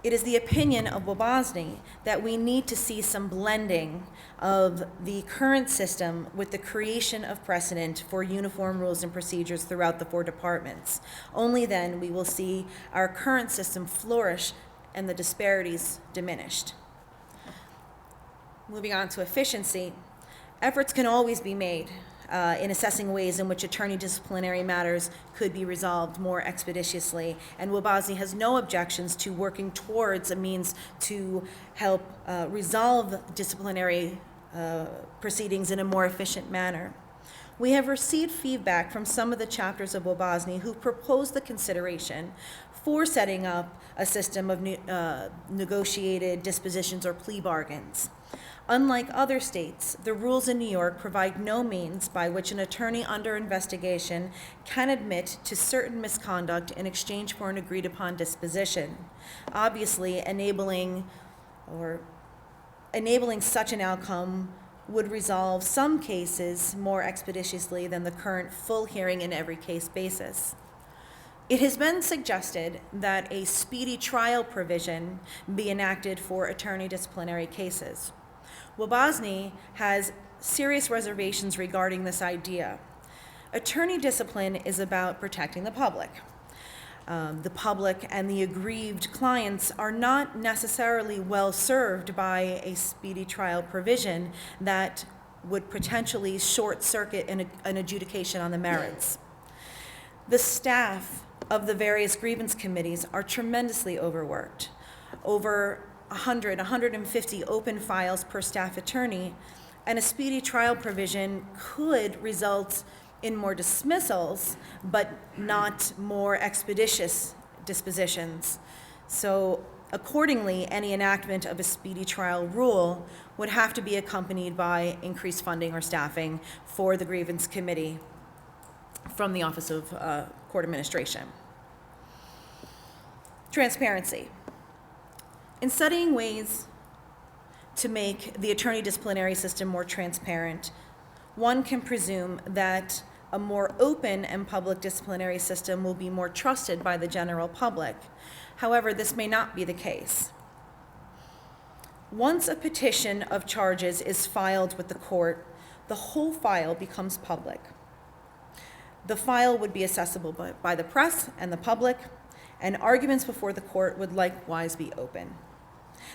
It is the opinion of Wabasni that we need to see some blending of the current system with the creation of precedent for uniform rules and procedures throughout the 4 departments. Only then we will see our current system flourish and the disparities diminished. Moving on to efficiency, efforts can always be made in assessing ways in which attorney disciplinary matters could be resolved more expeditiously, and Wabasni has no objections to working towards a means to help resolve disciplinary proceedings in a more efficient manner. We have received feedback from some of the chapters of Wabasni who proposed the consideration for setting up a system of negotiated dispositions or plea bargains. Unlike other states, the rules in New York provide no means by which an attorney under investigation can admit to certain misconduct in exchange for an agreed-upon disposition, obviously enabling such an outcome would resolve some cases more expeditiously than the current full hearing in every case basis. It has been suggested that a speedy trial provision be enacted for attorney disciplinary cases. Wabasni has serious reservations regarding this idea. Attorney discipline is about protecting the public. The public and the aggrieved clients are not necessarily well served by a speedy trial provision that would potentially short-circuit an adjudication on the merits. The staff of the various grievance committees are tremendously overworked. Over 150 open files per staff attorney, and a speedy trial provision could result in more dismissals, but not more expeditious dispositions. So accordingly, any enactment of a speedy trial rule would have to be accompanied by increased funding or staffing for the grievance committee from the Office of Court Administration. Transparency. In studying ways to make the attorney disciplinary system more transparent, one can presume that a more open and public disciplinary system will be more trusted by the general public. However, this may not be the case. Once a petition of charges is filed with the court, the whole file becomes public. The file would be accessible by the press and the public, and arguments before the court would likewise be open.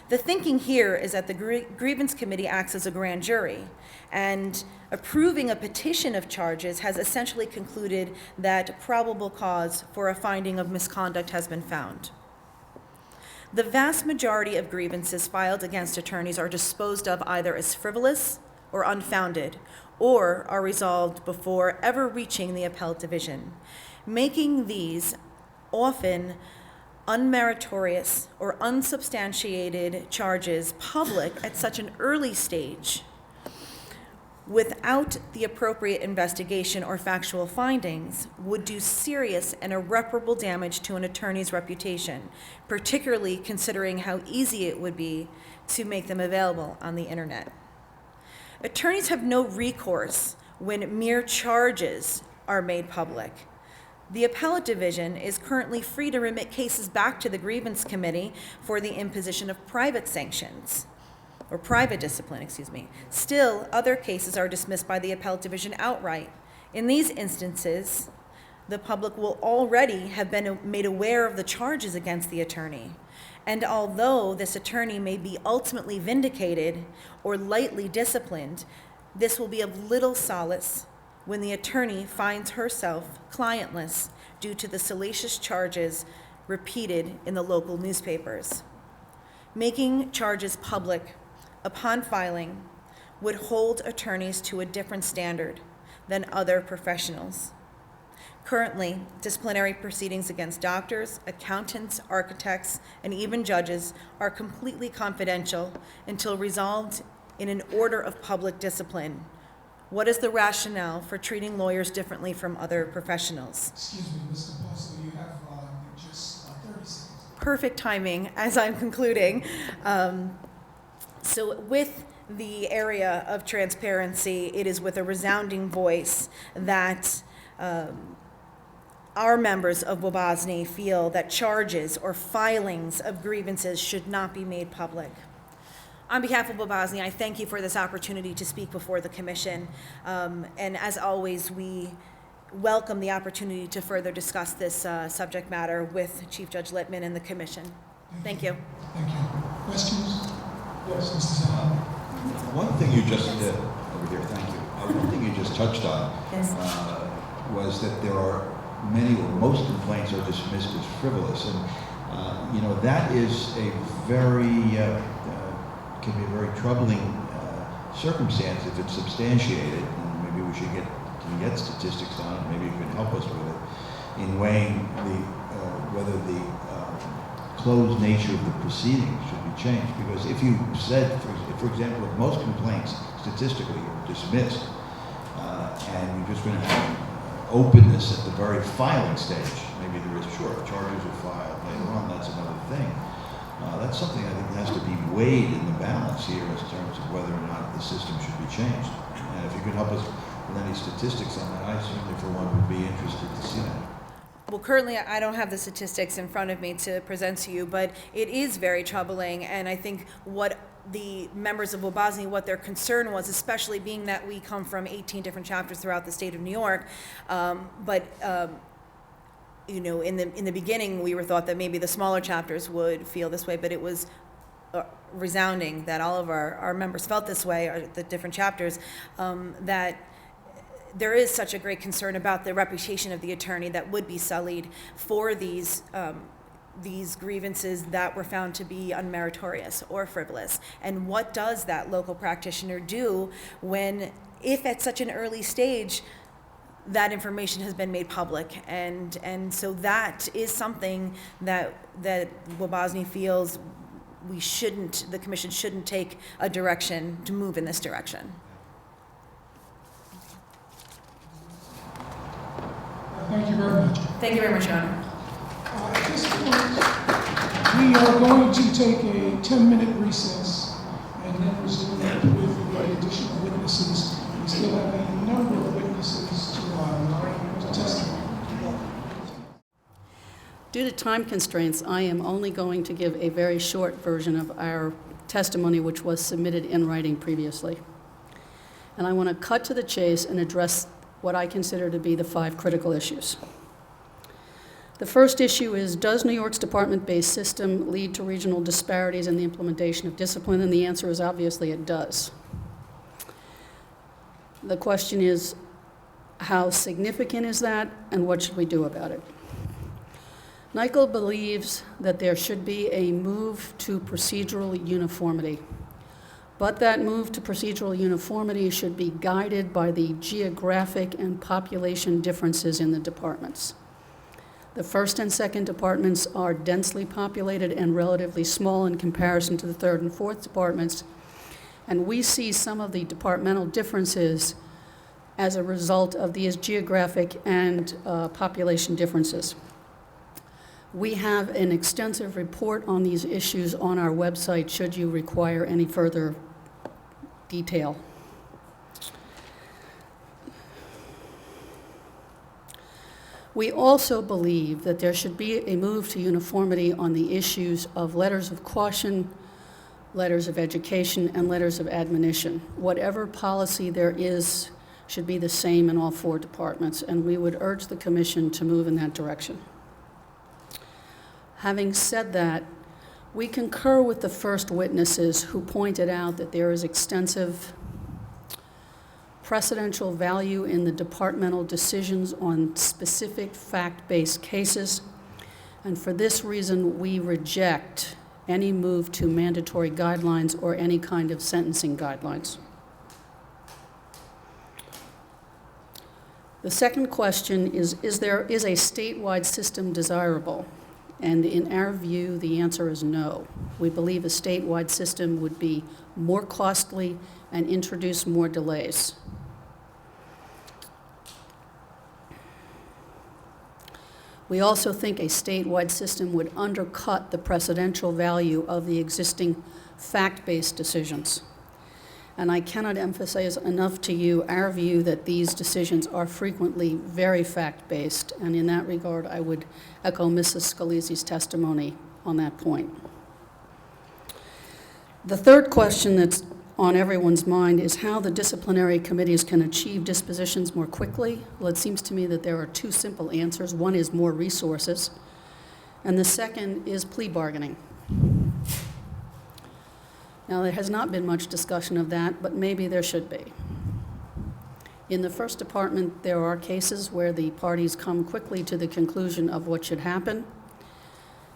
The thinking here is that the grievance committee acts as a grand jury, and approving a petition of charges has essentially concluded that probable cause for a finding of misconduct has been found. The vast majority of grievances filed against attorneys are disposed of either as frivolous or unfounded, or are resolved before ever reaching the appellate division, making these often unmeritorious or unsubstantiated charges public at such an early stage without the appropriate investigation or factual findings would do serious and irreparable damage to an attorney's reputation, particularly considering how easy it would be to make them available on the internet. Attorneys have no recourse when mere charges are made public. The Appellate Division is currently free to remit cases back to the Grievance Committee for the imposition of private sanctions, or private discipline, excuse me. Still, other cases are dismissed by the Appellate Division outright. In these instances, the public will already have been made aware of the charges against the attorney. And although this attorney may be ultimately vindicated or lightly disciplined, this will be of little solace when the attorney finds herself clientless due to the salacious charges repeated in the local newspapers. Making charges public upon filing would hold attorneys to a different standard than other professionals. Currently, disciplinary proceedings against doctors, accountants, architects, and even judges are completely confidential until resolved in an order of public discipline. What is the rationale for treating lawyers differently from other professionals? Excuse me, Mr. Postle, you have just 30 seconds. Perfect timing as I'm concluding. So with the area of transparency, it is with a resounding voice that our members of Wabasne feel that charges or filings of grievances should not be made public. On behalf of Wabasne, I thank you for this opportunity to speak before the Commission. And as always, we welcome the opportunity to further discuss this subject matter with Chief Judge Littman and the Commission. Thank you. Thank you. Questions? Yes, Mr. Zauderer. One thing you just did over here, thank you. One thing you just touched on was that there are many or most complaints are dismissed as frivolous, and that is a very can be a very troubling circumstance if it's substantiated. And maybe we should get statistics on it. Maybe you can help us with it in weighing whether the closed nature of the proceedings should be changed. Because if you said, for example, if most complaints statistically are dismissed, and you're just going to have openness at the very filing stage, maybe there is, sure, charges are filed later on, that's another thing. That's something I think has to be weighed in the balance here in terms of whether or not the system should be changed. And if you could help us with any statistics on that, I certainly, for one, would be interested to see that. Well, currently, I don't have the statistics in front of me to present to you, but it is very troubling, and I think what the members of Wabasne, what their concern was, especially being that we come from 18 different chapters throughout the state of New York, in the beginning, we were thought that maybe the smaller chapters would feel this way, but it was resounding that all of our members felt this way, or the different chapters, that there is such a great concern about the reputation of the attorney that would be sullied for these grievances that were found to be unmeritorious or frivolous. And what does that local practitioner do if at such an early stage that information has been made public? And so that is something that Wabasne feels the Commission shouldn't take a direction to move in this direction. Thank you very much. Thank you very much, Your Honor. At this point, we are going to take a 10-minute recess and then resume with the additional witnesses. We still have a number of witnesses to testify. Due to time constraints, I am only going to give a very short version of our testimony, which was submitted in writing previously. And I want to cut to the chase and address what I consider to be the 5 critical issues. The first issue is, does New York's department-based system lead to regional disparities in the implementation of discipline? And the answer is obviously it does. The question is, how significant is that, and what should we do about it? NYCL believes that there should be a move to procedural uniformity, but that move to procedural uniformity should be guided by the geographic and population differences in the departments. The first and second departments are densely populated and relatively small in comparison to the third and fourth departments. And we see some of the departmental differences as a result of these geographic and population differences. We have an extensive report on these issues on our website should you require any further detail. We also believe that there should be a move to uniformity on the issues of letters of caution, letters of education, and letters of admonition. Whatever policy there is should be the same in all four departments, and we would urge the Commission to move in that direction. Having said that, we concur with the first witnesses who pointed out that there is extensive precedential value in the departmental decisions on specific fact-based cases, and for this reason, we reject any move to mandatory guidelines or any kind of sentencing guidelines. The second question is a statewide system desirable? And in our view, the answer is no. We believe a statewide system would be more costly and introduce more delays. We also think a statewide system would undercut the precedential value of the existing fact-based decisions. And I cannot emphasize enough to you our view that these decisions are frequently very fact-based, and in that regard, I would echo Mrs. Scalise's testimony on that point. The third question that's on everyone's mind is how the disciplinary committees can achieve dispositions more quickly. Well, it seems to me that there are two simple answers. One is more resources, and the second is plea bargaining. Now, there has not been much discussion of that, but maybe there should be. In the first department, there are cases where the parties come quickly to the conclusion of what should happen,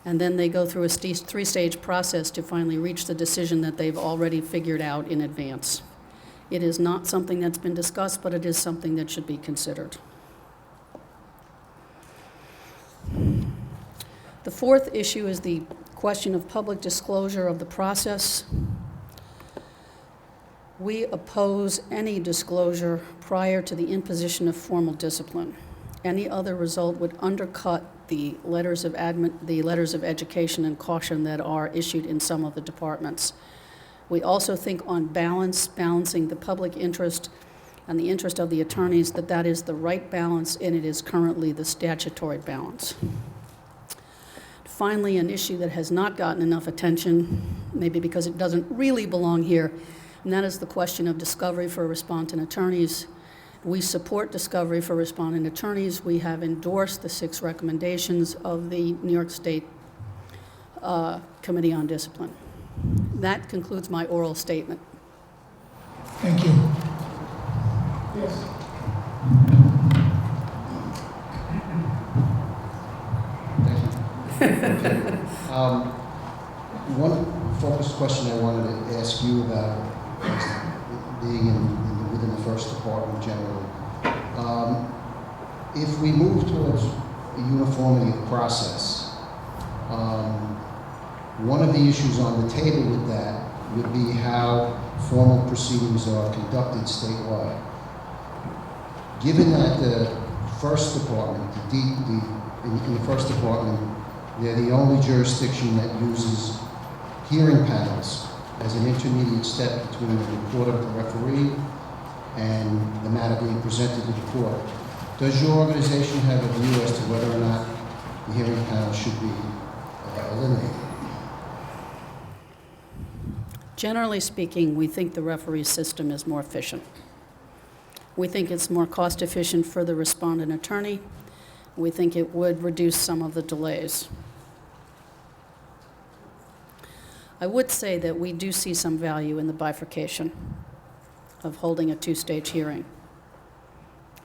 and then they go through a three-stage process to finally reach the decision that they've already figured out in advance. It is not something that's been discussed, but it is something that should be considered. The fourth issue is the question of public disclosure of the process. We oppose any disclosure prior to the imposition of formal discipline. Any other result would undercut the letters of education and caution that are issued in some of the departments. We also think on balance, balancing the public interest and the interest of the attorneys, that is the right balance, and it is currently the statutory balance. Finally, an issue that has not gotten enough attention, maybe because it doesn't really belong here, and that is the question of discovery for respondent attorneys. We support discovery for respondent attorneys. We have endorsed the 6 recommendations of the New York State Committee on Discipline. That concludes my oral statement. Thank you. Yes. One focused question I wanted to ask you about being within the first department generally. If we move towards a uniformity of process, one of the issues on the table with that would be how formal proceedings are conducted statewide. Given that the first department, in the first department, they're the only jurisdiction that uses hearing panels as an intermediate step between the report of the referee and the matter being presented to the court. Does your organization have a view as to whether or not the hearing panel should be eliminated? Generally speaking, we think the referee system is more efficient. We think it's more cost efficient for the respondent attorney. We think it would reduce some of the delays. I would say that we do see some value in the bifurcation of holding a 2-stage hearing.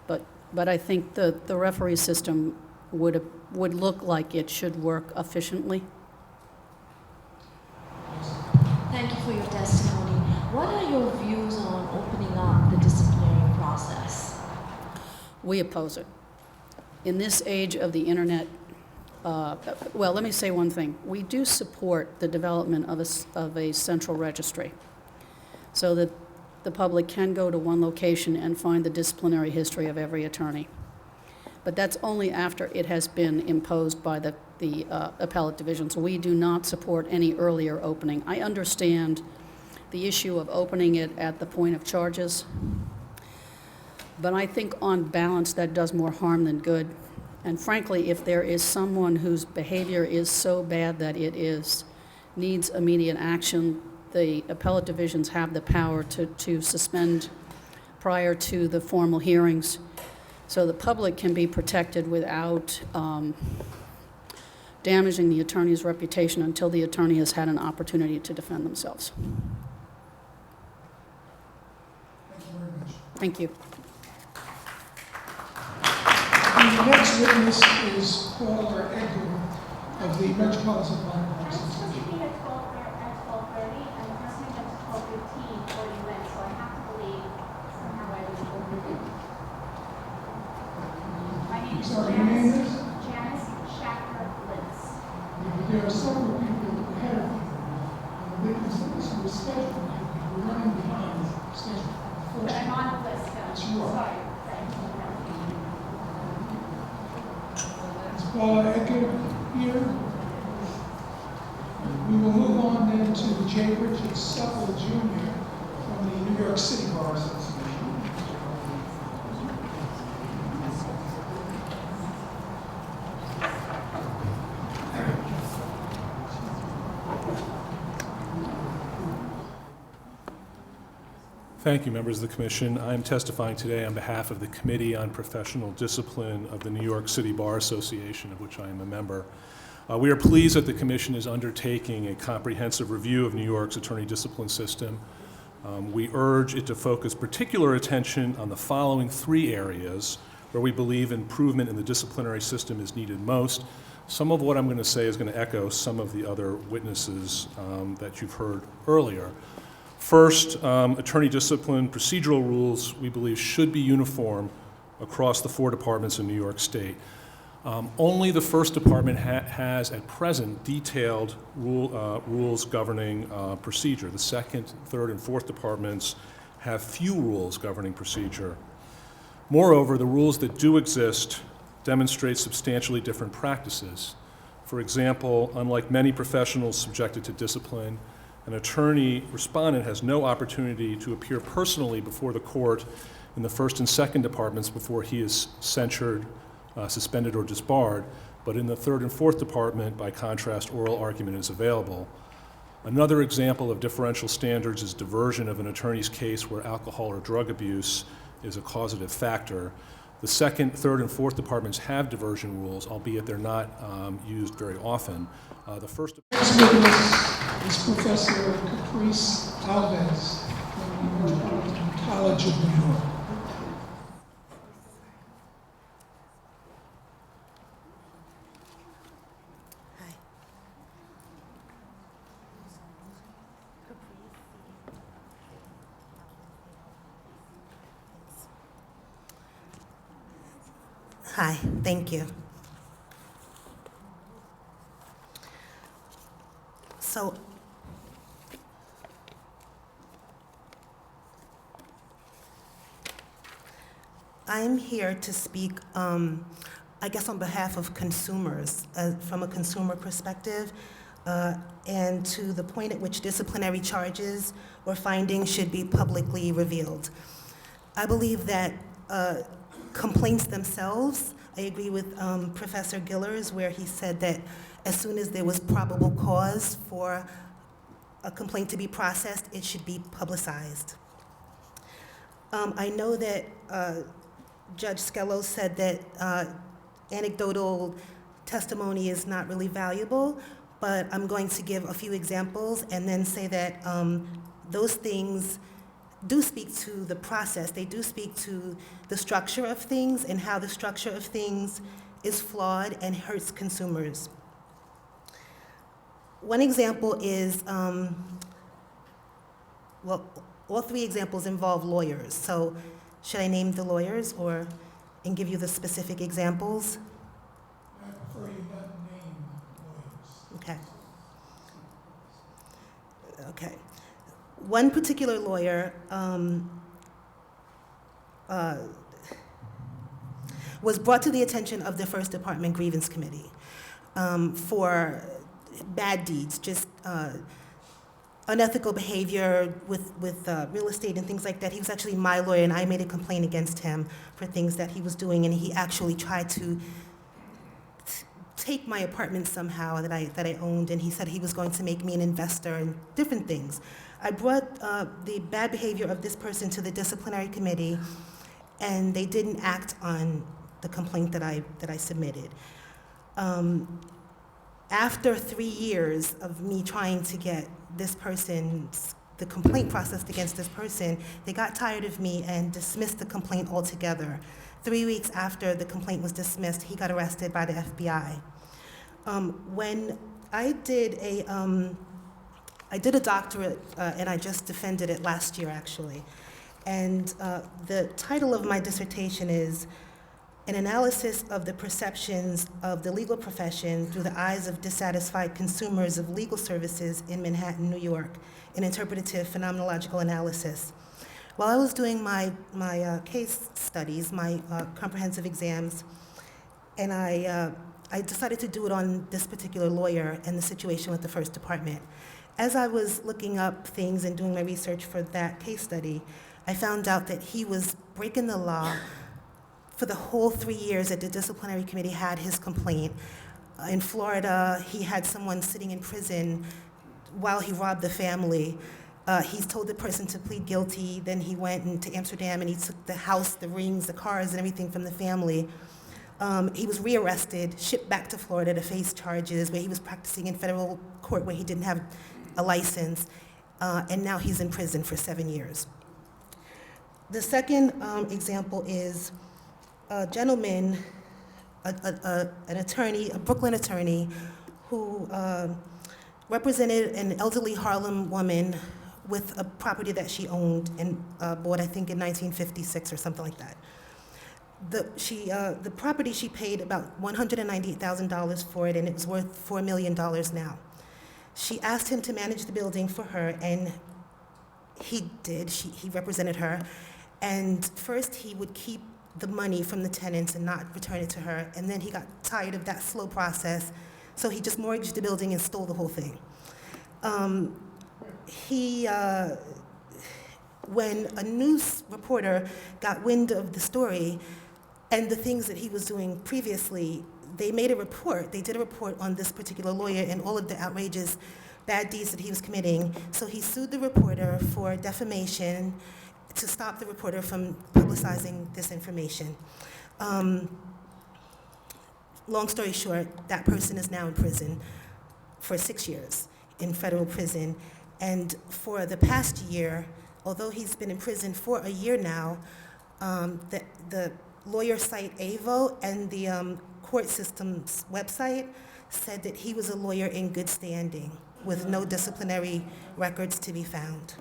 But I think the referee system would look like it should work efficiently. Thank you for your testimony. What are your views on opening up the disciplinary process? We oppose it. In this age of the internet, well, let me say one thing. We do support the development of a central registry so that the public can go to one location and find the disciplinary history of every attorney. But that's only after it has been imposed by the appellate divisions. We do not support any earlier opening. I understand the issue of opening it at the point of charges, but I think on balance that does more harm than good. And frankly, if there is someone whose behavior is so bad that it needs immediate action, the appellate divisions have the power to suspend prior to the formal hearings, so the public can be protected without damaging the attorney's reputation until the attorney has had an opportunity to defend themselves. Thank you very much. Thank you. The next witness is Paula Edgar of the Metropolitan Bar Association. Sorry, your name is? Janice Shacker-Litz. There are several people ahead of you. And the witness who was scheduled, we're running behind schedule. But I'm on the list, Yes, you are. Sorry. Thank you. Is Paula Edgar here? We will move on then to J. Richard Supple Jr. from the New York City Bar Association. Thank you, members of the Commission. I am testifying today on behalf of the Committee on Professional Discipline of the New York City Bar Association, of which I am a member. We are pleased that the Commission is undertaking a comprehensive review of New York's attorney discipline system. We urge it to focus particular attention on the following three areas where we believe improvement in the disciplinary system is needed most. Some of what I'm going to say is going to echo some of the other witnesses that you've heard earlier. First, attorney discipline procedural rules, we believe, should be uniform across the 4 departments in New York State. Only the first department has, at present, detailed rules governing procedure. The second, third, and fourth departments have few rules governing procedure. Moreover, the rules that do exist demonstrate substantially different practices. For example, unlike many professionals subjected to discipline, an attorney respondent has no opportunity to appear personally before the court in the first and second departments before he is censured, suspended, or disbarred, but in the third and fourth department, by contrast, oral argument is available. Another example of differential standards is diversion of an attorney's case where alcohol or drug abuse is a causative factor. The second, third, and fourth departments have diversion rules, albeit they're not used very often. The first Next witness is Professor Caprice Alves from the Metropolitan College of New York. Hi, thank you. So, I'm here to speak, I guess, on behalf of consumers, from a consumer perspective, and to the point at which disciplinary charges or findings should be publicly revealed. I believe that complaints themselves, I agree with Professor Gillers, where he said that as soon as there was probable cause for a complaint to be processed, it should be publicized. I know that Judge Skelos said that anecdotal testimony is not really valuable, but I'm going to give a few examples and then say that those things do speak to the process. They do speak to the structure of things and how the structure of things is flawed and hurts consumers. One example is, well, all three examples involve lawyers. So should I name the lawyers and give you the specific examples? I prefer you not name Okay. Okay. One particular lawyer was brought to the attention of the First Department Grievance Committee for bad deeds, just unethical behavior with real estate and things like that. He was actually my lawyer, and I made a complaint against him for things that he was doing, and he actually tried to take my apartment somehow that I owned, and he said he was going to make me an investor and different things. I brought the bad behavior of this person to the disciplinary committee, and they didn't act on the complaint that I submitted. After 3 years of me trying to get the complaint processed against this person, they got tired of me and dismissed the complaint altogether. 3 weeks after the complaint was dismissed, he got arrested by the FBI. When I did a doctorate, and I just defended it last year, actually. And the title of my dissertation is An Analysis of the Perceptions of the Legal Profession Through the Eyes of Dissatisfied Consumers of Legal Services in Manhattan, New York, an Interpretative Phenomenological Analysis. While I was doing my case studies, my comprehensive exams, and I decided to do it on this particular lawyer and the situation with the First Department. As I was looking up things and doing my research for that case study, I found out that he was breaking the law for the whole 3 years that the disciplinary committee had his complaint. In Florida, he had someone sitting in prison while he robbed the family. He's told the person to plead guilty, then he went into Amsterdam and he took the house, the rings, the cars, and everything from the family. He was rearrested, shipped back to Florida to face charges where he was practicing in federal court where he didn't have a license, and now he's in prison for 7 years. The second example is a gentleman, an attorney, a Brooklyn attorney, who represented an elderly Harlem woman with a property that she owned and bought, I think, in 1956 or something like that. The property, she paid about $198,000 for it, and it was worth $4 million now. She asked him to manage the building for her, and he did. He represented her. And first, he would keep the money from the tenants and not return it to her, and then he got tired of that slow process, so he just mortgaged the building and stole the whole thing. When a news reporter got wind of the story and the things that he was doing previously, they made a report. They did a report on this particular lawyer and all of the outrageous bad deeds that he was committing. So he sued the reporter for defamation to stop the reporter from publicizing this information. Long story short, that person is now in prison for 6 years in federal prison. And for the past year, although he's been in prison for a year now, the lawyer site AVO and the court system's website said that he was a lawyer in good standing with no disciplinary records to be found.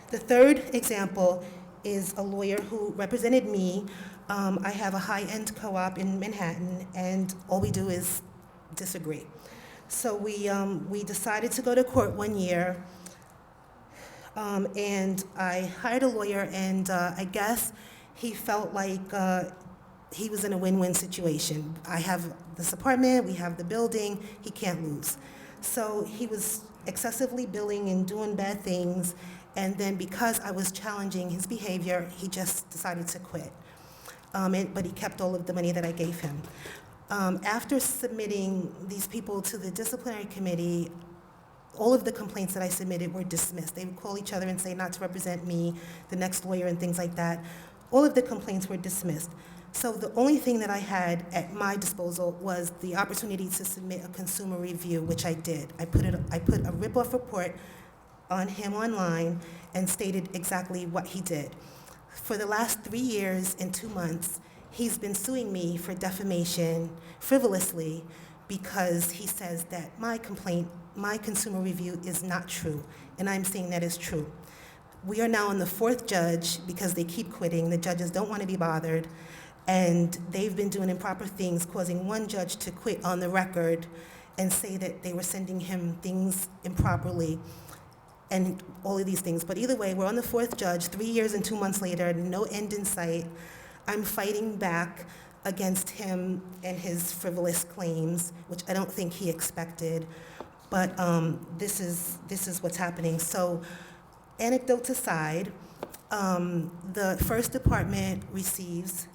The third example is a lawyer who represented me. I have a high-end co-op in Manhattan, and all we do is disagree. So we decided to go to court one year, and I hired a lawyer, and I guess he felt like he was in a win-win situation. I have this apartment, we have the building, he can't lose. So he was excessively billing and doing bad things, and then because I was challenging his behavior, he just decided to quit. But he kept all of the money that I gave him. After submitting these people to the disciplinary committee, all of the complaints that I submitted were dismissed. They would call each other and say not to represent me, the next lawyer, and things like that. All of the complaints were dismissed. So the only thing that I had at my disposal was the opportunity to submit a consumer review, which I did. I put a rip-off report on him online and stated exactly what he did. For the last 3 years and 2 months, he's been suing me for defamation frivolously because he says that my complaint, my consumer review is not true, and I'm saying that is true. We are now on the 4th judge because they keep quitting. The judges don't want to be bothered. And they've been doing improper things, causing one judge to quit on the record and say that they were sending him things improperly and all of these things. But either way, we're on the fourth judge, 3 years and 2 months later, no end in sight. I'm fighting back against him and his frivolous claims, which I don't think he expected. But this is what's happening. So, anecdotes aside, the first department receives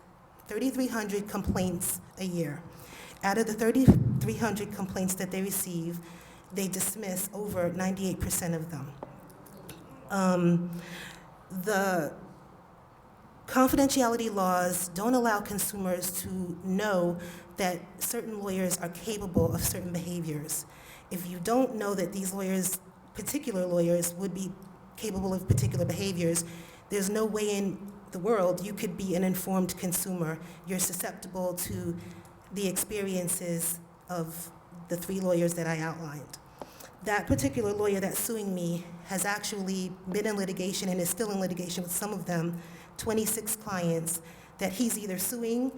3,300 complaints a year. Out of the 3,300 complaints that they receive, they dismiss over 98% of them. The confidentiality laws don't allow consumers to know that certain lawyers are capable of certain behaviors. If you don't know that these lawyers, particular lawyers, would be capable of particular behaviors, there's no way in the world you could be an informed consumer. You're susceptible to the experiences of the 3 lawyers that I outlined. That particular lawyer that's suing me has actually been in litigation and is still in litigation with some of them, 26 clients that he's either suing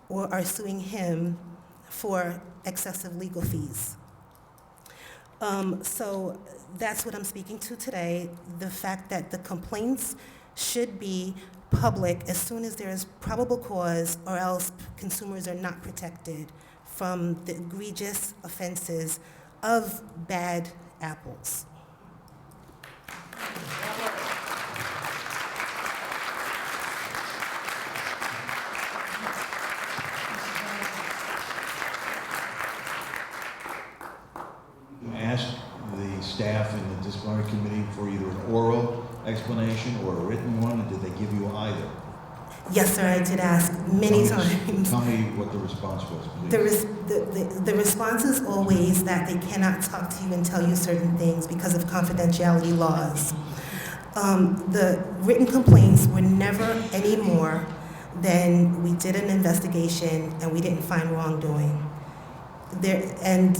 or are suing him for excessive legal fees. So that's what I'm speaking to today, the fact that the complaints should be public as soon as there is probable cause, or else consumers are not protected from the egregious offenses of bad apples. Ask the staff in the disciplinary committee for either an oral explanation or a written one, and did they give you either? Yes, sir, I did ask many times. Tell me what the response was, please. The response is always that they cannot talk to you and tell you certain things because of confidentiality laws. The written complaints were never any more than we did an investigation and we didn't find wrongdoing. And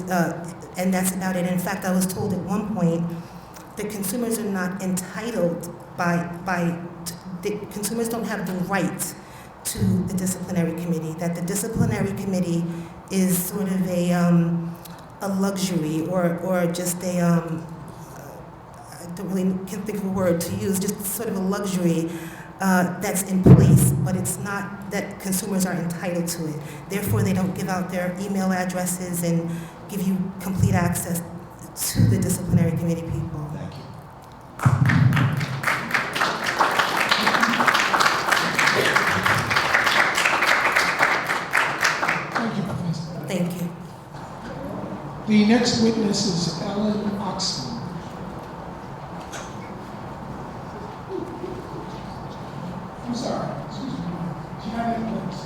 that's about it. In fact, I was told at one point that consumers are not entitled consumers don't have the right to the disciplinary committee, that the disciplinary committee is sort of a luxury or just I can't think of a word to use, just sort of a luxury that's in place, but it's not that consumers are entitled to it. Therefore, they don't give out their email addresses and give you complete access to the disciplinary committee people. Thank you. Thank you, Professor. Thank you. The next witness is Ellen Oxman. I'm sorry, excuse me. Janet Lewis.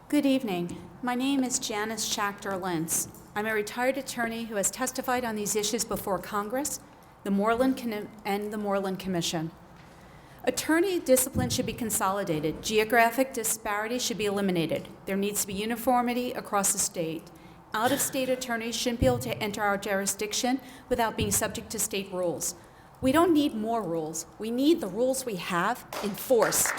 Good evening. My name is Janice Schachter-Lentz. I'm a retired attorney who has testified on these issues before Congress, the and the Moreland Commission. Attorney discipline should be consolidated. Geographic disparity should be eliminated. There needs to be uniformity across the state. Out-of-state attorneys shouldn't be able to enter our jurisdiction without being subject to state rules. We don't need more rules. We need the rules we have enforced.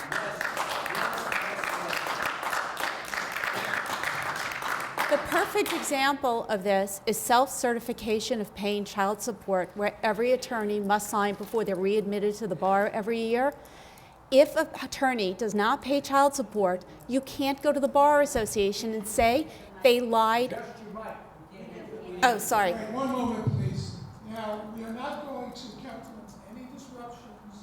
The perfect example of this is self-certification of paying child support, where every attorney must sign before they're readmitted to the bar every year. If an attorney does not pay child support, you can't go to the Bar Association and say they lied. Oh, sorry. All right, one moment, please. Now, we are not going to countenance any disruptions.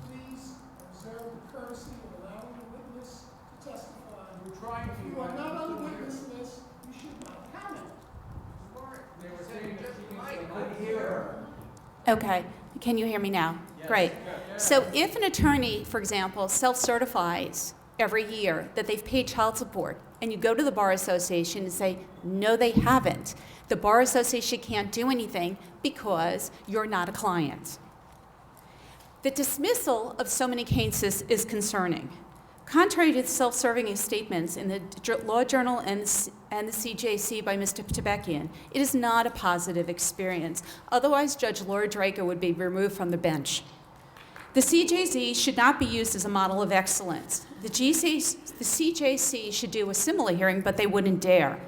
Please observe the courtesy of allowing the witness to testify. We're trying to. If you are not on the witness list, you should not comment. They were saying just Okay, can you hear me now? Yes. Great. So if an attorney, for example, self-certifies every year that they've paid child support, and you go to the Bar Association and say, no, they haven't, the Bar Association can't do anything because you're not a client. The dismissal of so many cases is concerning. Contrary to the self-serving statements in the Law Journal and the CJC by Mr. Tebekian, it is not a positive experience. Otherwise, Judge Laura Draco would be removed from the bench. The CJC should not be used as a model of excellence. The CJC should do a similar hearing, but they wouldn't dare.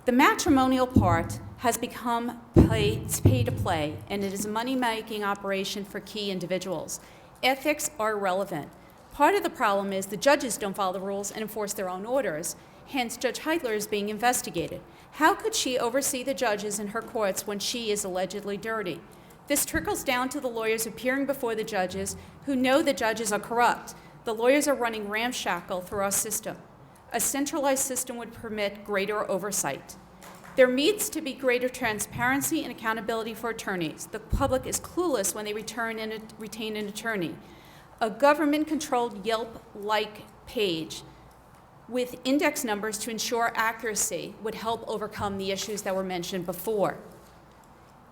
The matrimonial part has become pay to play, and it is a money-making operation for key individuals. Ethics are irrelevant. Part of the problem is the judges don't follow the rules and enforce their own orders. Hence, Judge Heitler is being investigated. How could she oversee the judges in her courts when she is allegedly dirty? This trickles down to the lawyers appearing before the judges who know the judges are corrupt. The lawyers are running ramshackle through our system. A centralized system would permit greater oversight. There needs to be greater transparency and accountability for attorneys. The public is clueless when they retain an attorney. A government-controlled Yelp-like page with index numbers to ensure accuracy would help overcome the issues that were mentioned before.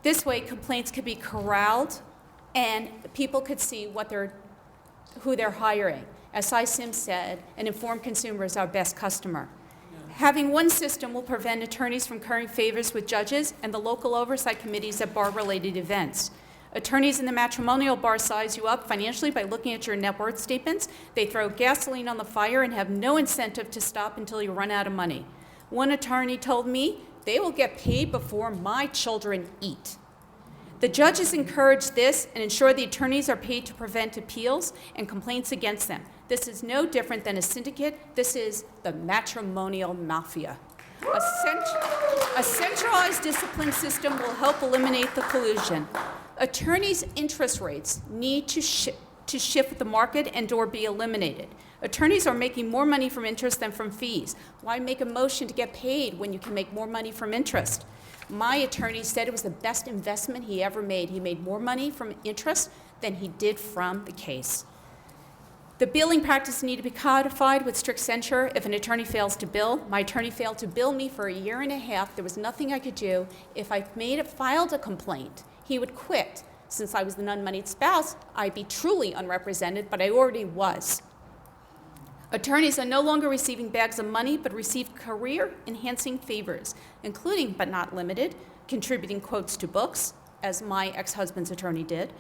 This way, complaints could be corralled and people could see who they're hiring. As Cy Sims said, an informed consumer is our best customer. Having one system will prevent attorneys from currying favors with judges and the local oversight committees at bar-related events. Attorneys in the matrimonial bar size you up financially by looking at your net worth statements. They throw gasoline on the fire and have no incentive to stop until you run out of money. One attorney told me, "They will get paid before my children eat." The judges encourage this and ensure the attorneys are paid to prevent appeals and complaints against them. This is no different than a syndicate. This is the matrimonial mafia. A centralized discipline system will help eliminate the collusion. Attorneys' interest rates need to shift with the market and/or be eliminated. Attorneys are making more money from interest than from fees. Why make a motion to get paid when you can make more money from interest? My attorney said it was the best investment he ever made. He made more money from interest than he did from the case. The billing practice need to be codified with strict censure if an attorney fails to bill. My attorney failed to bill me for a year and a half. There was nothing I could do. If I filed a complaint, he would quit. Since I was the unmoneyed spouse, I'd be truly unrepresented, but I already was. Attorneys are no longer receiving bags of money, but receive career-enhancing favors, including, but not limited, contributing quotes to books, as my ex-husband's attorney did,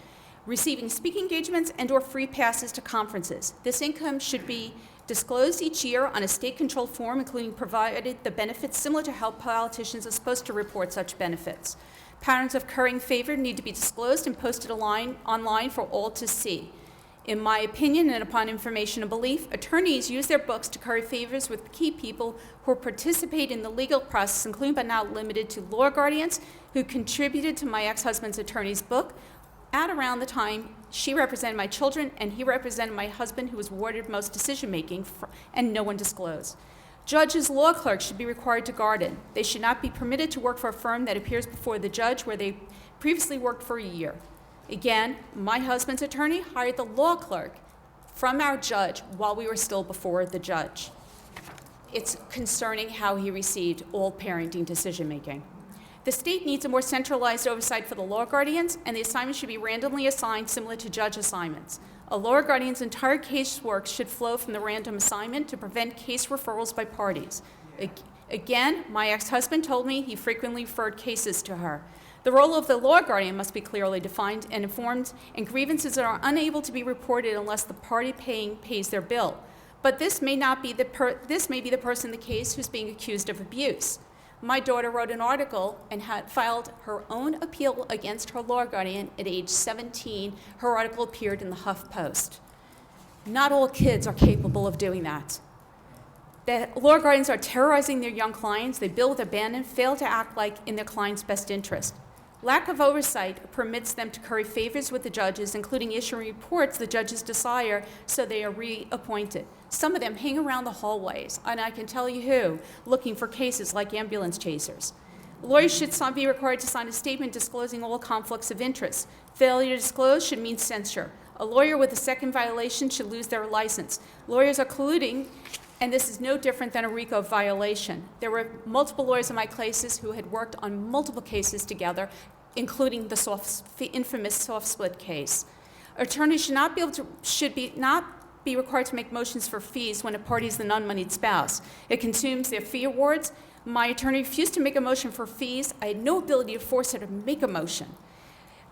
receiving speaking engagements and/or free passes to conferences. This income should be disclosed each year on a state-controlled form, including provided the benefits similar to how politicians are supposed to report such benefits. Patterns of currying favor need to be disclosed and posted online for all to see. In my opinion, and upon information and belief, attorneys use their books to curry favors with key people who participate in the legal process, including but not limited to law guardians who contributed to my ex-husband's attorney's book at around the time she represented my children and he represented my husband, who was awarded most decision-making, and no one disclosed. Judges' law clerks should be required to garden. They should not be permitted to work for a firm that appears before the judge where they previously worked for a year. Again, my husband's attorney hired the law clerk from our judge while we were still before the judge. It's concerning how he received all parenting decision-making. The state needs a more centralized oversight for the law guardians, and the assignments should be randomly assigned similar to judge assignments. A law guardian's entire casework should flow from the random assignment to prevent case referrals by parties. Again, my ex-husband told me he frequently referred cases to her. The role of the law guardian must be clearly defined and informed, and grievances are unable to be reported unless the party paying pays their bill. But this may be the person in the case who's being accused of abuse. My daughter wrote an article and had filed her own appeal against her law guardian at age 17. Her article appeared in the HuffPost. Not all kids are capable of doing that. The law guardians are terrorizing their young clients. They bill with abandon, fail to act like in their client's best interest. Lack of oversight permits them to curry favors with the judges, including issuing reports the judges desire, so they are reappointed. Some of them hang around the hallways, and I can tell you who, looking for cases like ambulance chasers. Lawyers should be required to sign a statement disclosing all conflicts of interest. Failure to disclose should mean censure. A lawyer with a second violation should lose their license. Lawyers are colluding, and this is no different than a RICO violation. There were multiple lawyers in my cases who had worked on multiple cases together, including the infamous soft split case. Attorneys should not be required to make motions for fees when a party is the non-moneyed spouse. It consumes their fee awards. My attorney refused to make a motion for fees. I had no ability to force her to make a motion.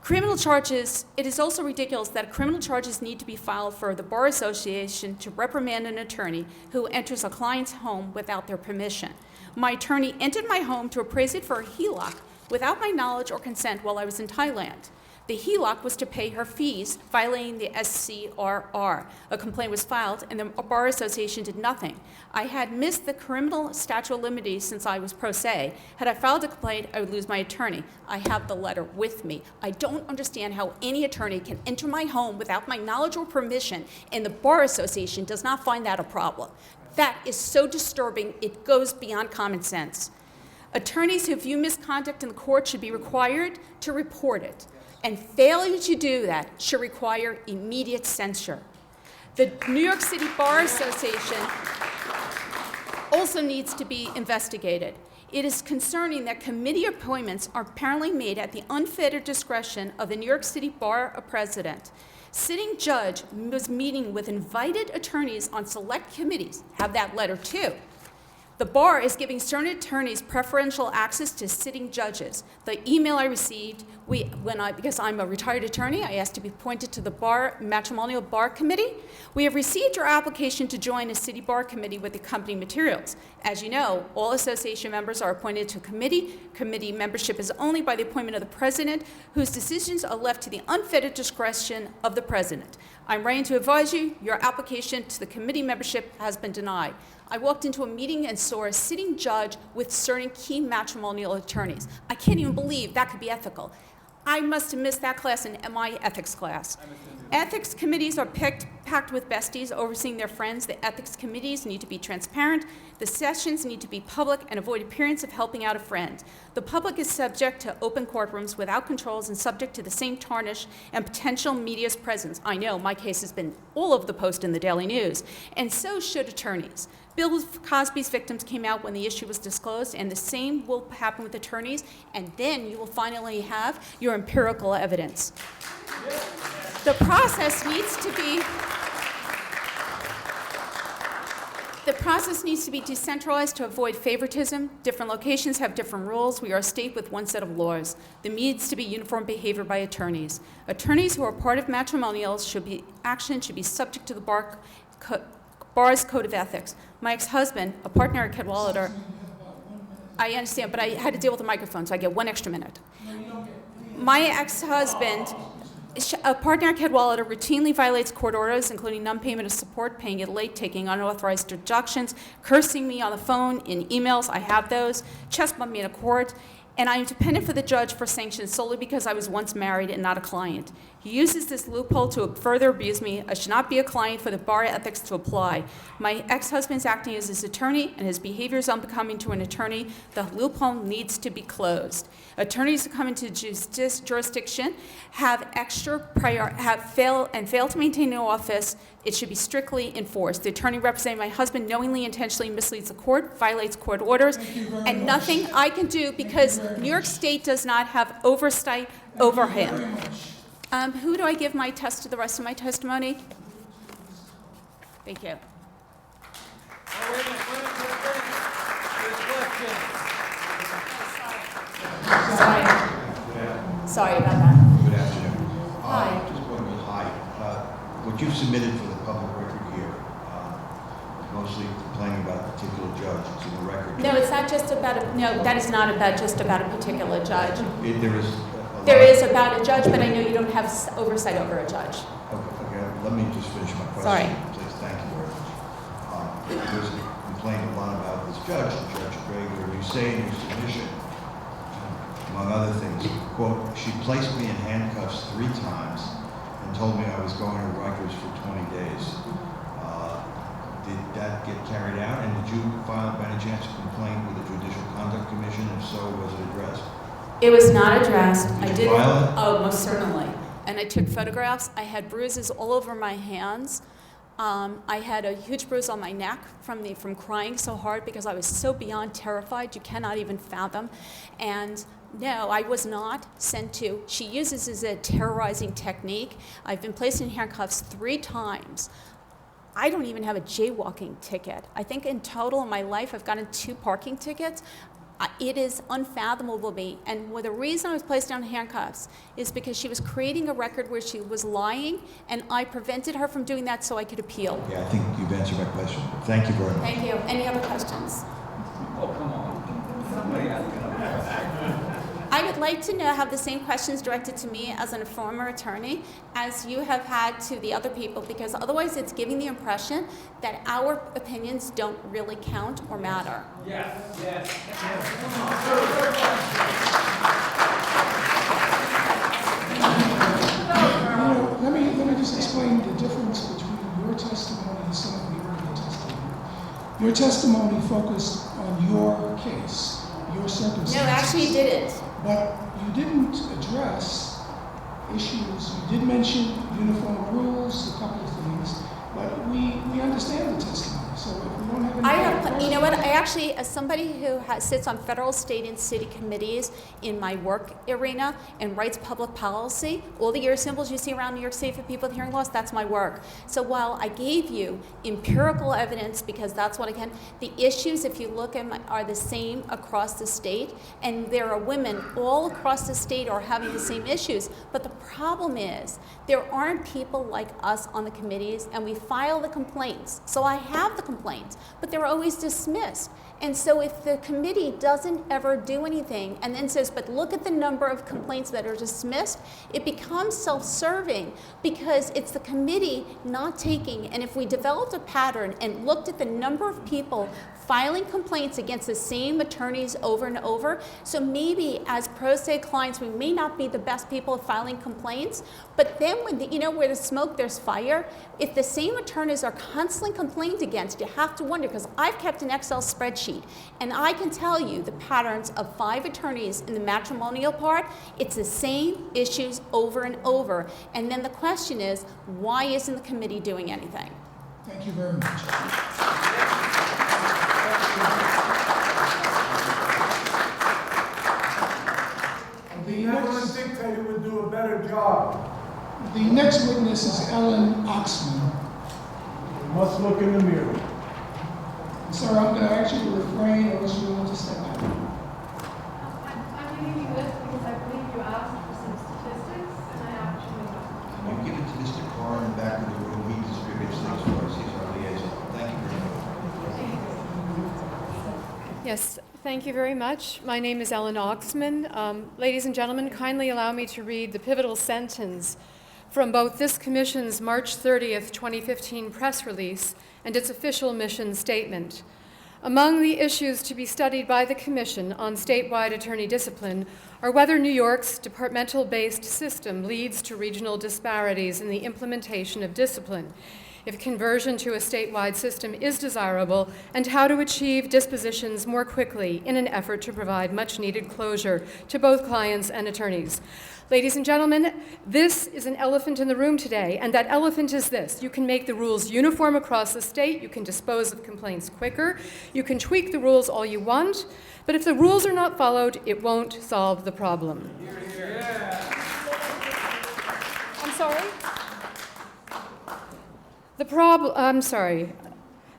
Criminal charges, it is also ridiculous that criminal charges need to be filed for the Bar Association to reprimand an attorney who enters a client's home without their permission. My attorney entered my home to appraise it for a HELOC without my knowledge or consent while I was in Thailand. The HELOC was to pay her fees, violating the SCRR. A complaint was filed, and the Bar Association did nothing. I had missed the criminal statute of limitations since I was pro se. Had I filed a complaint, I would lose my attorney. I have the letter with me. I don't understand how any attorney can enter my home without my knowledge or permission, and the Bar Association does not find that a problem. That is so disturbing, it goes beyond common sense. Attorneys who view misconduct in the court should be required to report it, and failure to do that should require immediate censure. The New York City Bar Association also needs to be investigated. It is concerning that committee appointments are apparently made at the unfettered discretion of the New York City Bar President. Sitting judge was meeting with invited attorneys on select committees. Have that letter too. The bar is giving certain attorneys preferential access to sitting judges. The email I received, because I'm a retired attorney, I asked to be appointed to the Matrimonial Bar Committee. We have received your application to join a city bar committee with accompanying materials. As you know, all association members are appointed to a committee. Committee membership is only by the appointment of the president, whose decisions are left to the unfettered discretion of the president. I'm writing to advise you, your application to the committee membership has been denied. I walked into a meeting and saw a sitting judge with certain key matrimonial attorneys. I can't even believe that could be ethical. I must have missed that class in my ethics class. Ethics committees are packed with besties overseeing their friends. The ethics committees need to be transparent. The sessions need to be public and avoid appearance of helping out a friend. The public is subject to open courtrooms without controls and subject to the same tarnish and potential media's presence. I know my case has been all over the post in the Daily News, and so should attorneys. Bill Cosby's victims came out when the issue was disclosed, and the same will happen with attorneys, and then you will finally have your empirical evidence. The process needs to be decentralized to avoid favoritism. Different locations have different rules. We are a state with one set of laws. There needs to be uniform behavior by attorneys. Attorneys who are part of matrimonials should be subject to the Bar's Code of Ethics. My ex-husband, a partner at Kewalramani, I understand, but I had to deal with the microphone, so I get 1 extra minute. My ex-husband, a partner at Kewalramani, routinely violates court orders, including non-payment of support, paying it late, taking unauthorized deductions, cursing me on the phone, in emails, I have those, chest bumping me in a court, and I am dependent for the judge for sanctions solely because I was once married and not a client. He uses this loophole to further abuse me. I should not be a client for the bar ethics to apply. My ex-husband's acting as his attorney, and his behavior is unbecoming to an attorney. The loophole needs to be closed. Attorneys who come into jurisdiction have failed to maintain an office. It should be strictly enforced. The attorney representing my husband knowingly, intentionally misleads the court, violates court orders, and nothing I can do because New York State does not have oversight over him. Who do I give the rest of my testimony? Thank you. Sorry about that. Good afternoon. Hi. Just wondering, what you've submitted for the public record here, mostly complaining about a particular judge, it's in the record. No, it's not just about that is not just about a particular judge. There is about a judge, but I know you don't have oversight over a judge. Okay, let me just finish my question. Sorry. Please, thank you very much. There's a complaint a lot about this judge, Judge Greger. You say in your submission, among other things, quote, she placed me in handcuffs 3 times and told me I was going to Rikers for 20 days. Did that get carried out? And did you file, by any chance, a complaint with the Judicial Conduct Commission? If so, was it addressed? It was not addressed. Did you file it? Oh, most certainly. And I took photographs. I had bruises all over my hands. I had a huge bruise on my neck from crying so hard because I was so beyond terrified. You cannot even fathom. And no, I was not sent to. She uses as a terrorizing technique. I've been placed in handcuffs 3 times. I don't even have a jaywalking ticket. I think in total in my life I've gotten 2 parking tickets. It is unfathomable to me. And the reason I was placed on handcuffs is because she was creating a record where she was lying, and I prevented her from doing that so I could appeal. Yeah, I think you've answered my question. Thank you very much. Thank you. Any other questions? Oh, come on. Somebody ask him. I would like to know, have the same questions directed to me as a former attorney as you have had to the other people, because otherwise it's giving the impression that our opinions don't really count or matter. Yes, yes. Let me just explain the difference between your testimony and some of the earlier testimony. Your testimony focused on your case, your circumstances. No, actually it didn't. But you didn't address issues. You did mention uniform rules, a couple of things, but we understand the testimony. So if we don't have any You know what, I actually, as somebody who sits on federal, state, and city committees in my work arena and writes public policy, all the ear symbols you see around New York State for people with hearing loss, that's my work. So while I gave you empirical evidence, because that's what I can, the issues, if you look at are the same across the state, and there are women all across the state are having the same issues. But the problem is, there aren't people like us on the committees, and we file the complaints. So I have the complaints, but they're always dismissed. And so if the committee doesn't ever do anything and then says, but look at the number of complaints that are dismissed, it becomes self-serving because it's the committee not taking, and if we developed a pattern and looked at the number of people filing complaints against the same attorneys over and over, so maybe as pro se clients, we may not be the best people at filing complaints, but then when where there's smoke, there's fire. If the same attorneys are constantly complained against, you have to wonder, because I've kept an Excel spreadsheet, and I can tell you the patterns of 5 attorneys in the matrimonial part. It's the same issues over and over. And then the question is, why isn't the committee doing anything? Thank you very much. Never dictated would do a better job. The next witness is Ellen Oxman. You must look in the mirror. Sir, I'm going to ask you to refrain, or else you want to step out. I'm giving you this because I believe you asked for some statistics, and I actually don't. Can you give it to Mr. Carr in the back of the room? He distributes things for us. He's our liaison. Thank you very much. Yes, thank you very much. My name is Ellen Oxman. Ladies and gentlemen, kindly allow me to read the pivotal sentence from both this Commission's March 30th, 2015 press release and its official mission statement. Among the issues to be studied by the Commission on statewide attorney discipline are whether New York's departmental-based system leads to regional disparities in the implementation of discipline, if conversion to a statewide system is desirable, and how to achieve dispositions more quickly in an effort to provide much-needed closure to both clients and attorneys. Ladies and gentlemen, this is an elephant in the room today, and that elephant is this. You can make the rules uniform across the state, you can dispose of complaints quicker, you can tweak the rules all you want, but if the rules are not followed, it won't solve the problem. I'm sorry?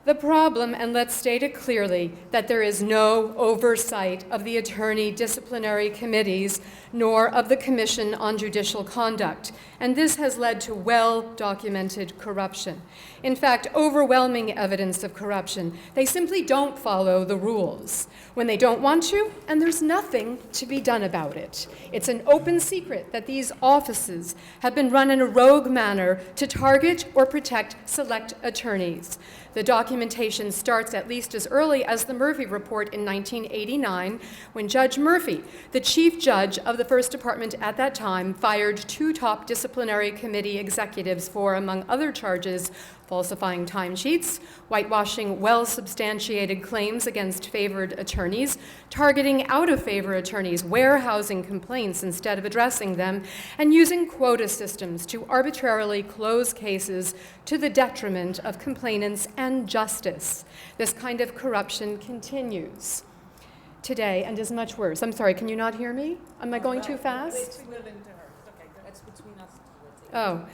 The problem, and let's state it clearly, that there is no oversight of the attorney disciplinary committees nor of the Commission on Judicial Conduct, and this has led to well-documented corruption. In fact, overwhelming evidence of corruption. They simply don't follow the rules when they don't want to, and there's nothing to be done about it. It's an open secret that these offices have been run in a rogue manner to target or protect select attorneys. The documentation starts at least as early as the Murphy Report in 1989, when Judge Murphy, the chief judge of the First Department at that time, fired 2 top disciplinary committee executives for, among other charges, falsifying timesheets, whitewashing well-substantiated claims against favored attorneys, targeting out-of-favor attorneys, warehousing complaints instead of addressing them, and using quota systems to arbitrarily close cases to the detriment of complainants and justice. This kind of corruption continues today and is much worse. I'm sorry, can you not hear me? Am I going too fast? It's between us. Oh.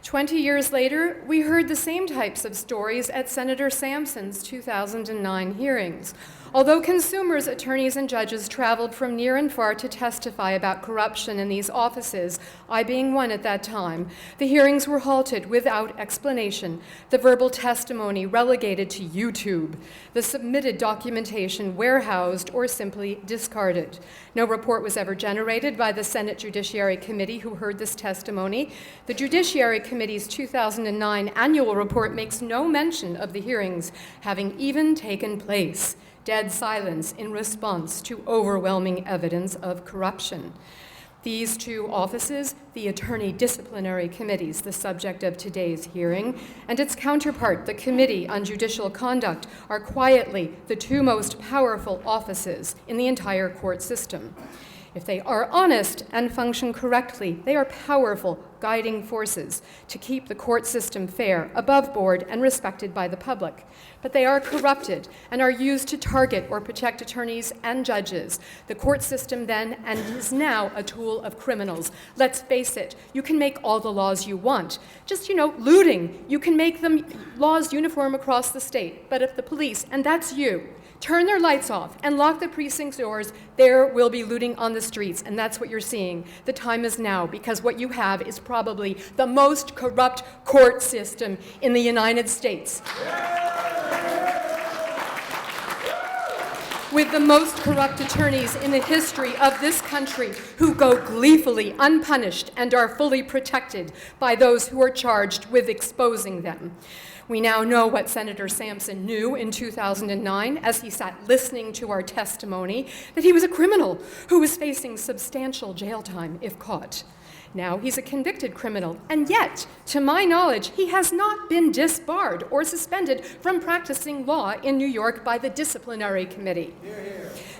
20 years later, we heard the same types of stories at Senator Sampson's 2009 hearings. Although consumers, attorneys, and judges traveled from near and far to testify about corruption in these offices, I being one at that time, the hearings were halted without explanation, the verbal testimony relegated to YouTube, the submitted documentation warehoused or simply discarded. No report was ever generated by the Senate Judiciary Committee who heard this testimony. The Judiciary Committee's 2009 annual report makes no mention of the hearings having even taken place. Dead silence in response to overwhelming evidence of corruption. These two offices, the Attorney Disciplinary Committees, the subject of today's hearing, and its counterpart, the Committee on Judicial Conduct, are quietly the two most powerful offices in the entire court system. If they are honest and function correctly, they are powerful guiding forces to keep the court system fair, above board, and respected by the public. But they are corrupted and are used to target or protect attorneys and judges. The court system then and is now a tool of criminals. Let's face it, you can make all the laws you want. Just, looting, you can make them laws uniform across the state. But if the police, and that's you, turn their lights off and lock the precinct doors, there will be looting on the streets, and that's what you're seeing. The time is now, because what you have is probably the most corrupt court system in the United States. With the most corrupt attorneys in the history of this country who go gleefully unpunished and are fully protected by those who are charged with exposing them. We now know what Senator Sampson knew in 2009 as he sat listening to our testimony, that he was a criminal who was facing substantial jail time if caught. Now he's a convicted criminal, and yet, to my knowledge, he has not been disbarred or suspended from practicing law in New York by the Disciplinary Committee.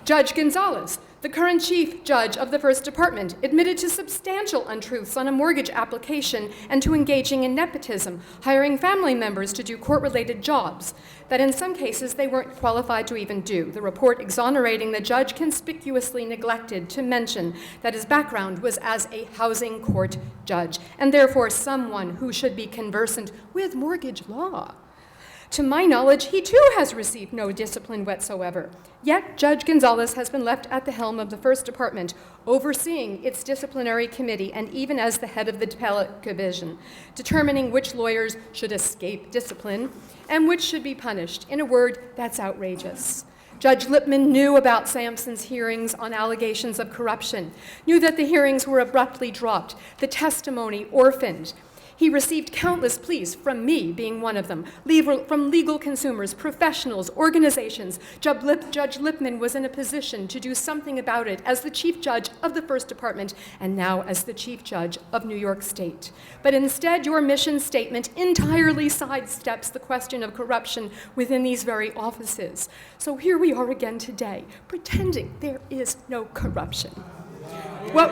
Judge Gonzalez, the current chief judge of the First Department, admitted to substantial untruths on a mortgage application and to engaging in nepotism, hiring family members to do court-related jobs that in some cases they weren't qualified to even do. The report exonerating the judge conspicuously neglected to mention that his background was as a housing court judge, and therefore someone who should be conversant with mortgage law. To my knowledge, he too has received no discipline whatsoever. Yet, Judge Gonzalez has been left at the helm of the First Department, overseeing its disciplinary committee and even as the head of the Appellate Division, determining which lawyers should escape discipline and which should be punished. In a word, that's outrageous. Judge Lippman knew about Sampson's hearings on allegations of corruption, knew that the hearings were abruptly dropped, the testimony orphaned. He received countless pleas, from me being one of them, from legal consumers, professionals, organizations. Judge Lippman was in a position to do something about it as the chief judge of the First Department and now as the chief judge of New York State. But instead, your mission statement entirely sidesteps the question of corruption within these very offices. So here we are again today, pretending there is no corruption. Well,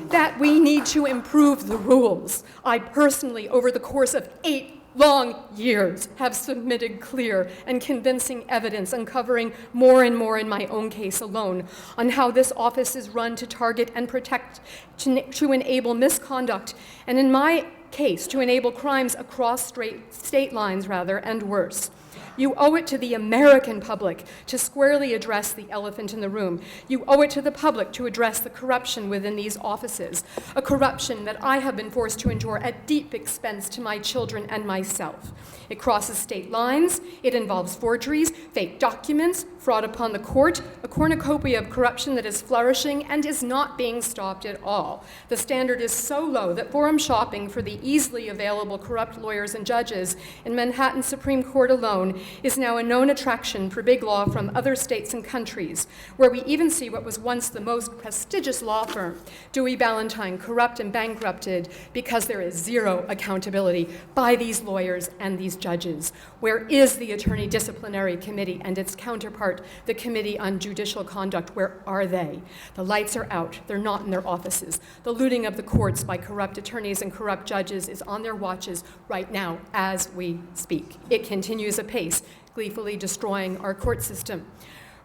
that we need to improve the rules. I personally, over the course of 8 long years, have submitted clear and convincing evidence, uncovering more and more in my own case alone, on how this office is run to target and protect, to enable misconduct, and in my case, to enable crimes across state lines, and worse. You owe it to the American public to squarely address the elephant in the room. You owe it to the public to address the corruption within these offices, a corruption that I have been forced to endure at deep expense to my children and myself. It crosses state lines, it involves forgeries, fake documents, fraud upon the court, a cornucopia of corruption that is flourishing and is not being stopped at all. The standard is so low that forum shopping for the easily available corrupt lawyers and judges in Manhattan Supreme Court alone is now a known attraction for big law from other states and countries, where we even see what was once the most prestigious law firm, Dewey Ballantine, corrupt and bankrupted because there is zero accountability by these lawyers and these judges. Where is the Attorney Disciplinary Committee and its counterpart, the Committee on Judicial Conduct? Where are they? The lights are out. They're not in their offices. The looting of the courts by corrupt attorneys and corrupt judges is on their watches right now as we speak. It continues apace, gleefully destroying our court system.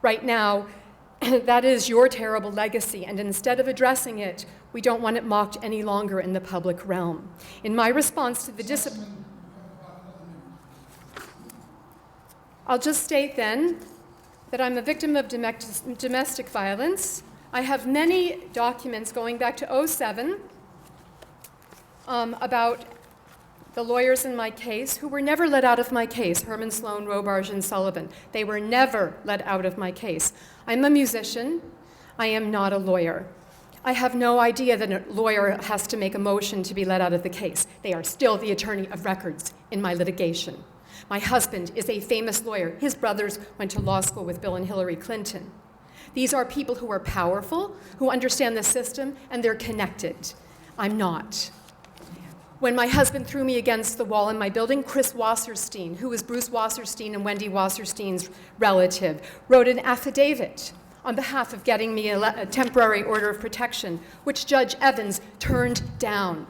Right now, that is your terrible legacy, and instead of addressing it, we don't want it mocked any longer in the public realm. In my response to the discipline, I'll just state then that I'm a victim of domestic violence. I have many documents going back to '07 about the lawyers in my case who were never let out of my case, Herman Sloan, Robarge, and Sullivan. They were never let out of my case. I'm a musician. I am not a lawyer. I have no idea that a lawyer has to make a motion to be let out of the case. They are still the attorney of records in my litigation. My husband is a famous lawyer. His brothers went to law school with Bill and Hillary Clinton. These are people who are powerful, who understand the system, and they're connected. I'm not. When my husband threw me against the wall in my building, Chris Wasserstein, who was Bruce Wasserstein and Wendy Wasserstein's relative, wrote an affidavit on behalf of getting me a temporary order of protection, which Judge Evans turned down.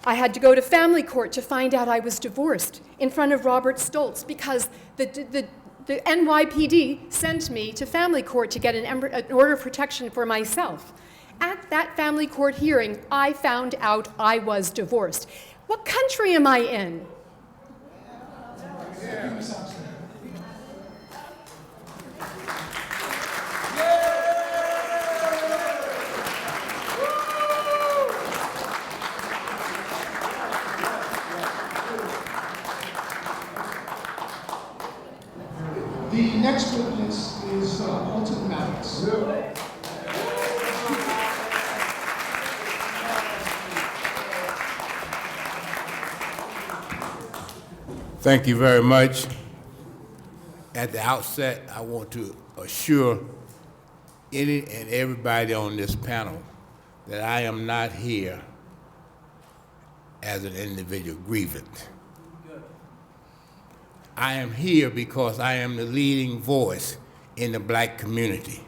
I had to go to family court to find out I was divorced in front of Robert Stoltz because the NYPD sent me to family court to get an order of protection for myself. At that family court hearing, I found out I was divorced. What country am I in? The next witness is Morton Maddox. Thank you very much. At the outset, I want to assure any and everybody on this panel that I am not here as an individual grievant. I am here because I am the leading voice in the black community,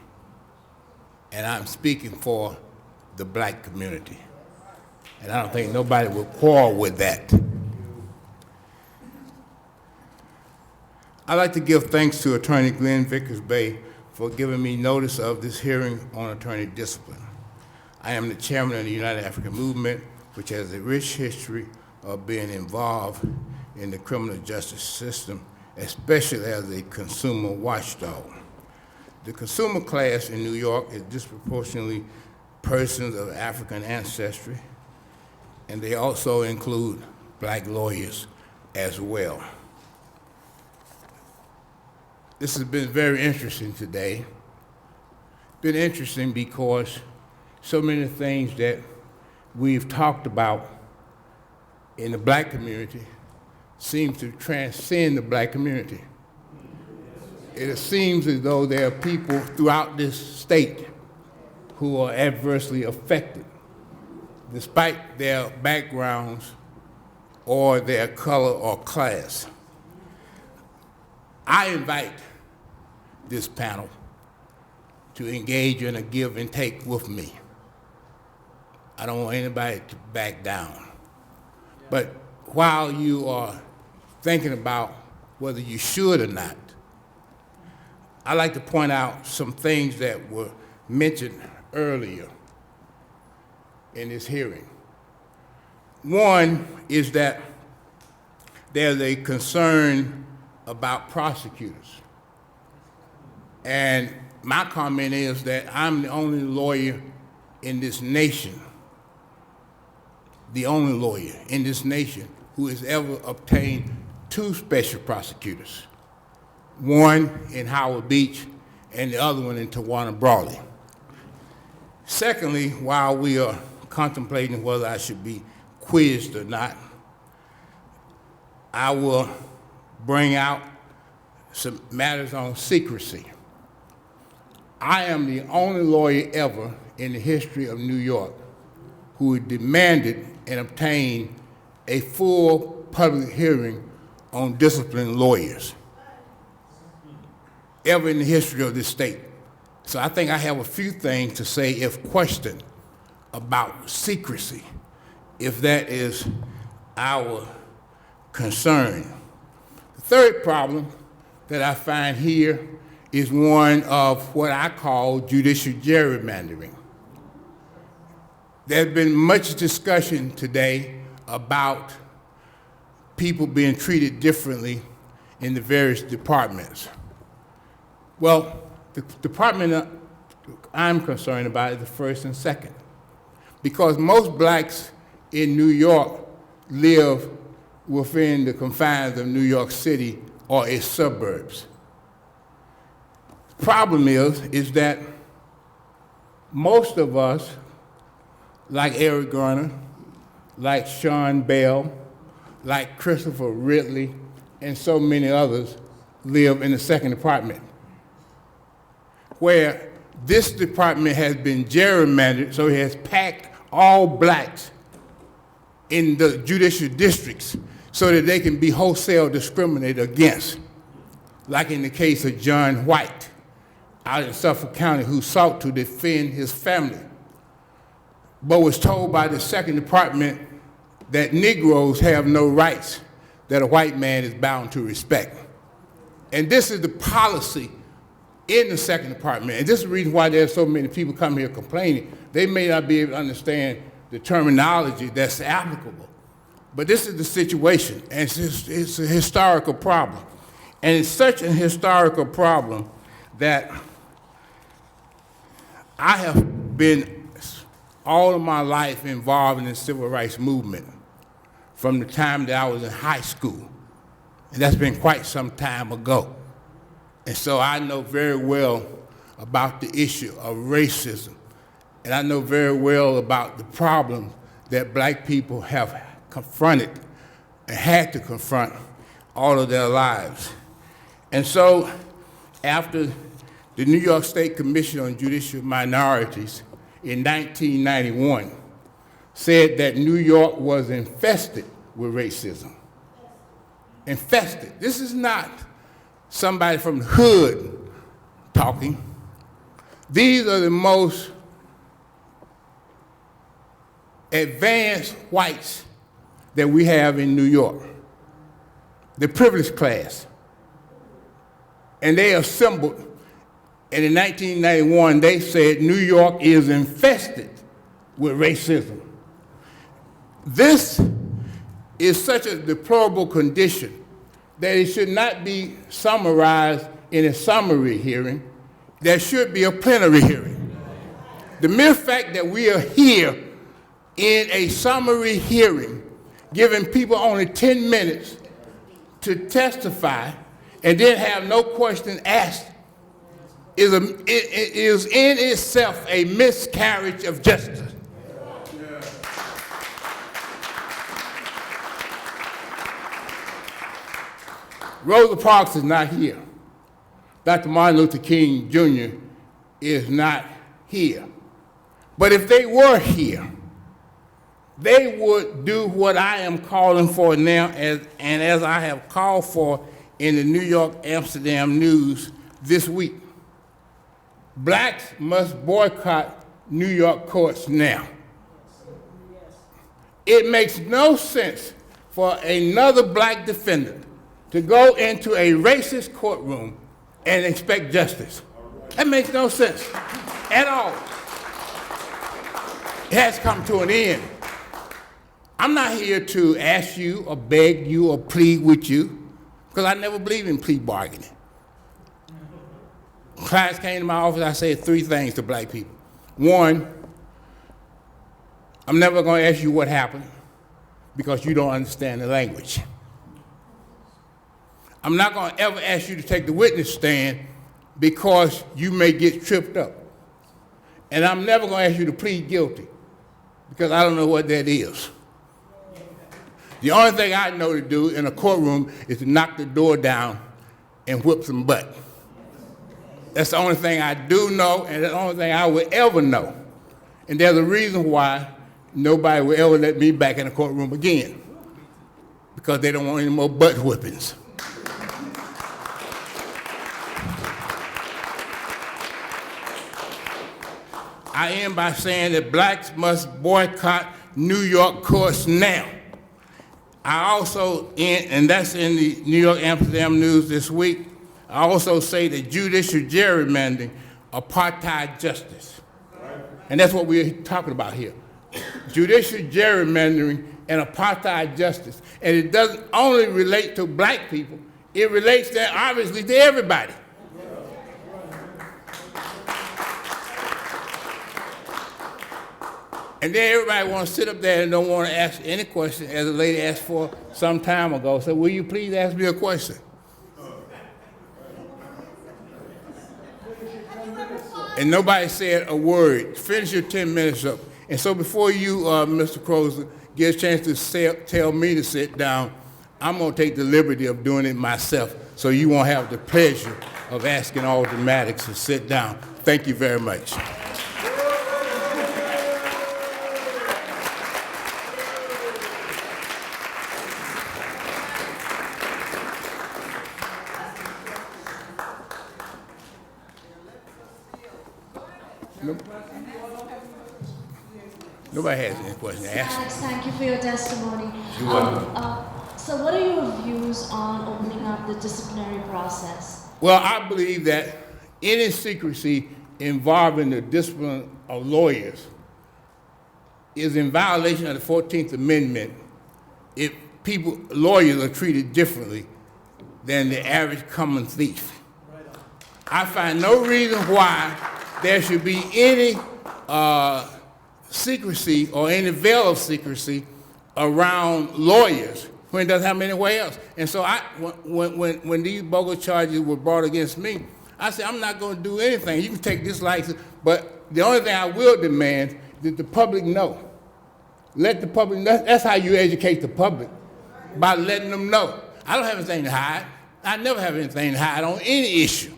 and I'm speaking for the black community. And I don't think nobody will quarrel with that. I'd like to give thanks to Attorney Glenn Vickers-Bay for giving me notice of this hearing on attorney discipline. I am the chairman of the United African Movement, which has a rich history of being involved in the criminal justice system, especially as a consumer watchdog. The consumer class in New York is disproportionately persons of African ancestry, and they also include black lawyers as well. This has been very interesting today. Been interesting because so many things that we've talked about in the black community seem to transcend the black community. It seems as though there are people throughout this state who are adversely affected, despite their backgrounds or their color or class. I invite this panel to engage in a give and take with me. I don't want anybody to back down. But while you are thinking about whether you should or not, I'd like to point out some things that were mentioned earlier in this hearing. One is that there's a concern about prosecutors. And my comment is that I'm the only lawyer in this nation, the only lawyer in this nation who has ever obtained 2 special prosecutors, one in Howard Beach and the other one in Tawana Brawley. Secondly, while we are contemplating whether I should be quizzed or not, I will bring out some matters on secrecy. I am the only lawyer ever in the history of New York who demanded and obtained a full public hearing on disciplined lawyers, ever in the history of this state. So I think I have a few things to say if questioned about secrecy, if that is our concern. The third problem that I find here is one of what I call judicial gerrymandering. There's been much discussion today about people being treated differently in the various departments. Well, the department I'm concerned about is the first and second, because most blacks in New York live within the confines of New York City or its suburbs. The problem is that most of us, like Eric Garner, like Sean Bell, like Christopher Ridley, and so many others, live in the second department, where this department has been gerrymandered, so it has packed all blacks in the judicial districts so that they can be wholesale discriminated against, like in the case of John White out in Suffolk County, who sought to defend his family, but was told by the second department that Negroes have no rights that a white man is bound to respect. And this is the policy in the second department. And this is the reason why there's so many people come here complaining. They may not be able to understand the terminology that's applicable. But this is the situation, and it's a historical problem. And it's such a historical problem that I have been all of my life involved in the civil rights movement from the time that I was in high school. And that's been quite some time ago. And so I know very well about the issue of racism. And I know very well about the problems that black people have confronted and had to confront all of their lives. And so after the New York State Commission on Judicial Minorities in 1991 said that New York was infested with racism. Infested. This is not somebody from the hood talking. These are the most advanced whites that we have in New York, the privileged class. And they assembled, and in 1991 they said New York is infested with racism. This is such a deplorable condition that it should not be summarized in a summary hearing. There should be a plenary hearing. The mere fact that we are here in a summary hearing, giving people only 10 minutes to testify and then have no question asked, is in itself a miscarriage of justice. Rosa Parks is not here. Dr. Martin Luther King Jr. is not here. But if they were here, they would do what I am calling for now, and as I have called for in the New York Amsterdam News this week. Blacks must boycott New York courts now. It makes no sense for another black defendant to go into a racist courtroom and expect justice. That makes no sense at all. It has come to an end. I'm not here to ask you or beg you or plead with you, because I never believe in plea bargaining. Clients came to my office, I said 3 things to black people. 1, I'm never going to ask you what happened because you don't understand the language. I'm not going to ever ask you to take the witness stand because you may get tripped up. And I'm never going to ask you to plead guilty because I don't know what that is. The only thing I know to do in a courtroom is to knock the door down and whip some butt. That's the only thing I do know, and that's the only thing I will ever know. And there's a reason why nobody will ever let me back in a courtroom again, because they don't want any more butt whippings. I end by saying that blacks must boycott New York courts now. I also, and that's in the New York Amsterdam News this week, I also say that judicial gerrymandering, apartheid justice. And that's what we're talking about here. Judicial gerrymandering and apartheid justice. And it doesn't only relate to black people, it relates then obviously to everybody. And then everybody wants to sit up there and don't want to ask any question, as a lady asked for some time ago. So will you please ask me a question? And nobody said a word. Finish your 10 minutes up. And so before you, Mr. Cozier, get a chance to tell me to sit down, I'm going to take the liberty of doing it myself, so you won't have the pleasure of asking all dramatics to sit down. Thank you very much. Nobody has any questions to ask. Thank you for your testimony. You're welcome. So what are your views on opening up the disciplinary process? Well, I believe that any secrecy involving the discipline of lawyers is in violation of the 14th Amendment if lawyers are treated differently than the average common thief. I find no reason why there should be any secrecy or any veil of secrecy around lawyers when it doesn't happen anywhere else. And so when these bogus charges were brought against me, I said, I'm not going to do anything. You can take this license, but the only thing I will demand is that the public know. Let the public know. That's how you educate the public, by letting them know. I don't have anything to hide. I never have anything to hide on any issue.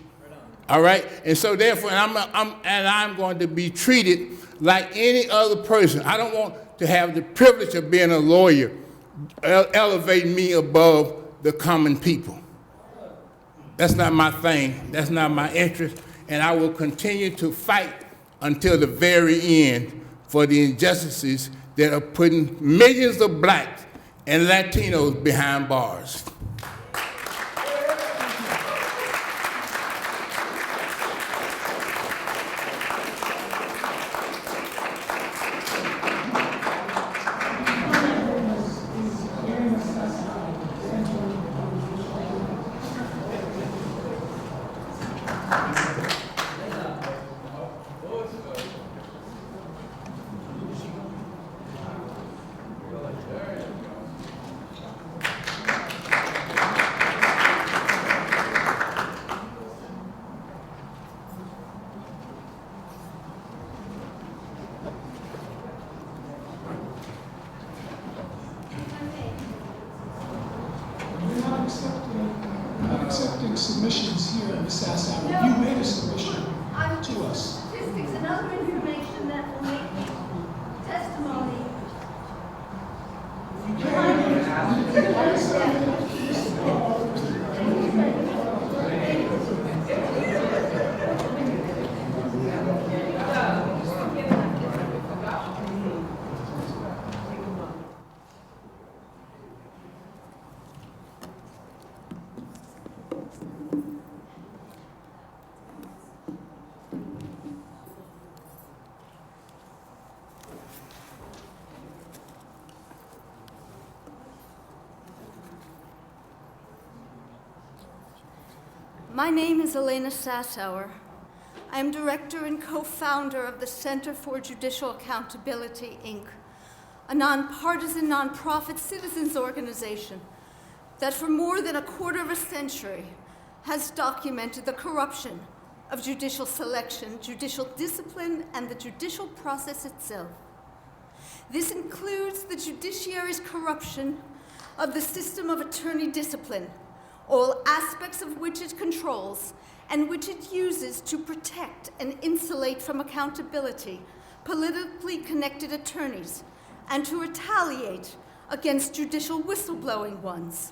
All right? And so therefore, I'm going to be treated like any other person. I don't want to have the privilege of being a lawyer elevate me above the common people. That's not my thing. That's not my interest. And I will continue to fight until the very end for the injustices that are putting millions of blacks and Latinos behind bars. Accepting submissions here, Ms. Sassower. No. You made a submission to us. Statistics and other information that will make testimony. My name is Elena Sassower. I am director and co-founder of the Center for Judicial Accountability, Inc., a nonpartisan, nonprofit citizens organization that for more than a quarter of a century has documented the corruption of judicial selection, judicial discipline, and the judicial process itself. This includes the judiciary's corruption of the system of attorney discipline, all aspects of which it controls and which it uses to protect and insulate from accountability politically connected attorneys and to retaliate against judicial whistleblowing ones.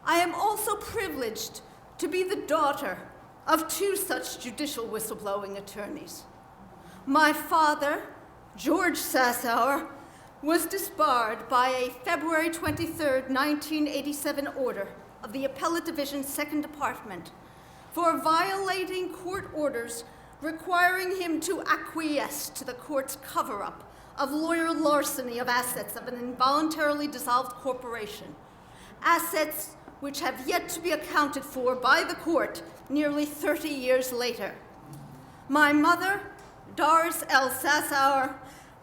I am also privileged to be the daughter of two such judicial whistleblowing attorneys. My father, George Sassower, was disbarred by a February 23, 1987 order of the Appellate Division, 2nd Department, for violating court orders requiring him to acquiesce to the court's cover-up of lawyer larceny of assets of an involuntarily dissolved corporation, assets which have yet to be accounted for by the court nearly 30 years later. My mother, Doris L. Sassauer,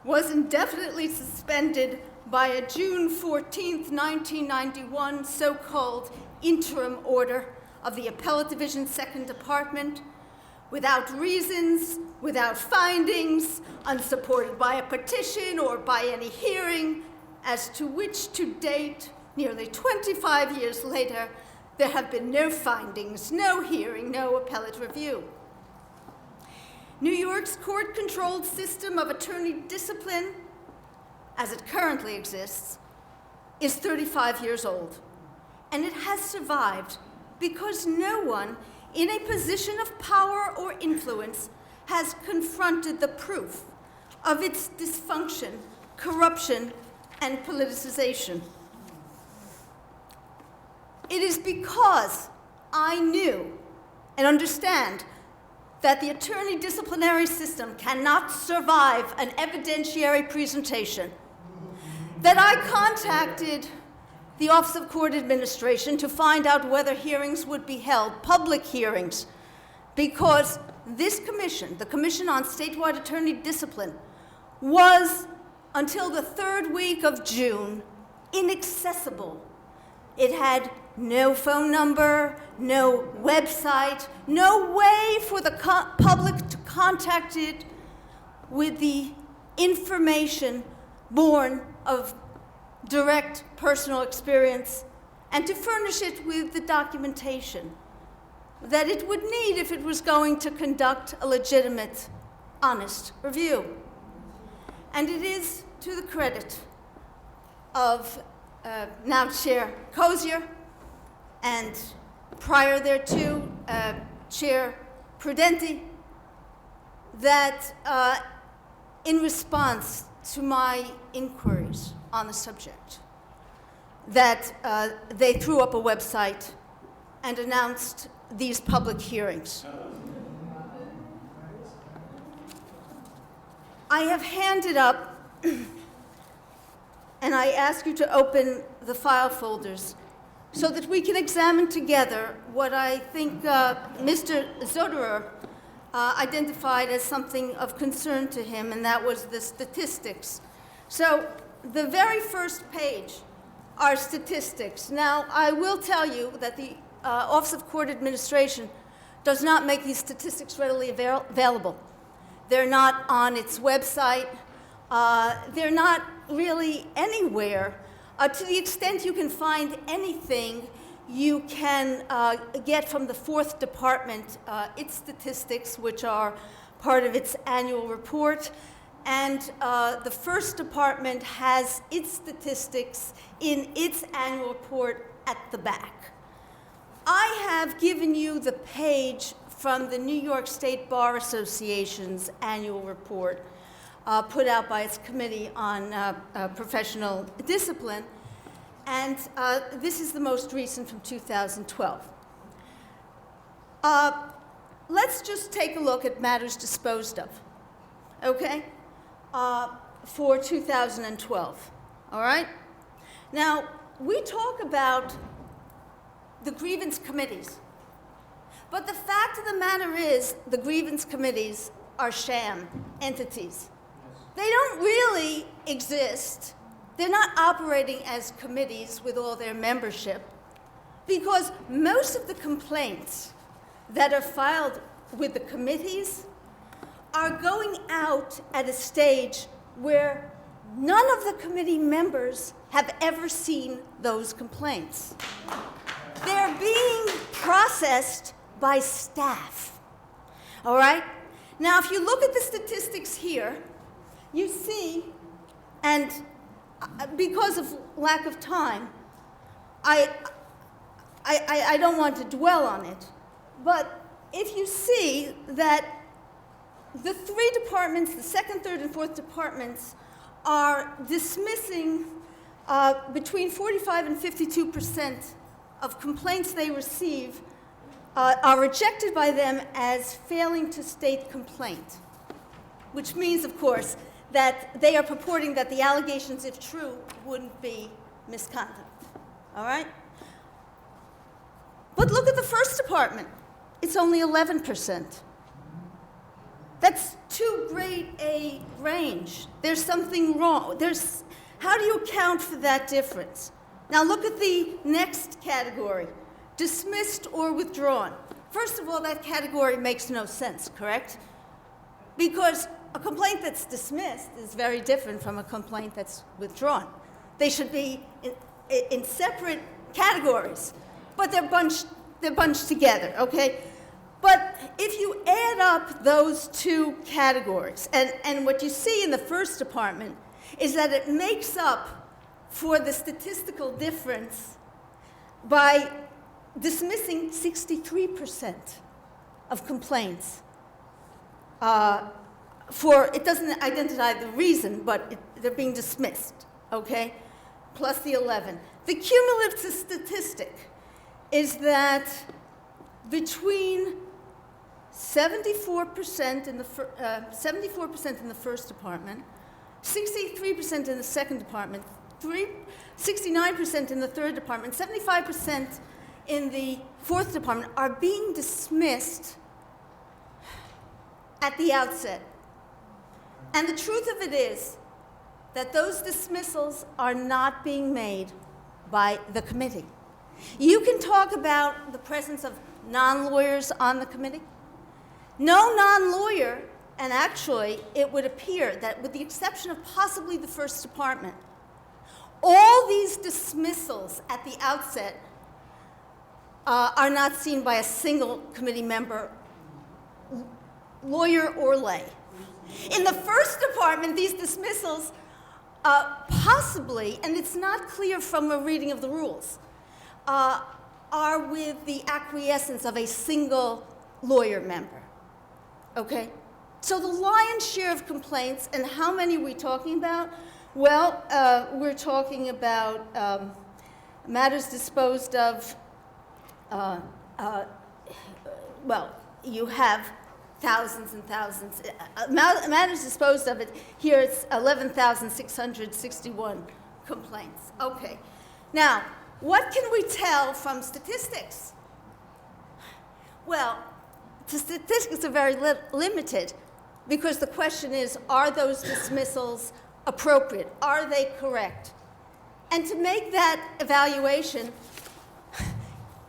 was indefinitely suspended by a June 14, 1991 so-called interim order of the Appellate Division, 2nd Department, without reasons, without findings, unsupported by a petition or by any hearing, as to which to date, nearly 25 years later, there have been no findings, no hearing, no appellate review. New York's court-controlled system of attorney discipline, as it currently exists, is 35 years old, and it has survived because no one in a position of power or influence has confronted the proof of its dysfunction, corruption, and politicization. It is because I knew and understand that the attorney disciplinary system cannot survive an evidentiary presentation that I contacted the Office of Court Administration to find out whether hearings would be held, public hearings, because this commission, the Commission on Statewide Attorney Discipline, was, until the 3rd week of June, inaccessible. It had no phone number, no website, no way for the public to contact it with the information born of direct personal experience, and to furnish it with the documentation that it would need if it was going to conduct a legitimate, honest review. And it is to the credit of now Chair Cozier, and prior thereto, Chair Prudenti, that in response to my inquiries on the subject, that they threw up a website and announced these public hearings. I have handed up, and I ask you to open the file folders so that we can examine together what I think Mr. Zauderer identified as something of concern to him, and that was the statistics. So the very first page are statistics. Now, I will tell you that the Office of Court Administration does not make these statistics readily available. They're not on its website. They're not really anywhere. To the extent you can find anything, you can get from the 4th Department its statistics, which are part of its annual report. And the 1st Department has its statistics in its annual report at the back. I have given you the page from the New York State Bar Association's annual report put out by its Committee on Professional Discipline, and this is the most recent from 2012. Let's just take a look at matters disposed of, okay, for 2012, all right? Now, we talk about the grievance committees, but the fact of the matter is the grievance committees are sham entities. They don't really exist. They're not operating as committees with all their membership, because most of the complaints that are filed with the committees are going out at a stage where none of the committee members have ever seen those complaints. They're being processed by staff, all right? Now, if you look at the statistics here, you see, and because of lack of time, I don't want to dwell on it, but if you see that the 3 departments, the 2nd, 3rd, and 4th departments, are dismissing between 45 and 52% of complaints they receive are rejected by them as failing to state complaint, which means, of course, that they are purporting that the allegations, if true, wouldn't be misconduct. All right? But look at the first department. It's only 11%. That's too great a range. There's something wrong. How do you account for that difference? Now look at the next category, dismissed or withdrawn. First of all, that category makes no sense, correct? Because a complaint that's dismissed is very different from a complaint that's withdrawn. They should be in separate categories, but they're bunched together, okay? But if you add up those two categories, and what you see in the first department is that it makes up for the statistical difference by dismissing 63% of complaints. It doesn't identify the reason, but they're being dismissed, okay? Plus the 11. The cumulative statistic is that between 74% in the 74% in the first department, 63% in the second department, 69% in the third department, 75% in the fourth department are being dismissed at the outset. And the truth of it is that those dismissals are not being made by the committee. You can talk about the presence of non-lawyers on the committee. No non-lawyer, and actually it would appear that with the exception of possibly the first department, all these dismissals at the outset are not seen by a single committee member, lawyer or lay. In the first department, these dismissals possibly, and it's not clear from a reading of the rules, are with the acquiescence of a single lawyer member, okay? So the lion's share of complaints, and how many are we talking about? Well, we're talking about matters disposed of, well, you have thousands and thousands. Matters disposed of, here it's 11,661 complaints. Okay. Now, what can we tell from statistics? Well, the statistics are very limited because the question is, are those dismissals appropriate? Are they correct? And to make that evaluation,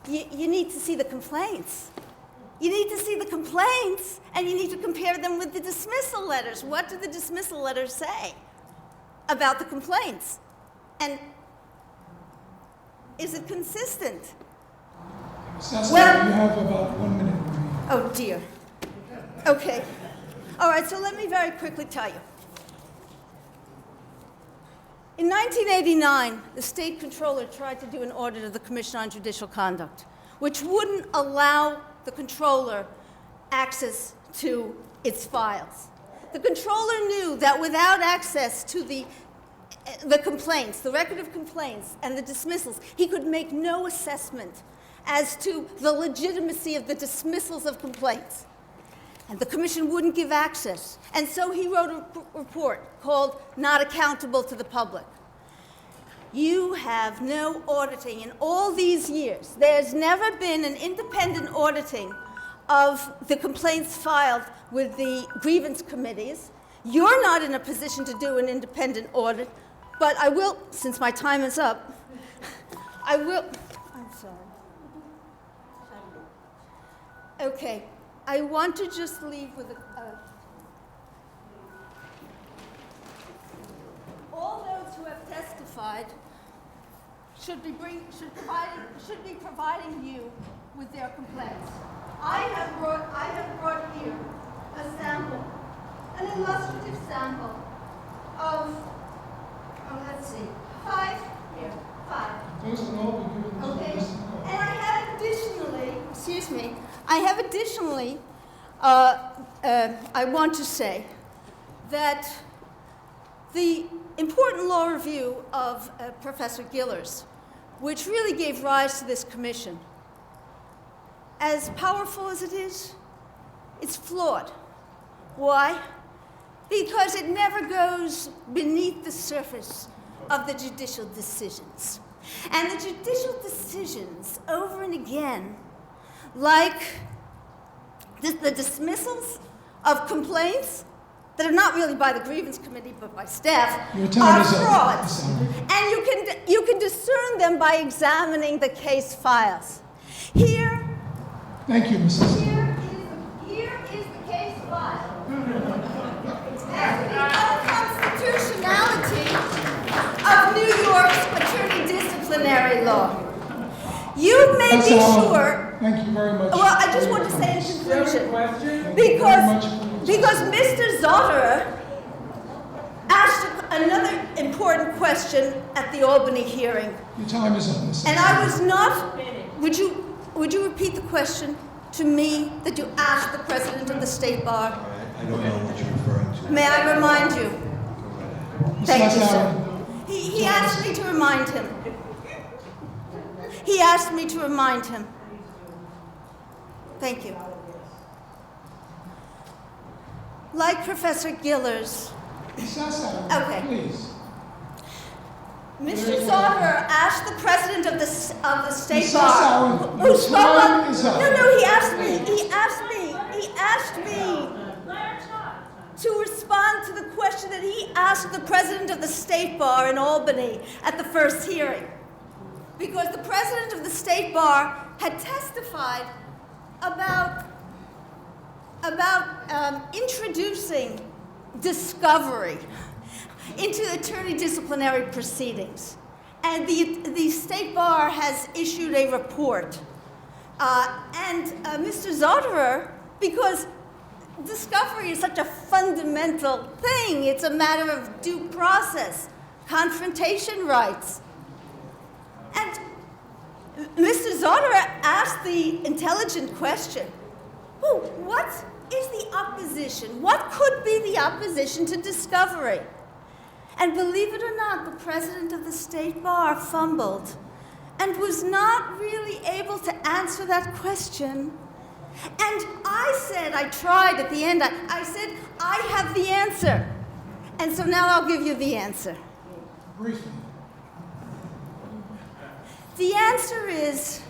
you need to see the complaints. You need to see the complaints, and you need to compare them with the dismissal letters. What do the dismissal letters say about the complaints? And is it consistent? Well, you have about 1 minute remaining. Oh, dear. Okay. All right, so let me very quickly tell you. In 1989, the state controller tried to do an audit of the Commission on Judicial Conduct, which wouldn't allow the controller access to its files. The controller knew that without access to the complaints, the record of complaints, and the dismissals, he could make no assessment as to the legitimacy of the dismissals of complaints. And the commission wouldn't give access. And so he wrote a report called Not Accountable to the Public. You have no auditing in all these years. There's never been an independent auditing of the complaints filed with the grievance committees. You're not in a position to do an independent audit, but I will, since my time is up, I will, I'm sorry. Okay, I want to just leave with all those who have testified should be providing you with their complaints. I have brought here a sample, an illustrative sample of, let's see, 5 here, 5. Those can all be given to Okay, this. and I have additionally, excuse me, I have additionally, I want to say that the important law review of Professor Gillers which really gave rise to this commission. As powerful as it is, it's flawed. Why? Because it never goes beneath the surface of the judicial decisions. And the judicial decisions, over and again, like the dismissals of complaints that are not really by the grievance committee but by staff, are frauds. And you can discern them by examining the case files. Here, thank you, Mrs. Here is the case file. And the unconstitutionality of New York's attorney disciplinary law. You may be sure. Thank you very much. Well, I just want to say in conclusion, because Mr. Zauderer asked another important question at the Albany hearing. Your time is up, Mrs. And I was not. Would you repeat the question to me that you asked the president of the State Bar? I don't know what you're referring to. May I remind you? Thank you, sir. He He asked me to remind him. He asked me to remind him. Thank you. Like Professor Gillers. Okay. Please. Mr. Zauderer asked the president of the State Mrs. Bar, Allen, who your spoke time up. is up. No, he asked me to respond to the question that he asked the president of the State Bar in Albany at the first hearing. Because the president of the State Bar had testified about introducing discovery into attorney disciplinary proceedings. And the State Bar has issued a report. Mr. Zauderer, because discovery is such a fundamental thing, it's a matter of due process, confrontation rights. And Mr. Zauderer asked the intelligent question, what is the opposition? What could be the opposition to discovery? And believe it or not, the president of the State Bar fumbled and was not really able to answer that question. And I tried at the end, I said, I have the answer. And so now I'll give you the answer. Briefly. The answer is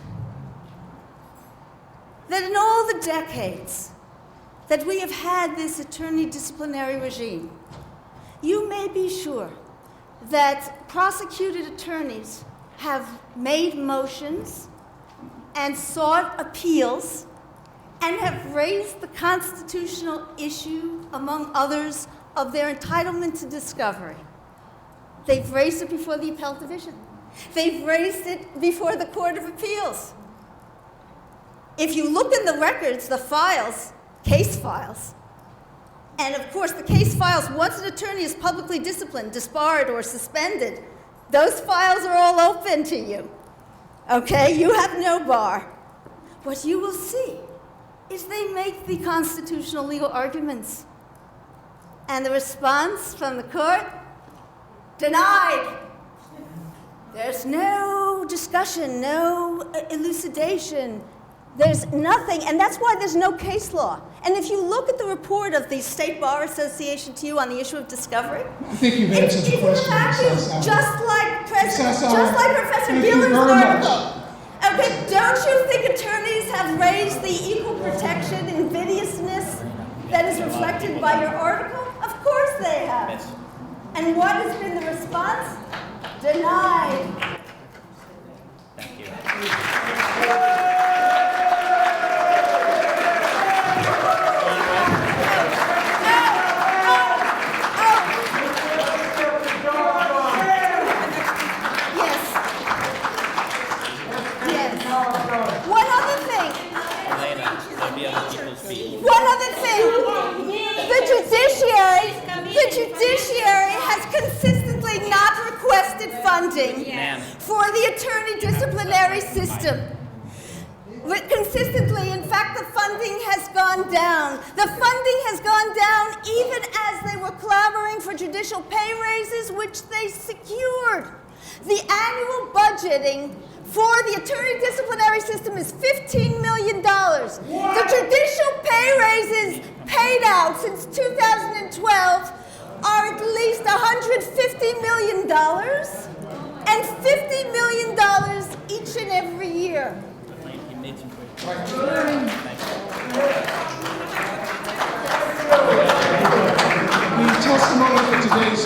that in all the decades that we have had this attorney disciplinary regime, you may be sure that prosecuted attorneys have made motions and sought appeals and have raised the constitutional issue, among others, of their entitlement to discovery. They've raised it before the Appellate Division. They've raised it before the Court of Appeals. If you look in the records, the files, case files, and of course the case files, once an attorney is publicly disciplined, disbarred, or suspended, those files are all open to you. Okay, you have no bar. What you will see is they make the constitutional legal arguments. And the response from the court, denied. There's no discussion, no elucidation. There's nothing, and that's why there's no case law. And if you look at the report of the State Bar Association to you on the issue of discovery, I think you've answered the question. just like Professor Gillers' article. Okay, don't you think attorneys have raised the equal protection invidiousness that is reflected by your article? Of course they have. And what has been the response? Denied. Thank you. One other thing, the judiciary has consistently not requested funding for the attorney disciplinary system. But consistently, in fact, the funding has gone down. The funding has gone down even as they were clamoring for judicial pay raises, which they secured. The annual budgeting for the attorney disciplinary system is $15 million. The judicial pay raises paid out since 2012 are at least $150 million and $50 million each and every year. The testimony for today's